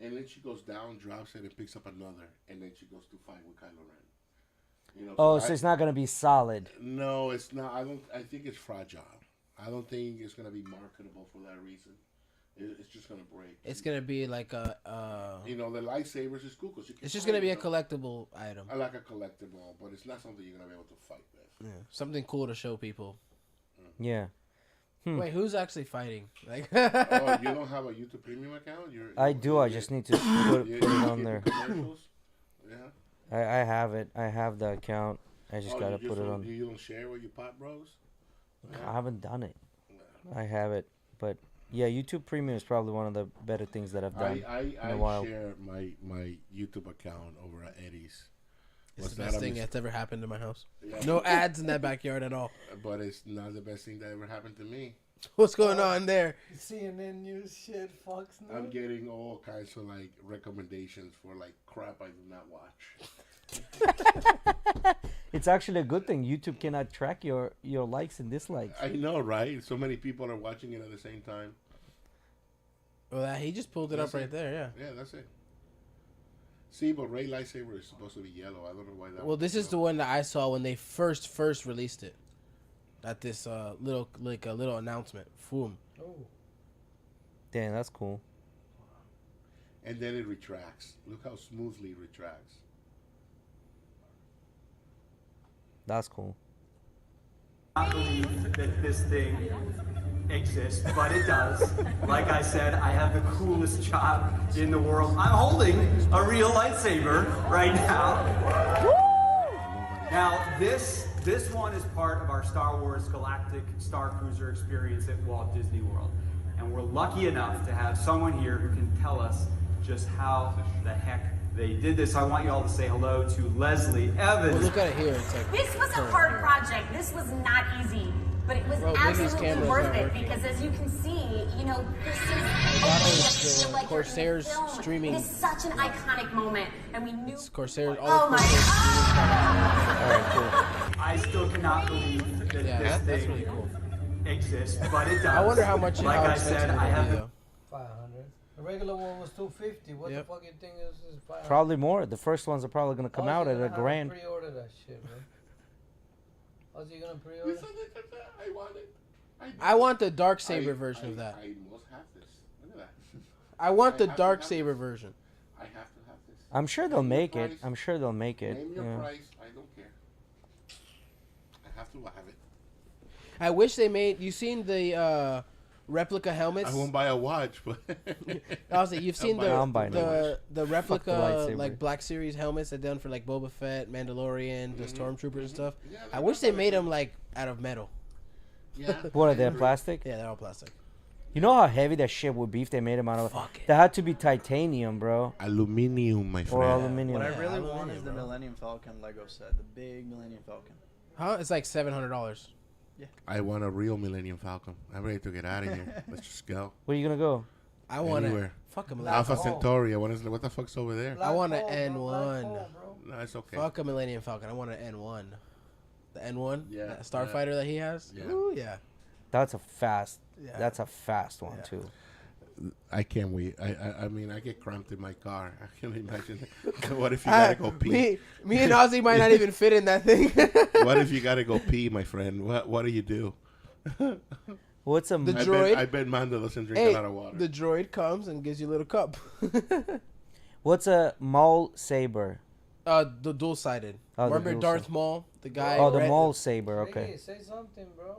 B: and then she goes down, drops it, and picks up another, and then she goes to fight with Kylo Ren. You know.
A: Oh, so it's not gonna be solid.
B: No, it's not. I think it's fragile. I don't think it's gonna be marketable for that reason. It's just gonna break.
C: It's gonna be like a.
B: You know, the lightsabers is cool because you can.
C: It's just gonna be a
B: fight them.
C: collectible item.
B: I like a collectible, but it's not something you're gonna be able to fight with.
C: Yeah. Something cool to show people.
A: Yeah.
C: Wait, who's actually fighting? Like.
B: Oh, you don't have a YouTube Premium account?
A: I do. I just need to put
B: you
A: it on
B: get
A: there.
B: the commercials? Yeah.
A: I have it. I have the account. I just
B: Oh,
A: gotta
B: you
A: put it
B: don't-
A: on.
B: You don't share with your pot bros?
A: I haven't done it. I have it, but yeah, YouTube Premium is probably one of the better things that I've done in a
B: I
A: while.
B: share my YouTube account over at Eddie's.
C: It's
B: Was
C: the
B: that
C: best
B: a
C: thing
B: mis-
C: that's ever happened to my house.
B: Yeah.
C: No ads in that backyard at all.
B: But it's not the best thing that ever happened to me.
C: What's going on there?
E: CNN News shit, Fox News.
B: I'm getting all kinds of like recommendations for like crap I do not watch.
A: It's actually a good thing. YouTube cannot track your likes and dislikes.
B: I know, right? So many people are watching it at the same time.
C: Well, he just pulled it
B: That's
C: up right
B: it.
C: there. Yeah.
B: Yeah, that's it. See, but Rey lightsaber is supposed to be yellow. I don't know why that.
C: Well, this is the one that I saw when they first released it. At this little announcement. Boom.
E: Oh,
A: Damn, that's cool.
B: And then it retracts. Look how smoothly it retracts.
A: That's cool.
H: I believe that this thing exists, but it does. Like I said, I have the coolest job in the world. I'm holding a real lightsaber right now. Now, this one is part of our Star Wars Galactic Star Cruiser experience at Walt Disney World. And we're lucky enough to have someone here who can tell us just how the heck they did this. I want you all to say hello to Leslie Evans.
C: Well, look at it here. It's like
D: This was a hard project. This was not easy.
I: But it was
C: Bro, Biggy's
I: absolutely
C: camera's
I: worth
C: not
I: it
C: working.
I: because, as you can see, you know, this
C: Got
I: is
C: the
I: like you're in
C: Corsair's
I: film.
C: streaming.
I: It is such an iconic moment, and we knew.
C: It's Corsair. All
I: Oh
C: of
I: my
C: Corsair's
I: God!
H: I still cannot believe that
C: Yeah,
H: this
C: that's
H: thing
C: really cool.
H: exists, but it does.
C: I wonder how much.
H: Like
C: how
H: I
C: expensive
H: said,
C: it'll
H: I
C: be,
H: have
C: though.
E: 500. The regular one was 250. What
C: Yep.
E: the fuck you think is 500?
A: Probably more. The first ones are probably gonna come out at a grand.
E: Pre-order that shit, bro. How's you gonna
B: We
E: pre-order?
B: said that I want it.
C: I want the dark saber version of that.
B: I must have this. Look at that.
C: I want the
B: have to
C: dark
B: have
C: saber
B: this.
C: version.
B: I have to have this.
A: I'm sure they'll
B: Name your
A: make it.
B: price.
A: I'm sure they'll make it.
B: Name your
A: Yeah.
B: price. I don't care. I have to have it.
C: I wish they made. You seen the replica helmets?
B: I won't buy a watch, but
C: I was like, you've seen
A: I'm buying
C: the replica
A: lightsaber.
C: like Black Series helmets they done for like Boba Fett, Mandalorian, the Stormtroopers and stuff.
B: Yeah,
C: I
B: they're
C: wish
B: not
C: they
B: bad.
C: made them like out of metal.
B: yeah.
A: What are
B: I
A: they?
B: agree.
A: Plastic?
C: Yeah, they're all plastic.
A: You know how heavy that shit would be if they made them out of?
C: Fuck it.
A: That had to be titanium, bro,
B: Aluminium, my
A: or
B: friend.
A: aluminum.
F: What I
C: Yeah,
F: really
C: aluminum,
F: want is the
C: bro.
F: Millennium Falcon Lego set, the big Millennium Falcon.
C: Huh? It's like $700.
B: I want a real Millennium Falcon. I'm ready to get out of here. Let's just go.
A: Where you gonna go?
C: I want to
B: Anywhere.
C: fuck a
E: Black
B: Alpha
E: hole.
B: Centauri. What the fuck's over there?
C: I want an
E: Black hole, bro,
C: N1.
E: black hole, bro.
B: No, it's okay.
C: Fuck a Millennium Falcon. I want an N1. The N1,
B: Yeah,
C: that Starfighter that he has.
B: Yeah.
C: Ooh, yeah.
A: That's a fast.
C: Yeah.
A: That's a fast one
C: Yeah.
A: too.
B: I can't wait. I mean, I get cramped in my car. I can imagine. What if you gotta go pee?
C: Me and Ozzy might not even fit in that thing.
B: What if you gotta go pee, my friend? What do you do?
A: What's a
C: The
B: I
C: droid?
B: bet Mando doesn't drink
C: Hey,
B: a lot of water.
C: the droid comes and gives you a little cup.
A: what's a Maul saber?
C: The dual-sided.
A: Oh, the
C: Remember
A: dual
C: Darth
A: side.
C: Maul, the guy.
A: Oh, the
C: red-
A: Maul saber. Okay.
E: Hey, say something, bro.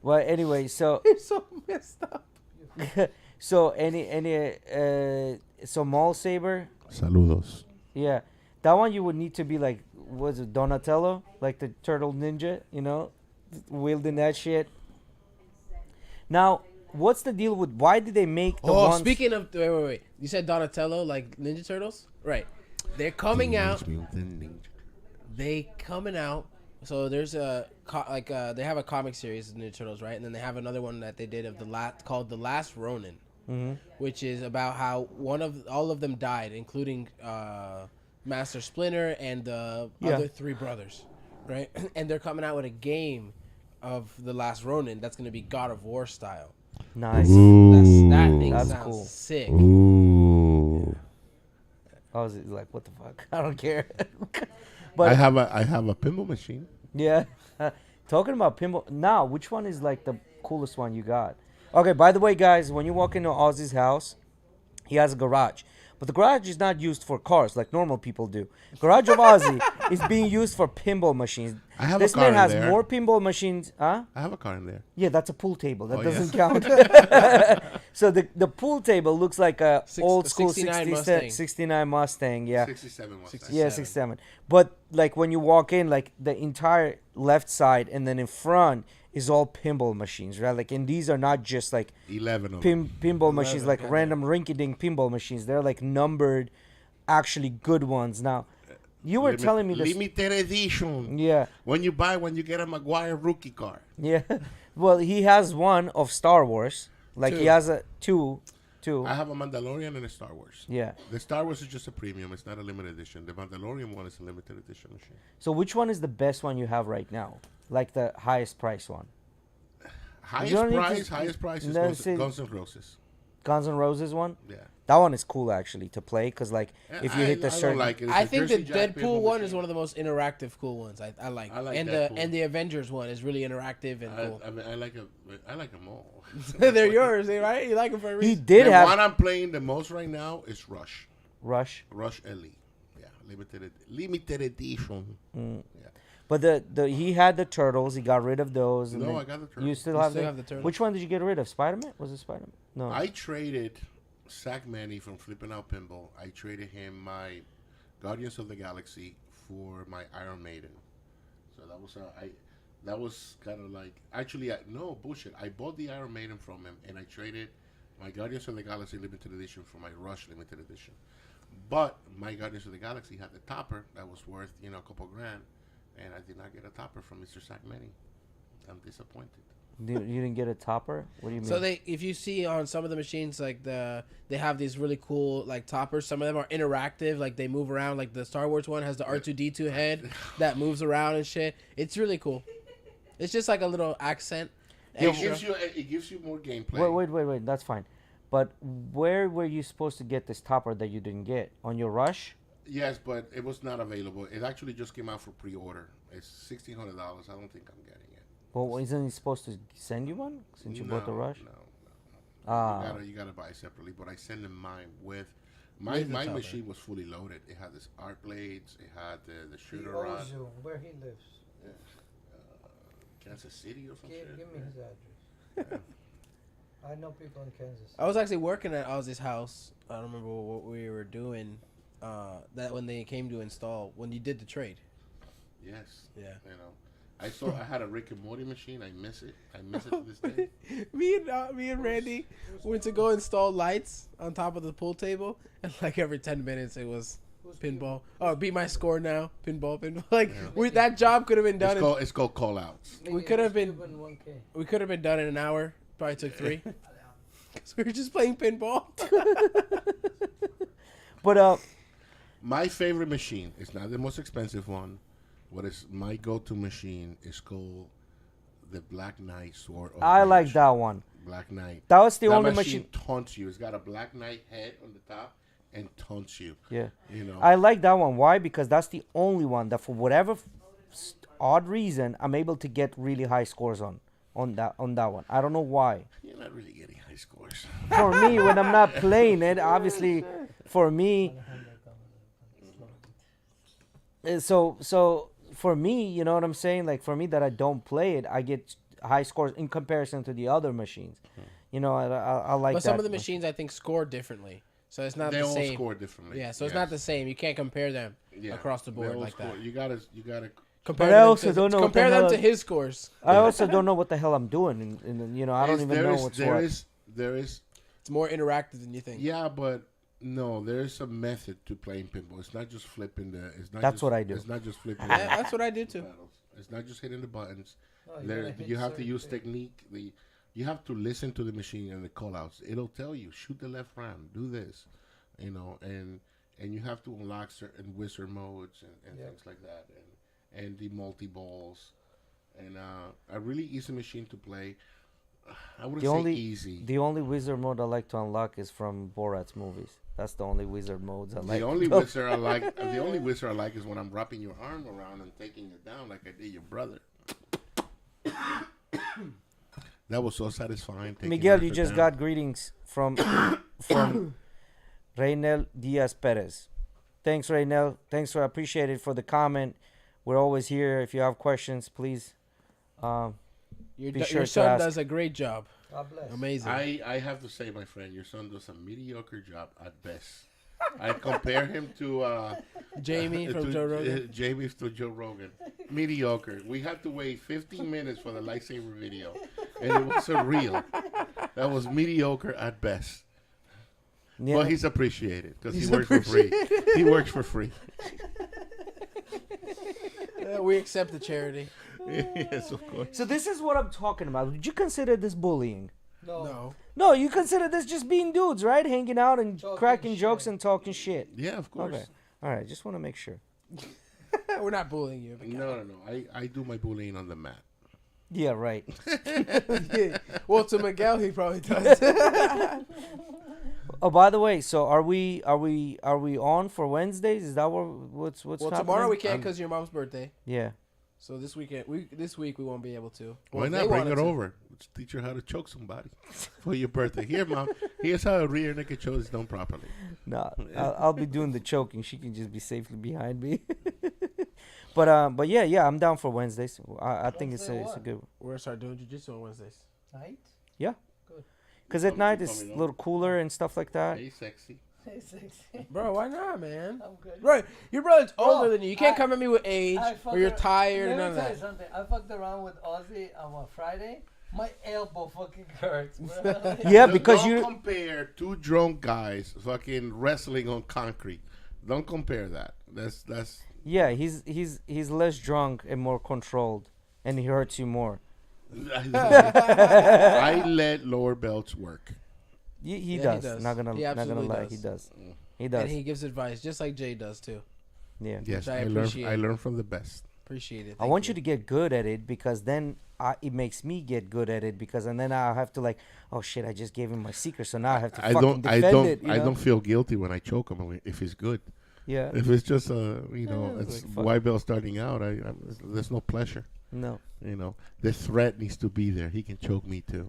A: Well, anyway, so
C: You're so messed up.
A: so Maul saber.
B: Saludos.
A: Yeah, that one you would need to be like, was it Donatello, like the turtle ninja, you know, wielding that shit. Now, what's the deal with why did they make the
C: Oh,
A: ones?
C: speaking of wait. You said Donatello, like Ninja Turtles, right? They're coming out. They coming out. So there's a they have a comic series of Ninja Turtles, right? And then they have another one that they did of called The Last Ronin, which is about how all of them died, including Master Splinter and the other three brothers, right? And they're coming out with a game of The Last Ronin that's going to be God of War style.
A: Nice.
C: That thing
A: That's
C: sounds
A: cool.
C: sick.
B: Ooh.
A: I was like, what the fuck? I don't care.
B: I
A: but
B: have a pinball machine.
A: yeah, talking about pinball. Now, which one is like the coolest one you got? Okay. By the way, guys, when you walk into Ozzy's house, he has a garage. But the garage is not used for cars like normal people do. Garage of Ozzy is being used for pinball machines.
B: I have
A: This
B: a car
A: man
B: in
A: has
B: there.
A: more pinball machines. Huh?
B: I have a car in there.
A: Yeah, that's a pool table. That
B: Oh,
A: doesn't
B: yeah.
A: count. So the pool table looks like a old school
C: 69
A: 69 Mustang. Yeah.
B: 67 was that.
A: Yeah, 67. But like when you walk in, like the entire left side and then in front is all pinball machines, right? Like, and these are not just like
B: 11 of them.
A: pinball machines, like random rinky-dink pinball machines. They're like numbered, actually good ones. Now, you were telling me this.
B: Limited edition.
A: Yeah,
B: When you get a Maguire rookie car.
A: yeah. Well, he has one of Star Wars. Like he
C: Two.
A: has a two.
B: I have a Mandalorian and a Star Wars.
A: Yeah.
B: The Star Wars is just a premium. It's not a limited edition. The Mandalorian one is a limited edition machine.
A: So which one is the best one you have right now? Like the highest price one?
B: Highest
A: don't need
B: price,
A: to-
B: highest price is
A: no,
B: Guns,
A: see-
B: Guns N' Roses.
A: Guns N' Roses one?
B: Yeah.
A: That one is cool actually to play because like if you hit the
B: I
A: certain.
B: don't like it. It's
C: I
B: a
C: think the
B: Jersey Jack
C: Deadpool
B: pinball
C: one
B: machine.
C: is one of the most interactive cool ones. I like.
B: I like
C: and
B: Deadpool.
C: the Avengers one is really interactive and cool.
B: I mean, I like them all.
C: They're yours, eh, right? You like them for a
A: He
C: reason.
A: did
B: The
A: have
B: one I'm playing the most right now is Rush.
A: Rush,
B: Rush Elite. Yeah, limited edition. Yeah.
A: but the he had the turtles. He got rid of those. And
B: No,
A: then
B: I got the turtles.
A: You still,
C: You
A: have,
C: still
A: the,
C: have the turtles?
A: Which one did you get rid of? Spider-Man? Was it Spider-Man? No.
B: I traded Zach Manny from Flipping Out Pinball. I traded him my Guardians of the Galaxy for my Iron Maiden. So that was kind of like no bullshit. I bought the Iron Maiden from him and I traded my Guardians of the Galaxy limited edition for my Rush limited edition. But my Guardians of the Galaxy had the topper that was worth a couple grand, and I did not get a topper from Mr. Sackmany. I'm disappointed.
A: You didn't get a topper? What do you mean?
C: So if you see on some of the machines, like they have these really cool like toppers. Some of them are interactive, like they move around. Like the Star Wars one has the R2D2 head that moves around and shit. It's really cool. It's just like a little accent.
B: It gives you more gameplay.
A: Wait. That's fine. But where were you supposed to get this topper that you didn't get? On your rush?
B: Yes, but it was not available. It actually just came out for pre-order. It's $1,600. I don't think I'm getting it.
A: Well, isn't he supposed to send you one since you bought the rush?
B: No. You gotta buy it separately. But I send him mine with my machine was fully loaded. It had this art blades. It had the shooter rod.
E: Where he lives.
B: Kansas City or something.
E: Give me his address. I know people in Kansas.
C: I was actually working at Ozzy's house. I don't remember what we were doing. That when they came to install, when you did the trade.
B: Yes.
C: Yeah.
B: You know, I had a Rick and Morty machine. I miss it to this day.
C: me and Randy went to go install lights on top of the pool table, and like every 10 minutes it was pinball. Oh, beat my score now. Pinball. Like that job could have been done.
B: It's called call outs.
C: We could have been done in an hour. Probably took 3. Because we were just playing pinball.
A: But
B: my favorite machine, it's not the most expensive one. What is my go-to machine is called the Black Knight Sword.
A: I like that one.
B: Black Knight.
A: That was the
B: that
A: only
B: machine taunts you. It's got a Black Knight head on the top and taunts you.
A: Yeah.
B: You know.
A: I like that one. Why? Because that's the only one that for whatever odd reason I'm able to get really high scores on that one. I don't know why.
B: You're not really getting high scores.
A: For me, when I'm not playing it, obviously, for me. So for me, you know what I'm saying? Like for me, that I don't play it, I get high scores in comparison to the other machines. You know, I like.
C: But some of the machines I think score differently, so it's not
B: they
C: the
B: all
C: same.
B: score differently.
C: Yeah, so it's not the same. You can't compare them across the board like that.
B: You gotta
C: compare them to his scores.
A: I also don't know what the hell I'm doing, and you know, I don't even know what's what.
B: There is.
C: It's more interactive than you think.
B: Yeah, but no, there is a method to playing pinball. It's not just flipping
A: That's what I do.
B: It's not just flipping.
C: That's what I do too.
B: It's not just hitting the buttons. You have to use technique. You have to listen to the machine and the call outs. It'll tell you, shoot the left round, do this, you know, and you have to unlock certain wizard modes and things like that, and the multi balls, and a really easy machine to play. I wouldn't say easy.
A: The only wizard mode I like to unlock is from Borat's movies. That's the only wizard modes I like.
B: The only wizard I like. The only wizard I like is when I'm wrapping your arm around and taking it down like I did your brother. That was so satisfying.
A: Miguel, you just got greetings from Reynel Diaz Perez. Thanks, Reynel. Thanks, I appreciate it for the comment. We're always here. If you have questions, please.
C: Your son does a great job.
E: God bless.
C: Amazing.
B: I have to say, my friend, your son does a mediocre job at best. I compare him to
C: Jamie from Joe Rogan.
B: Jamie to Joe Rogan. Mediocre. We had to wait 15 minutes for the lightsaber video, and it was surreal. That was mediocre at best. Yeah. Well, he's appreciated because he works for free. He works for free.
C: We accept the charity.
B: Yes, of course.
A: So this is what I'm talking about. Would you consider this bullying?
E: No,
A: you consider this just being dudes, right? Hanging out and cracking jokes and talking shit.
B: Yeah, of course.
A: Okay. All right, just want to make sure.
C: We're not bullying you.
B: No. I do my bullying on the mat.
A: Yeah, right.
C: Yeah. Well, to Miguel, he probably does.
A: Oh, by the way, so are we on for Wednesdays? Is that what's
C: well,
A: happening?
C: tomorrow we can't because your mom's birthday.
A: Yeah.
C: So this week we won't be able to.
B: Why not bring it over? Let's teach her how to choke somebody for your birthday. Here, Mom. Here's how a rear naked choke is done properly.
A: No, I'll be doing the choking. She can just be safely behind me. But yeah, I'm down for Wednesdays. I think it's a good one.
C: We're gonna start doing jiu-jitsu on Wednesdays.
E: Night?
A: Yeah.
E: Good.
A: Because at night it's a little cooler and stuff like that.
B: Hey, sexy.
E: Hey, sexy.
C: Bro, why not, man?
E: I'm good.
C: Right, your brother's older than you. You can't come at me with age or you're tired or none of
E: Let me tell you
C: that.
E: something. I fucked around with Ozzy on Friday. My elbow fucking hurts, bro.
A: Yeah, because
B: don't compare two drunk guys fucking wrestling on concrete. Don't compare that. That's
A: Yeah, he's less drunk and more controlled, and he hurts you more.
B: I let lower belts work.
A: He
C: Yeah,
A: does.
C: he does.
A: Not gonna
C: He
A: not gonna
C: absolutely
A: lie.
C: does.
A: He does. He does.
C: And he gives advice just like Jay does too.
A: Yeah.
B: Yes,
C: I
B: I learned.
C: appreciate.
B: I learned from the best.
C: Appreciate it.
A: I want you to get good at it because then it makes me get good at it because and then I have to like, oh shit, I just gave him my secret, so now I have to fucking defend it.
B: I don't feel guilty when I choke him if it's good.
A: Yeah.
B: If it's just
A: it's
B: it's
A: like, fuck.
B: white belt starting out. There's no pleasure.
A: No.
B: The threat needs to be there. He can choke me too.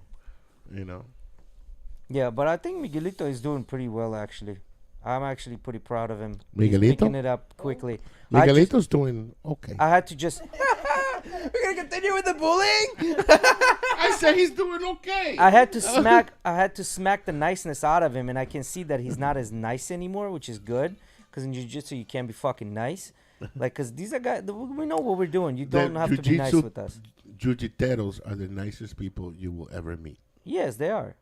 A: Yeah, but I think Miguelito is doing pretty well actually. I'm actually pretty proud of him. He's
B: Miguelito?
A: picking it up quickly.
B: Miguelito's doing okay.
A: I had to just.
C: We're gonna continue with the bullying.
B: I said he's doing okay.
A: I had to smack the niceness out of him, and I can see that he's not as nice anymore, which is good. Because in jiu-jitsu, you can't be fucking nice. Like, because these are guys, we know what we're doing. You don't have to be nice with us.
B: Jiu-jiteros are the nicest people you will ever meet.
A: Yes, they are.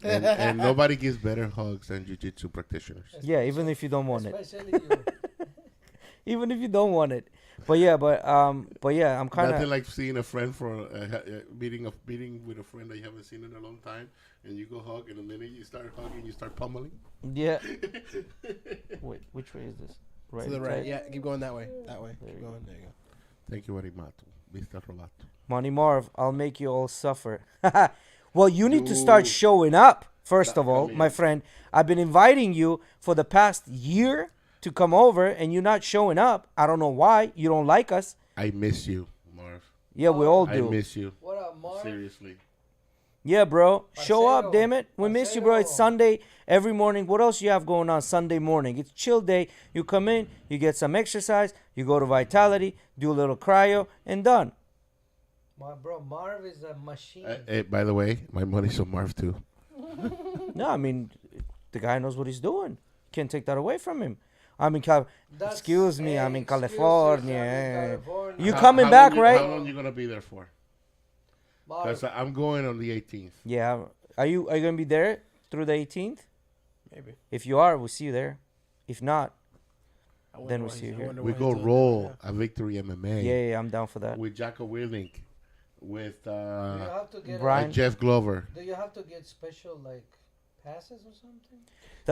B: And nobody gives better hugs than jiu-jitsu practitioners.
A: Yeah, even if you don't want it.
E: Especially you.
A: Even if you don't want it. But yeah, I'm kind
B: Nothing
A: of.
B: like seeing a friend for meeting with a friend that you haven't seen in a long time, and you go hug, and the minute you start hugging, you start pummeling.
A: Yeah. Wait, which way is this? Right.
C: To the right.
A: right?
C: Yeah, keep going that way. That way.
A: There
C: Keep
A: you
C: going. There you go.
B: Thank you, Arimato. Mr. Robato.
A: Money Marv, I'll make you all suffer. Well, you need to start showing up, first of all, my friend. I've been inviting you for the past year to come over, and you're not showing up. I don't know why. You don't like us.
B: I miss you, Marv.
A: Yeah, we all
B: I
A: do.
B: miss you.
E: What up, Mark?
B: Seriously.
A: Yeah, bro. Show up,
E: Parcero.
A: damn it. We miss you, bro. It's
E: Parcero.
A: Sunday every morning. What else you have going on Sunday morning? It's chill day. You come in, you get some exercise, you go to Vitality, do a little cryo, and done.
E: My bro, Marv is a machine.
B: By the way, my money's on Marv too.
A: No, I mean, the guy knows what he's doing. Can't take that away from him. I'm in excuse me, I'm in California. You coming
B: How
A: back,
B: long
A: right?
B: How long you gonna be there for? Because
E: Marv,
B: I'm going on the 18th.
A: Yeah. Are you gonna be there through the 18th?
C: Maybe.
A: If you are, we'll see you there. If not,
C: I wonder
A: Then we
C: why
A: see
C: he's-
A: you
C: I
A: here.
C: wonder
B: We
C: why
B: go
C: he's doing
B: roll
C: that.
B: a Victory MMA
A: yeah, I'm down for that.
B: with Jacko Willink, with
E: do you have to get
A: Brian?
B: Jeff Glover.
E: do you have to get special like passes or something?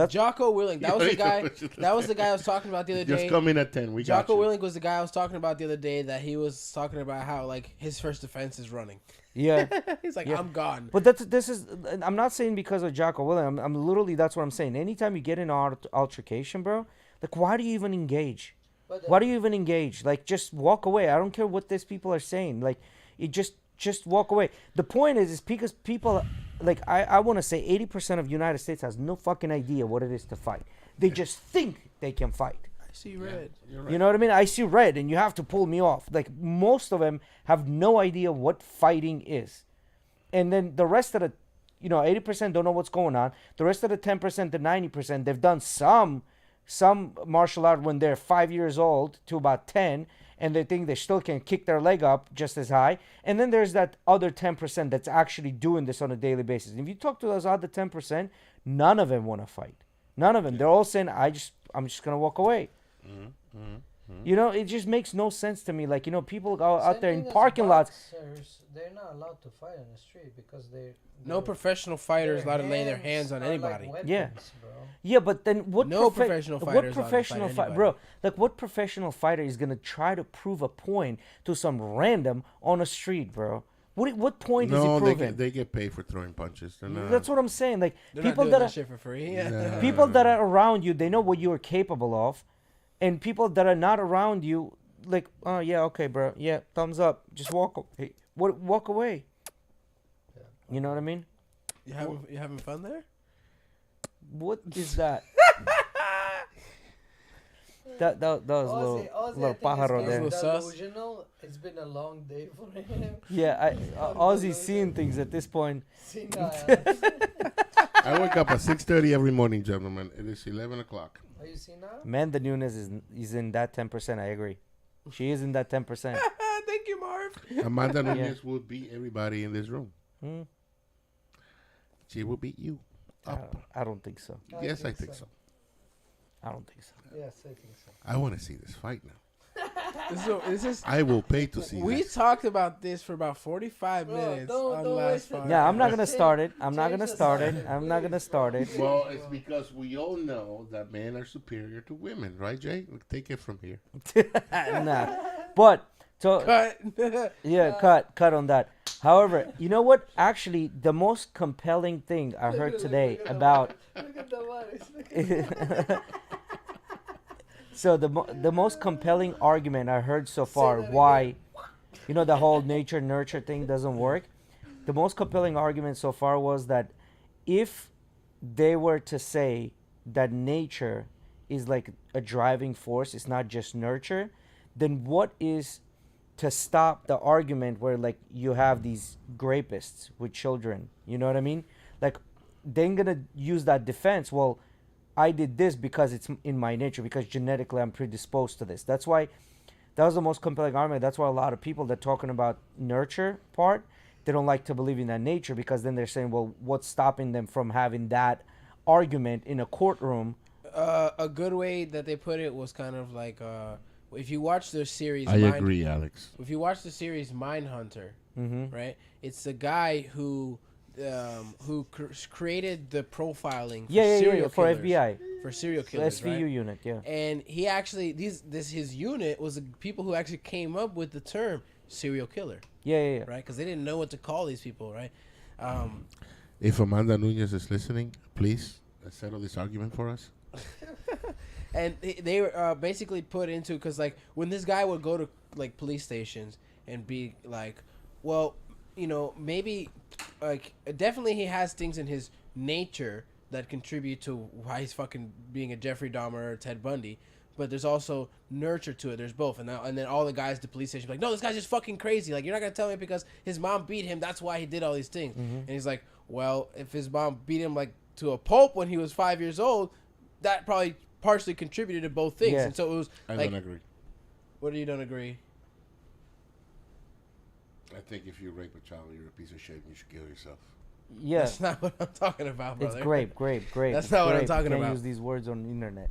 C: Jocko Willink. That
B: You
C: was the
B: don't
C: guy.
B: need to-
C: That was the guy I was talking about the other
B: Just
C: day.
B: come in at 10. We got
C: Jocko
B: you.
C: Willink was the guy I was talking about the other day that he was talking about how like his first defense is running.
A: Yeah.
C: He's like,
A: Yeah.
C: I'm gone.
A: But this is I'm not saying because of Jocko Willem. I'm literally that's what I'm saying. Anytime you get in an altercation, bro, like why do you even engage?
E: But
A: Why do you even engage? Like just walk away. I don't care what these people are saying. Like you just walk away. The point is because people like I want to say 80% of United States has no fucking idea what it is to fight. They just think they can fight.
C: I see red.
B: You're right.
A: You know what I mean? I see red and you have to pull me off. Like most of them have no idea what fighting is. And then the rest of the 80% don't know what's going on. The rest of the 10%, the 90%, they've done some martial art when they're 5 years old to about 10 and they think they still can kick their leg up just as high. And then there's that other 10% that's actually doing this on a daily basis. And if you talk to those other 10%, none of them want to fight. None of them. They're all saying, I'm just going to walk away. It just makes no sense to me. Like, people go out there in parking lots.
E: boxers, they're not allowed to fight on the street because
C: No professional fighter is allowed to lay their hands on anybody.
A: Yeah. Yeah, but then what?
C: No professional fighter
A: What
C: is allowed to
A: professional
C: fight
A: fight,
C: anybody.
A: bro? Like, what professional fighter is gonna try to prove a point to some random on a street, bro? What point is he
B: No,
A: proving?
B: they get paid for throwing punches. They're not-
A: That's what I'm saying. Like
C: They're
A: people
C: not doing
A: that
C: that
A: are
C: shit for free.
B: Yeah.
A: people that are around you, they know what you are capable of, and people that are not around you, like, oh yeah, okay, bro, yeah, thumbs up, just walk away. You know what I mean?
C: You having fun there?
A: What is that? that was a little pájaro there.
C: Little sus.
E: Delusional. It's been a long day for him.
A: Yeah, Ozzy's seeing things at this point.
E: Senile.
B: I wake up at 6:30 every morning, gentlemen. It is 11 o'clock.
E: Are you senile?
A: Amanda Nunes is in that 10%. I agree. She is in that 10%.
C: Thank you, Marv.
B: Amanda Nunes will beat everybody in this room.
A: Hmm?
B: She will beat you up.
A: I don't think so.
B: Yes, I think so.
A: I don't think so.
E: Yes, I think so.
B: I want to see this fight now.
C: This is.
B: I will pay to see
C: We
B: this.
C: talked about this for about 45
E: Bro,
C: minutes
E: don't
C: on last
E: waste it.
C: podcast.
A: Yeah, I'm not gonna start it. I'm not
E: Change
A: gonna
E: the
A: start it.
E: subject,
A: I'm not gonna
E: please.
A: start it.
B: Well, it's because we all know that men are superior to women, right, Jay? Take it from here.
A: Nah, but so
C: Cut.
A: yeah, cut on that. However, you know what? Actually, the most compelling thing I heard today about
E: Look at the bodies.
A: so the most compelling argument I heard so far why, you know, the whole nature nurture thing doesn't work. The most compelling argument so far was that if they were to say that nature is like a driving force, it's not just nurture, then what is to stop the argument where like you have these rapists with children? You know what I mean? Like they're gonna use that defense. Well, I did this because it's in my nature, because genetically I'm predisposed to this. That's why that was the most compelling argument. That's why a lot of people that talking about nurture part, they don't like to believe in that nature, because then they're saying, well, what's stopping them from having that argument in a courtroom?
C: A good way that they put it was kind of like if you watch the series.
B: I agree, Alex.
C: If you watch the series Mindhunter,
A: Mm-hmm.
C: right? It's the guy who created the profiling for serial
A: for
C: killers,
A: FBI,
C: for serial killers,
A: SVU
C: right?
A: unit, yeah.
C: And he actually his unit was the people who actually came up with the term serial killer,
A: Yeah.
C: right? Because they didn't know what to call these people, right?
B: If Amanda Nunez is listening, please settle this argument for us.
C: And they were basically put into, because like when this guy would go to like police stations and be like, well, you know, maybe like definitely he has things in his nature that contribute to why he's fucking being a Jeffrey Dahmer or Ted Bundy, but there's also nurture to it. There's both, and then all the guys at the police station be like, no, this guy's just fucking crazy. Like, you're not gonna tell me because his mom beat him, that's why he did all these things. And he's like, well, if his mom beat him like to a pulp when he was 5 years old, that probably partially contributed to both things.
A: Yeah.
C: And so it was
B: I
C: like,
B: don't agree.
C: what do you don't agree?
B: I think if you rape a child, you're a piece of shit and you should kill yourself.
A: Yeah,
C: That's not what I'm talking about,
A: it's
C: brother.
A: grape.
C: That's not what I'm
A: grape.
C: talking
A: You can't
C: about.
A: use these words on the internet.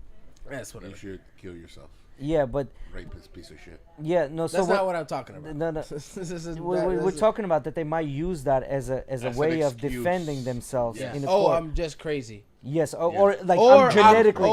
C: That's what
B: You should kill yourself.
A: Yeah, but
B: Rapist piece of shit.
A: yeah, no. So
C: That's not what I'm talking about.
A: No.
C: This is-
A: We're talking about that they might use that as a
B: As an
A: way of
B: excuse.
A: defending themselves
B: Yes.
A: in the
C: Oh,
A: court.
C: I'm just crazy.
A: Yes, or,
B: Yeah.
A: or like
C: Or
A: I'm genetically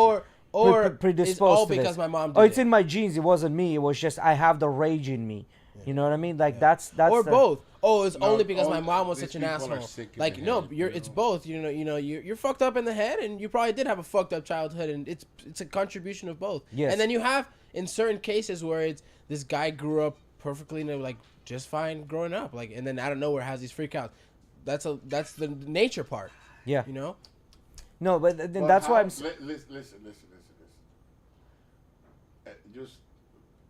C: or
A: predisposed
C: it's all
A: to this.
C: because my mom did
A: Oh, it's
C: it.
A: in my genes. It wasn't me. It was just I have the rage in me. You know what I mean? Like that's
C: or
A: the,
C: both. Oh, it's
B: No,
C: only because
B: all
C: my mom was
B: these
C: such an
B: people are
C: asshole.
B: sick in
C: Like
B: the
C: no,
B: head,
C: it's both. You're fucked up in the head, and you probably did have a fucked up childhood, and it's a contribution of both.
A: Yes.
C: And then you have in certain cases where it's this guy grew up perfectly and like just fine growing up, like, and then out of nowhere has these freak outs. That's the nature part.
A: Yeah.
C: You know.
A: No, but then
B: Well,
A: that's why I'm.
B: Listen. Just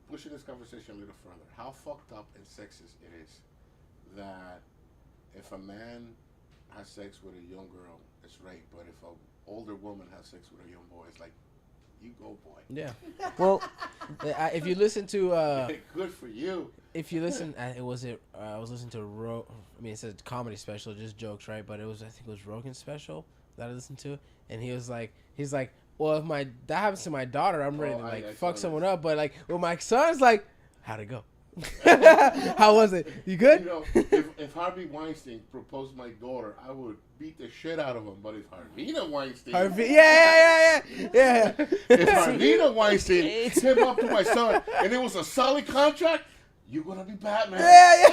B: pushing this conversation a little further. How fucked up and sexist it is that if a man has sex with a young girl, it's rape. But if an older woman has sex with a young boy, it's like, you go, boy.
C: Yeah.
A: Well,
C: If you listen to
B: Good for you.
C: if you listen, I was listening to it's a comedy special, just jokes, right? But I think it was Rogan's special that I listened to, and he's like, well, if that happens to my daughter, I'm ready to
B: I
C: fuck
B: saw
C: someone
B: this.
C: up. But like, with my son's like, how'd it go? How was it? You good?
B: You know, if Harvey Weinstein proposed my daughter, I would beat the shit out of him. But if Harvina Weinstein,
C: Yeah.
B: if Harvina Weinstein came up to my son and it was a solid contract, you're gonna be Batman.
C: Yeah.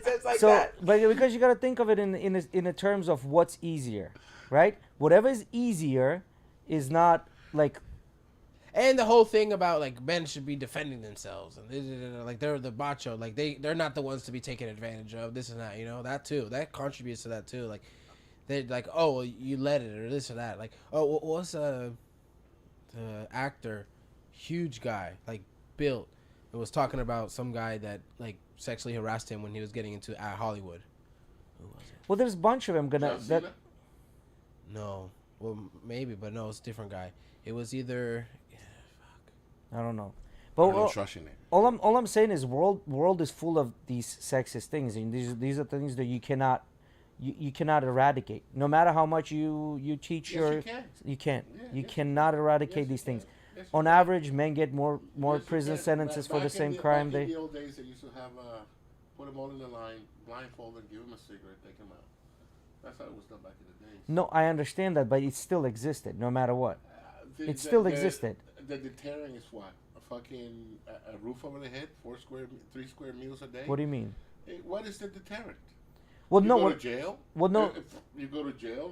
C: It's like
A: so,
C: that.
A: but because you got to think of it in the terms of what's easier, right? Whatever is easier is not like.
C: And the whole thing about like men should be defending themselves and like they're the macho, like they're not the ones to be taken advantage of. This and that, that too. That contributes to that too. Like they're like, oh, well, you let it or this or that. Like, oh, what's the actor, huge guy, like built, it was talking about some guy that like sexually harassed him when he was getting into Hollywood. Who was it?
A: Well, there's a bunch of them gonna.
B: John
A: That,
B: Cena?
C: No, well maybe, but no, it's a different guy. It was either.
A: I don't know, but
B: Arnold Schwarzenegger.
A: all I'm saying is world is full of these sexist things, and these are things that you cannot you cannot eradicate. No matter how much you teach
B: Yes, you can.
A: you can't.
B: Yeah,
A: You
B: yes,
A: cannot eradicate
B: yes, you
A: these things.
B: can. Yes, you
A: On
B: can.
A: average, men get more
B: Yes, you
A: prison
B: can.
A: sentences for the
B: Back
A: same
B: in
A: crime.
B: Back in
A: They
B: the old days, they used to have put them all in the line, blindfold them, give them a cigarette, take them out. That's how it was done back in the days.
A: no, I understand that, but it still existed no matter what. It still existed.
B: The deterrent is what? A roof over the head, 3 square meals a day.
A: What do you mean?
B: What is the deterrent?
A: Well,
B: You
A: no.
B: go to jail.
A: Well, no.
B: If you go to jail.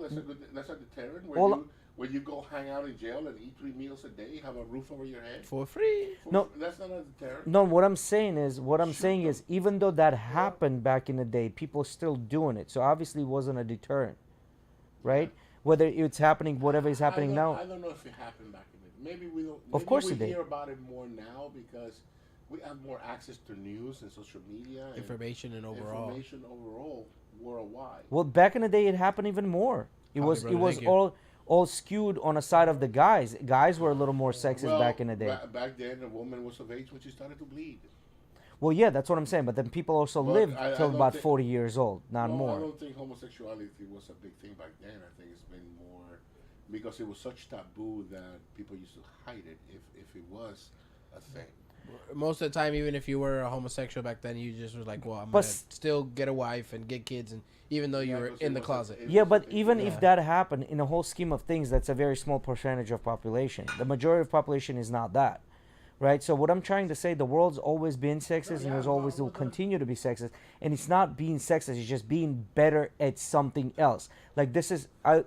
B: That's a deterrent.
A: Well,
B: Where you go hang out in jail and eat 3 meals a day, have a roof over your head.
C: For free.
A: No.
B: That's not a deterrent.
A: No, what I'm saying is, even though that happened back in the day, people are still doing it. So obviously, it wasn't a deterrent, right? Whether it's happening, whatever is happening now.
B: I don't know if it happened back in the day. Maybe we don't.
A: Of course
B: we
A: it did.
B: hear about it more now because we have more access to news and social media and
C: Information and overall.
B: information overall worldwide.
A: Well, back in the day, it happened even more. It
C: Copy,
A: was
C: brother,
A: it was
C: thank you.
A: all skewed on the side of the guys. Guys were a little more sexist back in the day.
B: Back then, a woman was of age when she started to bleed.
A: Well, yeah, that's what I'm saying. But then people also
B: But
A: lived
B: I
A: till
B: don't
A: about
B: thi-
A: 40 years old, not
B: No, I
A: more.
B: don't think homosexuality was a big thing back then. I think it's been more because it was such taboo that people used to hide it if it was a thing.
C: Most of the time, even if you were a homosexual back then, you just was like, well, I'm
A: But
C: gonna still get a wife and get kids, and even though you
B: Yeah,
C: were
B: because
C: in
B: it
C: the
B: was a-
C: closet.
B: it
A: Yeah,
B: was-
A: but
B: it-
A: even
C: yeah.
A: if that happened, in the whole scheme of things, that's a very small percentage of population. The majority of population is not that, right? So what I'm trying to say, the world's always been sexist, and there's always will continue to be sexist. And it's not being sexist; it's just being better at something else. Like this is, I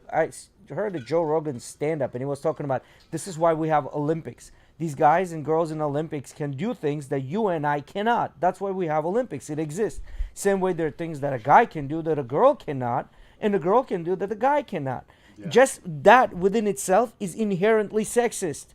A: heard a Joe Rogan stand up, and he was talking about this is why we have Olympics. These guys and girls in Olympics can do things that you and I cannot. That's why we have Olympics. It exists. Same way there are things that a guy can do that a girl cannot, and a girl can do that a guy cannot.
B: Yeah.
A: Just that within itself is inherently sexist.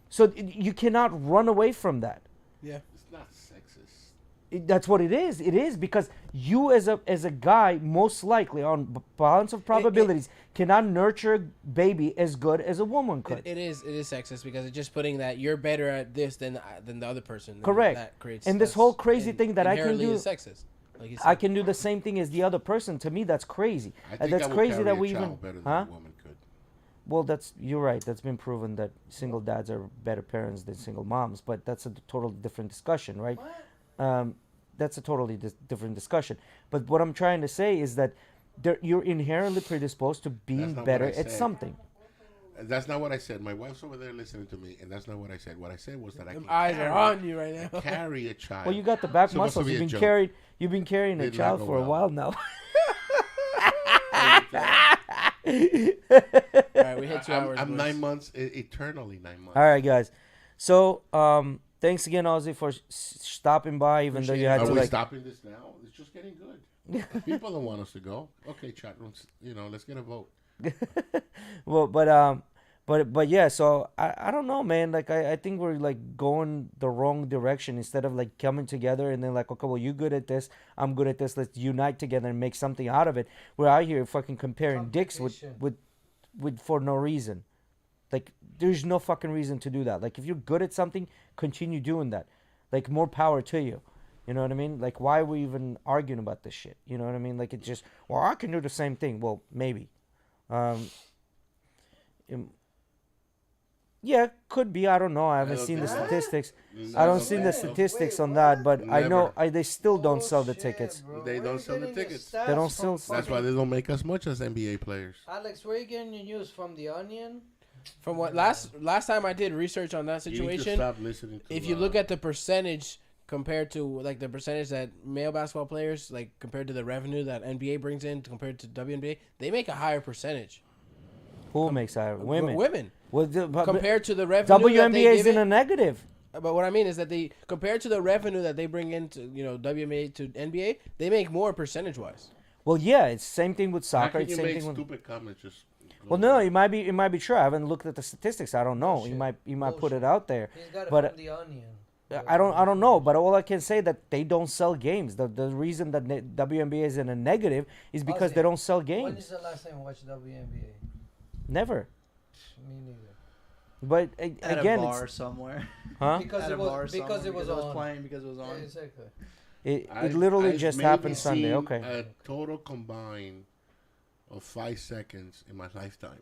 A: So you cannot run away from that.
C: Yeah.
B: It's not sexist.
A: That's what it is. It is because you as a guy, most likely on balance of probabilities, cannot nurture a baby as good as a woman could.
C: It is sexist because it's just putting that you're better at this than the other person. and
A: Correct.
C: That creates
A: And this
C: that's
A: whole crazy thing that I can
C: inherently
A: do-
C: is sexist. Like you
A: I
C: said.
A: can do the same thing as the other person. To me, that's crazy.
B: I think
A: That's
B: I would
A: crazy
B: carry
A: that
B: a
A: we
B: child
A: even,
B: better than
A: huh?
B: a woman could.
A: Well, you're right. That's been proven that single dads are better parents than single moms. But that's a totally different discussion, right? That's a totally different discussion. But what I'm trying to say is that you're inherently predisposed to being
B: not
A: better
B: what I
A: at
B: said.
A: something.
B: That's not what I said. My wife's over there listening to me, and that's not what I said. What I said was that I
C: Them
B: can
C: eyes
B: carry,
C: are on you right now.
B: carry a child.
A: Well, you got the back
B: Supposed to
A: muscles.
B: be a joke.
A: You've been carrying a
B: Did not
A: child
B: go
A: for a
B: well.
A: while now.
C: All right, we hit 2 hours.
B: I'm
C: boys.
B: 9 months, eternally 9 months.
A: All right, guys. So, thanks again, Ozzy, for stopping by, even though you had
B: Are
A: to
B: we
A: like.
B: stopping this now? It's just getting good. People don't want us to go. Okay, chat rooms. Let's get a vote.
A: Well, but yeah. So I don't know, man. Like I think we're like going the wrong direction instead of like coming together and then like, okay, well, you good at this, I'm good at this. Let's unite together and make something out of it. We're out here fucking comparing dicks with for no reason. Like there's no fucking reason to do that. Like if you're good at something, continue doing that. Like more power to you. You know what I mean? Like why are we even arguing about this shit? You know what I mean? Like it's just, well, I can do the same thing. Well, maybe. Yeah, could be. I don't know. I haven't
B: don't
A: seen the
B: think so.
A: statistics.
B: No,
A: I don't
B: I
A: seen
B: don't
A: the
B: think so.
A: statistics on that, but I know
B: Never.
A: they still don't sell the
E: Bullshit,
A: tickets.
E: bro.
B: They
E: Where
B: don't
E: you
B: sell the
E: getting your
B: tickets.
E: stats
A: They don't
E: from
A: sell-
B: That's why
E: fucking-
B: they don't make as much as NBA players.
E: Alex, where you getting your news from? The Onion?
C: From what last time I did research on that
B: You need to
C: situation,
B: stop listening to.
C: if you look at the percentage compared to like the percentage that male basketball players like compared to the revenue that NBA brings in compared to WNBA, they make a higher percentage.
A: Who makes that? Women.
C: Women
A: Well,
C: compared to the revenue that they
A: WNBA is
C: give
A: in
C: in-
A: a negative.
C: But what I mean is that they compared to the revenue that they bring into WNBA to NBA, they make more percentage wise.
A: Well, yeah, it's same thing with
B: How
A: soccer.
B: can
A: It's
B: you
A: same
B: make
A: thing with.
B: stupid comments? Just
A: Well, no, it might be true. I haven't looked at the statistics. I don't know. You
E: Bullshit.
A: might put it
E: Bullshit.
A: out there.
E: He's got it
A: But
E: from The Onion.
A: I don't know, but all I can say that they don't sell games. The reason that WNBA is in a negative is because
E: Ozzy,
A: they don't sell
E: When
A: games.
E: is the last time you watched WNBA?
A: Never.
E: Me neither.
A: But
F: At
A: again,
F: a bar
A: it's
F: somewhere.
A: huh?
E: Because
F: At
E: it
F: a bar
E: was because
F: somewhere
E: it was
F: because
E: on.
F: playing because it was on.
E: Yeah, exactly.
A: It literally
B: I've
A: just
B: maybe
A: happened Sunday.
B: seen
A: Okay.
B: A total combine of 5 seconds in my lifetime.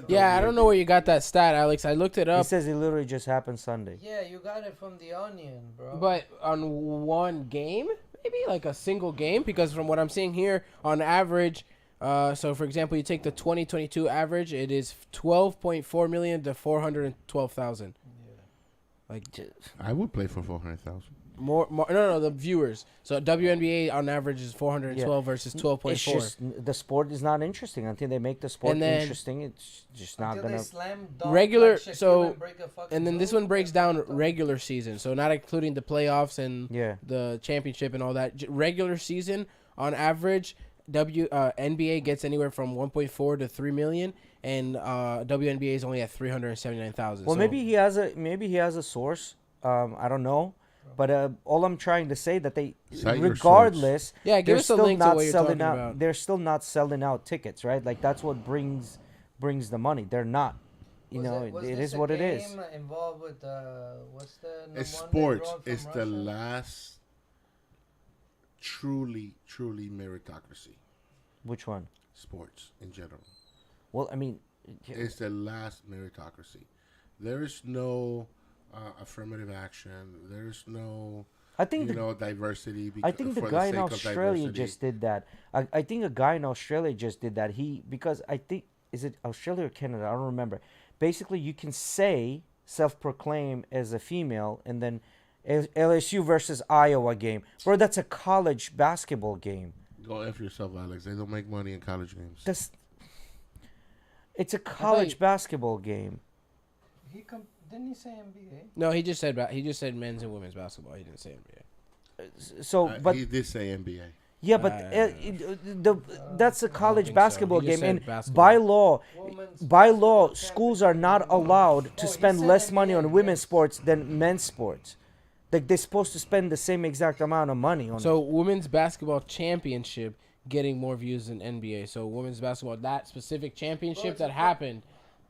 C: Yeah, I don't know where you got that stat, Alex. I looked it
A: It
C: up.
A: says it literally just happened Sunday.
E: Yeah, you got it from the Onion, bro.
C: But on one game, maybe like a single game, because from what I'm seeing here, on average, so for example, you take the 2022 average, it is 12.4 million to 412,000. Like
B: I would play for 400,000.
C: no, the viewers. So WNBA on average is 412 versus 12.4.
A: It's just the sport is not interesting until they make the sport
C: And then-
A: interesting. It's just not
E: Until
A: gonna.
E: they slam dunk
C: Regular-
E: like Shaquille
C: so-
E: and break a fucking
C: And then this
E: rule.
C: one breaks down regular season, so not including the playoffs and
A: Yeah.
C: the championship and all that. Regular season, on average, NBA gets anywhere from 1.4 to 3 million, and WNBA is only at 379,000.
A: Well,
C: so
A: maybe he has a source. I don't know, but all I'm trying to say that they,
B: Cite your
A: regardless,
C: Yeah, give
A: they're
C: us a
A: still
C: link to
A: not
C: what you're
A: selling
C: talking
A: out.
C: about.
A: They're still not selling out tickets, right? Like that's what brings the money. They're not. You know,
E: was
A: it
E: this
A: is
E: a
A: what it is.
E: game involved with what's the number
B: It's
E: one they
B: sports.
E: brought from
B: It's the
E: Russia?
B: last truly meritocracy.
A: Which one?
B: Sports in general.
A: Well, I mean,
B: It's the last meritocracy. There is no affirmative action. There is no
A: I think
B: diversity.
A: I think the
B: for
A: guy in
B: sake of
A: Australia
B: diversity.
A: just did that. I think a guy in Australia just did that. Because I think, is it Australia or Canada? I don't remember. Basically, you can say self-proclaim as a female, and then LSU versus Iowa game. Bro, that's a college basketball game.
B: Go F yourself, Alex. They don't make money in college games.
A: It's a college basketball game.
E: Didn't he say NBA?
C: no, he just said men's and women's basketball. He didn't say NBA.
A: So, but
B: he did say NBA.
A: yeah, but that's a college
C: think so.
A: basketball
C: He just
A: game,
C: said
A: and
C: basketball.
A: by law, schools are not allowed to
E: Oh, he
A: spend
E: said
A: less money
E: NBA,
A: on women's
E: yes.
A: sports than men's sports. Like they're supposed to spend the same exact amount of money on.
C: So women's basketball championship getting more views than NBA. So women's basketball, that specific championship that happened,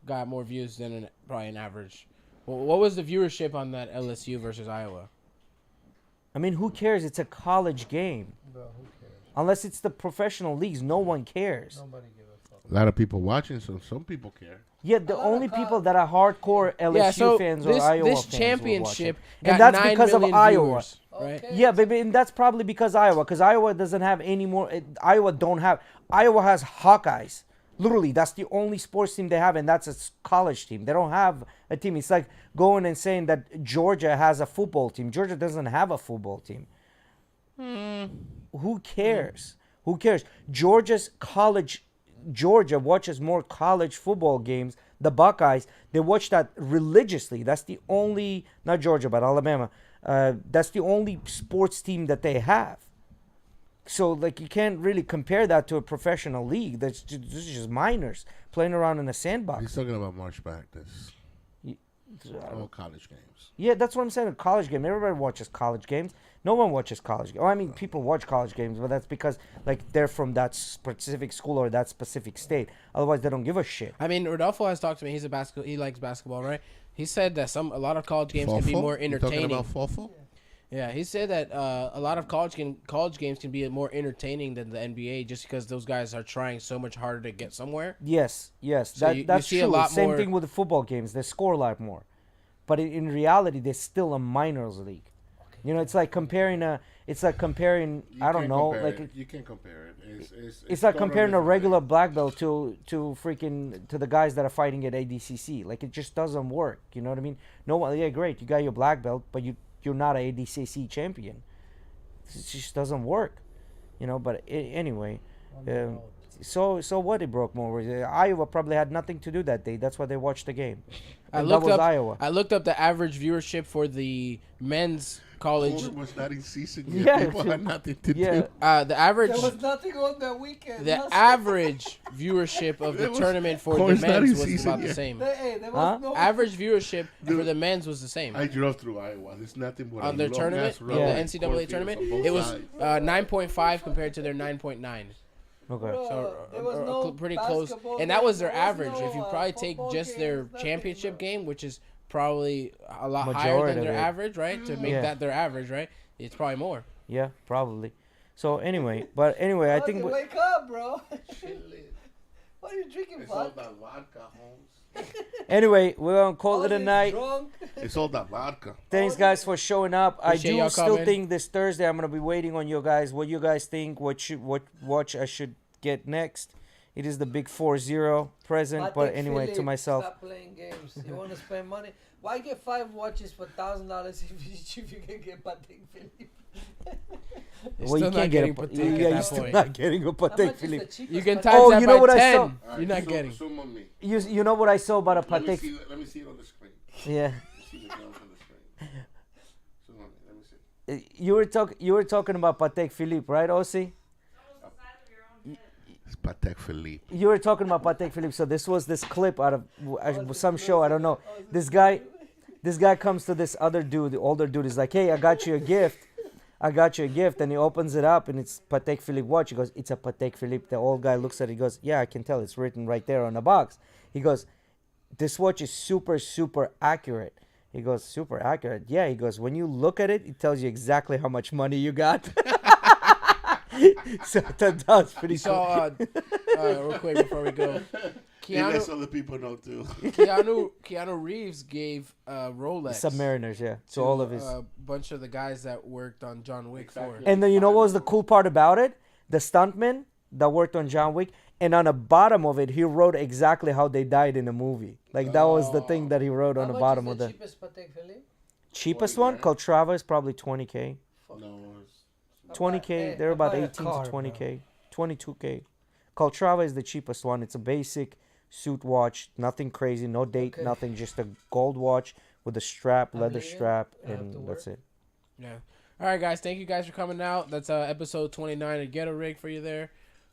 C: got more views than probably an average. Well, what was the viewership on that LSU versus Iowa?
A: I mean, who cares? It's a college game.
E: Bro, who cares?
A: Unless it's the professional leagues, no one cares.
E: Nobody give a fuck.
B: A lot of people watching, so some people care.
A: Yeah, the
E: lot of
A: only
E: co-
A: people that are hardcore LSU fans or Iowa
C: this
A: fans
C: championship
A: will watch it.
C: got
A: And that's
C: 9
A: because of
C: million
A: Iowa.
C: viewers, right?
E: Okay.
A: Yeah, baby, and that's probably because Iowa doesn't have any more. Iowa has Hawkeyes. Literally, that's the only sports team they have, and that's a college team. They don't have a team. It's like going and saying that Georgia has a football team. Georgia doesn't have a football team. Who cares? Who cares? Georgia watches more college football games. The Buckeyes, they watch that religiously. That's the only, not Georgia, but Alabama. That's the only sports team that they have. So, like, you can't really compare that to a professional league. This is just minors playing around in a sandbox.
B: He's talking about March Madness. All college games.
A: Yeah, that's what I'm saying. A college game. Everybody watches college games. No one watches college games. Well, I mean, people watch college games, but that's because like they're from that specific school or that specific state. Otherwise, they don't give a shit.
C: I mean, Rodolfo has talked to me. He likes basketball, right? He said that a lot of college games can be
B: Fofo?
C: more
B: You
C: entertaining.
B: talking about Fofo?
C: Yeah, he said that a lot of college games can be more entertaining than the NBA just because those guys are trying so much harder to get somewhere.
A: Yes,
C: So you
A: that's
C: see
A: true.
C: a lot
A: Same
C: more-
A: thing with the football games. They score a lot more, but in reality, they're still a minors league. You know, it's like comparing I don't know, like
B: You can compare it.
A: it's like
B: totally
A: comparing a
B: different
A: regular
B: thing.
A: black belt to the guys that are fighting at ADCC. Like it just doesn't work. You know what I mean? No one. Yeah, great. You got your black belt, but you're not a ADCC champion. It just doesn't work. You know. But anyway, so what? It broke more. Iowa probably had nothing to do that day. That's why they watched the game. And that was Iowa.
C: I looked up the average viewership for the men's college.
B: It was not in season
A: Yeah,
B: yet. People had nothing to
A: yeah.
B: do.
C: The average.
E: There was nothing on that weekend.
C: The average viewership of the
B: It was-
C: tournament for the
B: Corey's not
C: men's
B: in
C: was
B: season
C: about the
B: yet.
C: same.
E: There was no
C: Average viewership for the men's was the same.
B: I drove through Iowa. There's nothing but
C: On
B: a
C: their
B: long
C: tournament,
B: ass
C: the
B: road,
C: NCAA
B: cornfields
C: tournament,
B: on both
C: it was
B: sides.
C: 9.5 compared to their 9.9.
A: Okay.
C: So
E: there was no
C: pretty close,
E: basketball
C: and that was
E: game,
C: their
E: there was
C: average.
E: no,
C: If you probably take
E: football
C: just their
E: games, nothing,
C: championship
E: bro.
C: game, which is probably a lot higher
A: Majority
C: than their
A: of it.
C: average, right? To make
A: Yeah.
C: that their average, right? It's probably more.
A: Yeah, probably. So anyway, I think
E: wake up, bro.
B: Shit lit.
E: What are you drinking,
B: It's all
E: vodka?
B: that vodka, Holmes.
A: anyway, we're gonna call it a
E: Ozzy's
A: night.
E: drunk.
B: It's all that vodka.
A: Thanks, guys, for showing up.
C: Appreciate
A: I
C: y'all
A: do still
C: coming.
A: think this Thursday I'm gonna be waiting on you guys. What you guys think? What watch I should get next? It is the big 4-0 present, but
E: Patek
A: anyway, to
E: Philippe,
A: myself.
E: Stop playing games. You want to spend money? Why get 5 watches for $1,000 if you can get Patek Philippe?
C: You're
A: Well, you
C: still
A: can't
C: not
A: get a
C: getting
A: Pa-
C: Patek
A: yeah,
C: at
A: you're
C: that
A: still
C: point.
A: not getting a
E: How
A: Patek
E: much is
A: Philippe.
E: the cheapest
C: You can
E: Patek-
C: times
A: Oh,
C: that
A: you
C: by
A: know what I
C: 10.
A: saw?
B: All right,
C: You're not
B: zoom-
C: getting.
B: Zoom on me.
A: You know what I saw about a
B: Let me
A: Patek?
B: see. Let me see it on the screen.
A: Yeah.
B: Let me see the girls on the screen. Zoom on me. Let me see.
A: You were talking about Patek Philippe, right, Ossie?
B: It's Patek Philippe.
A: You were talking about Patek Philippe. So this was this clip out of some show. I don't know. This guy comes to this other dude, the older dude. Is like, hey, I got you a gift. I got you a gift. And he opens it up and it's Patek Philippe watch. He goes, it's a Patek Philippe. The old guy looks at it. He goes, yeah, I can tell. It's written right there on the box. He goes, this watch is super, super accurate. He goes, super accurate. Yeah, he goes, when you look at it, it tells you exactly how much money you got. So that was pretty
C: You
A: cool.
C: saw, real quick before we go,
B: He lets
C: Keanu,
B: other people know too.
C: Keanu Reeves gave Rolex
A: Submariners, yeah.
C: to
A: So all of his.
C: a bunch of the guys that worked on John Wick 4.
A: And then you know what was the cool part about it? The stuntman that worked on John Wick, and on the bottom of it, he wrote exactly how they died in the movie. Like that was the thing that he wrote on the bottom of the
E: cheapest Patek Philippe?
A: cheapest
B: 20
A: one.
B: grand.
A: Called Trava is probably 20K.
B: No, it's
A: 20K. They're about
E: buy a
A: 18
E: car,
A: to
E: bro.
A: 20K. 22K. Caltrava is the cheapest one. It's a basic suit watch, nothing crazy, no date,
E: Okay.
A: nothing, just a gold watch with a strap,
E: I'm
A: leather
E: leaving.
A: strap,
E: I have to
A: and that's
E: work.
A: it.
C: Yeah. All right, guys. Thank you guys for coming out. That's episode 29 of GhettoRig for you there.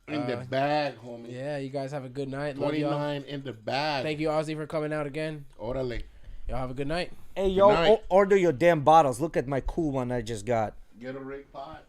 B: in the bag, homie.
C: Yeah, you guys have a good night. Love y'all.
B: 29 in the bag.
C: Thank you, Ozzy, for coming out again.
B: Orale.
C: Y'all have a good night.
A: Hey, yo,
B: night.
A: order your damn bottles. Look at my cool one I just got.
B: Get a rig pot.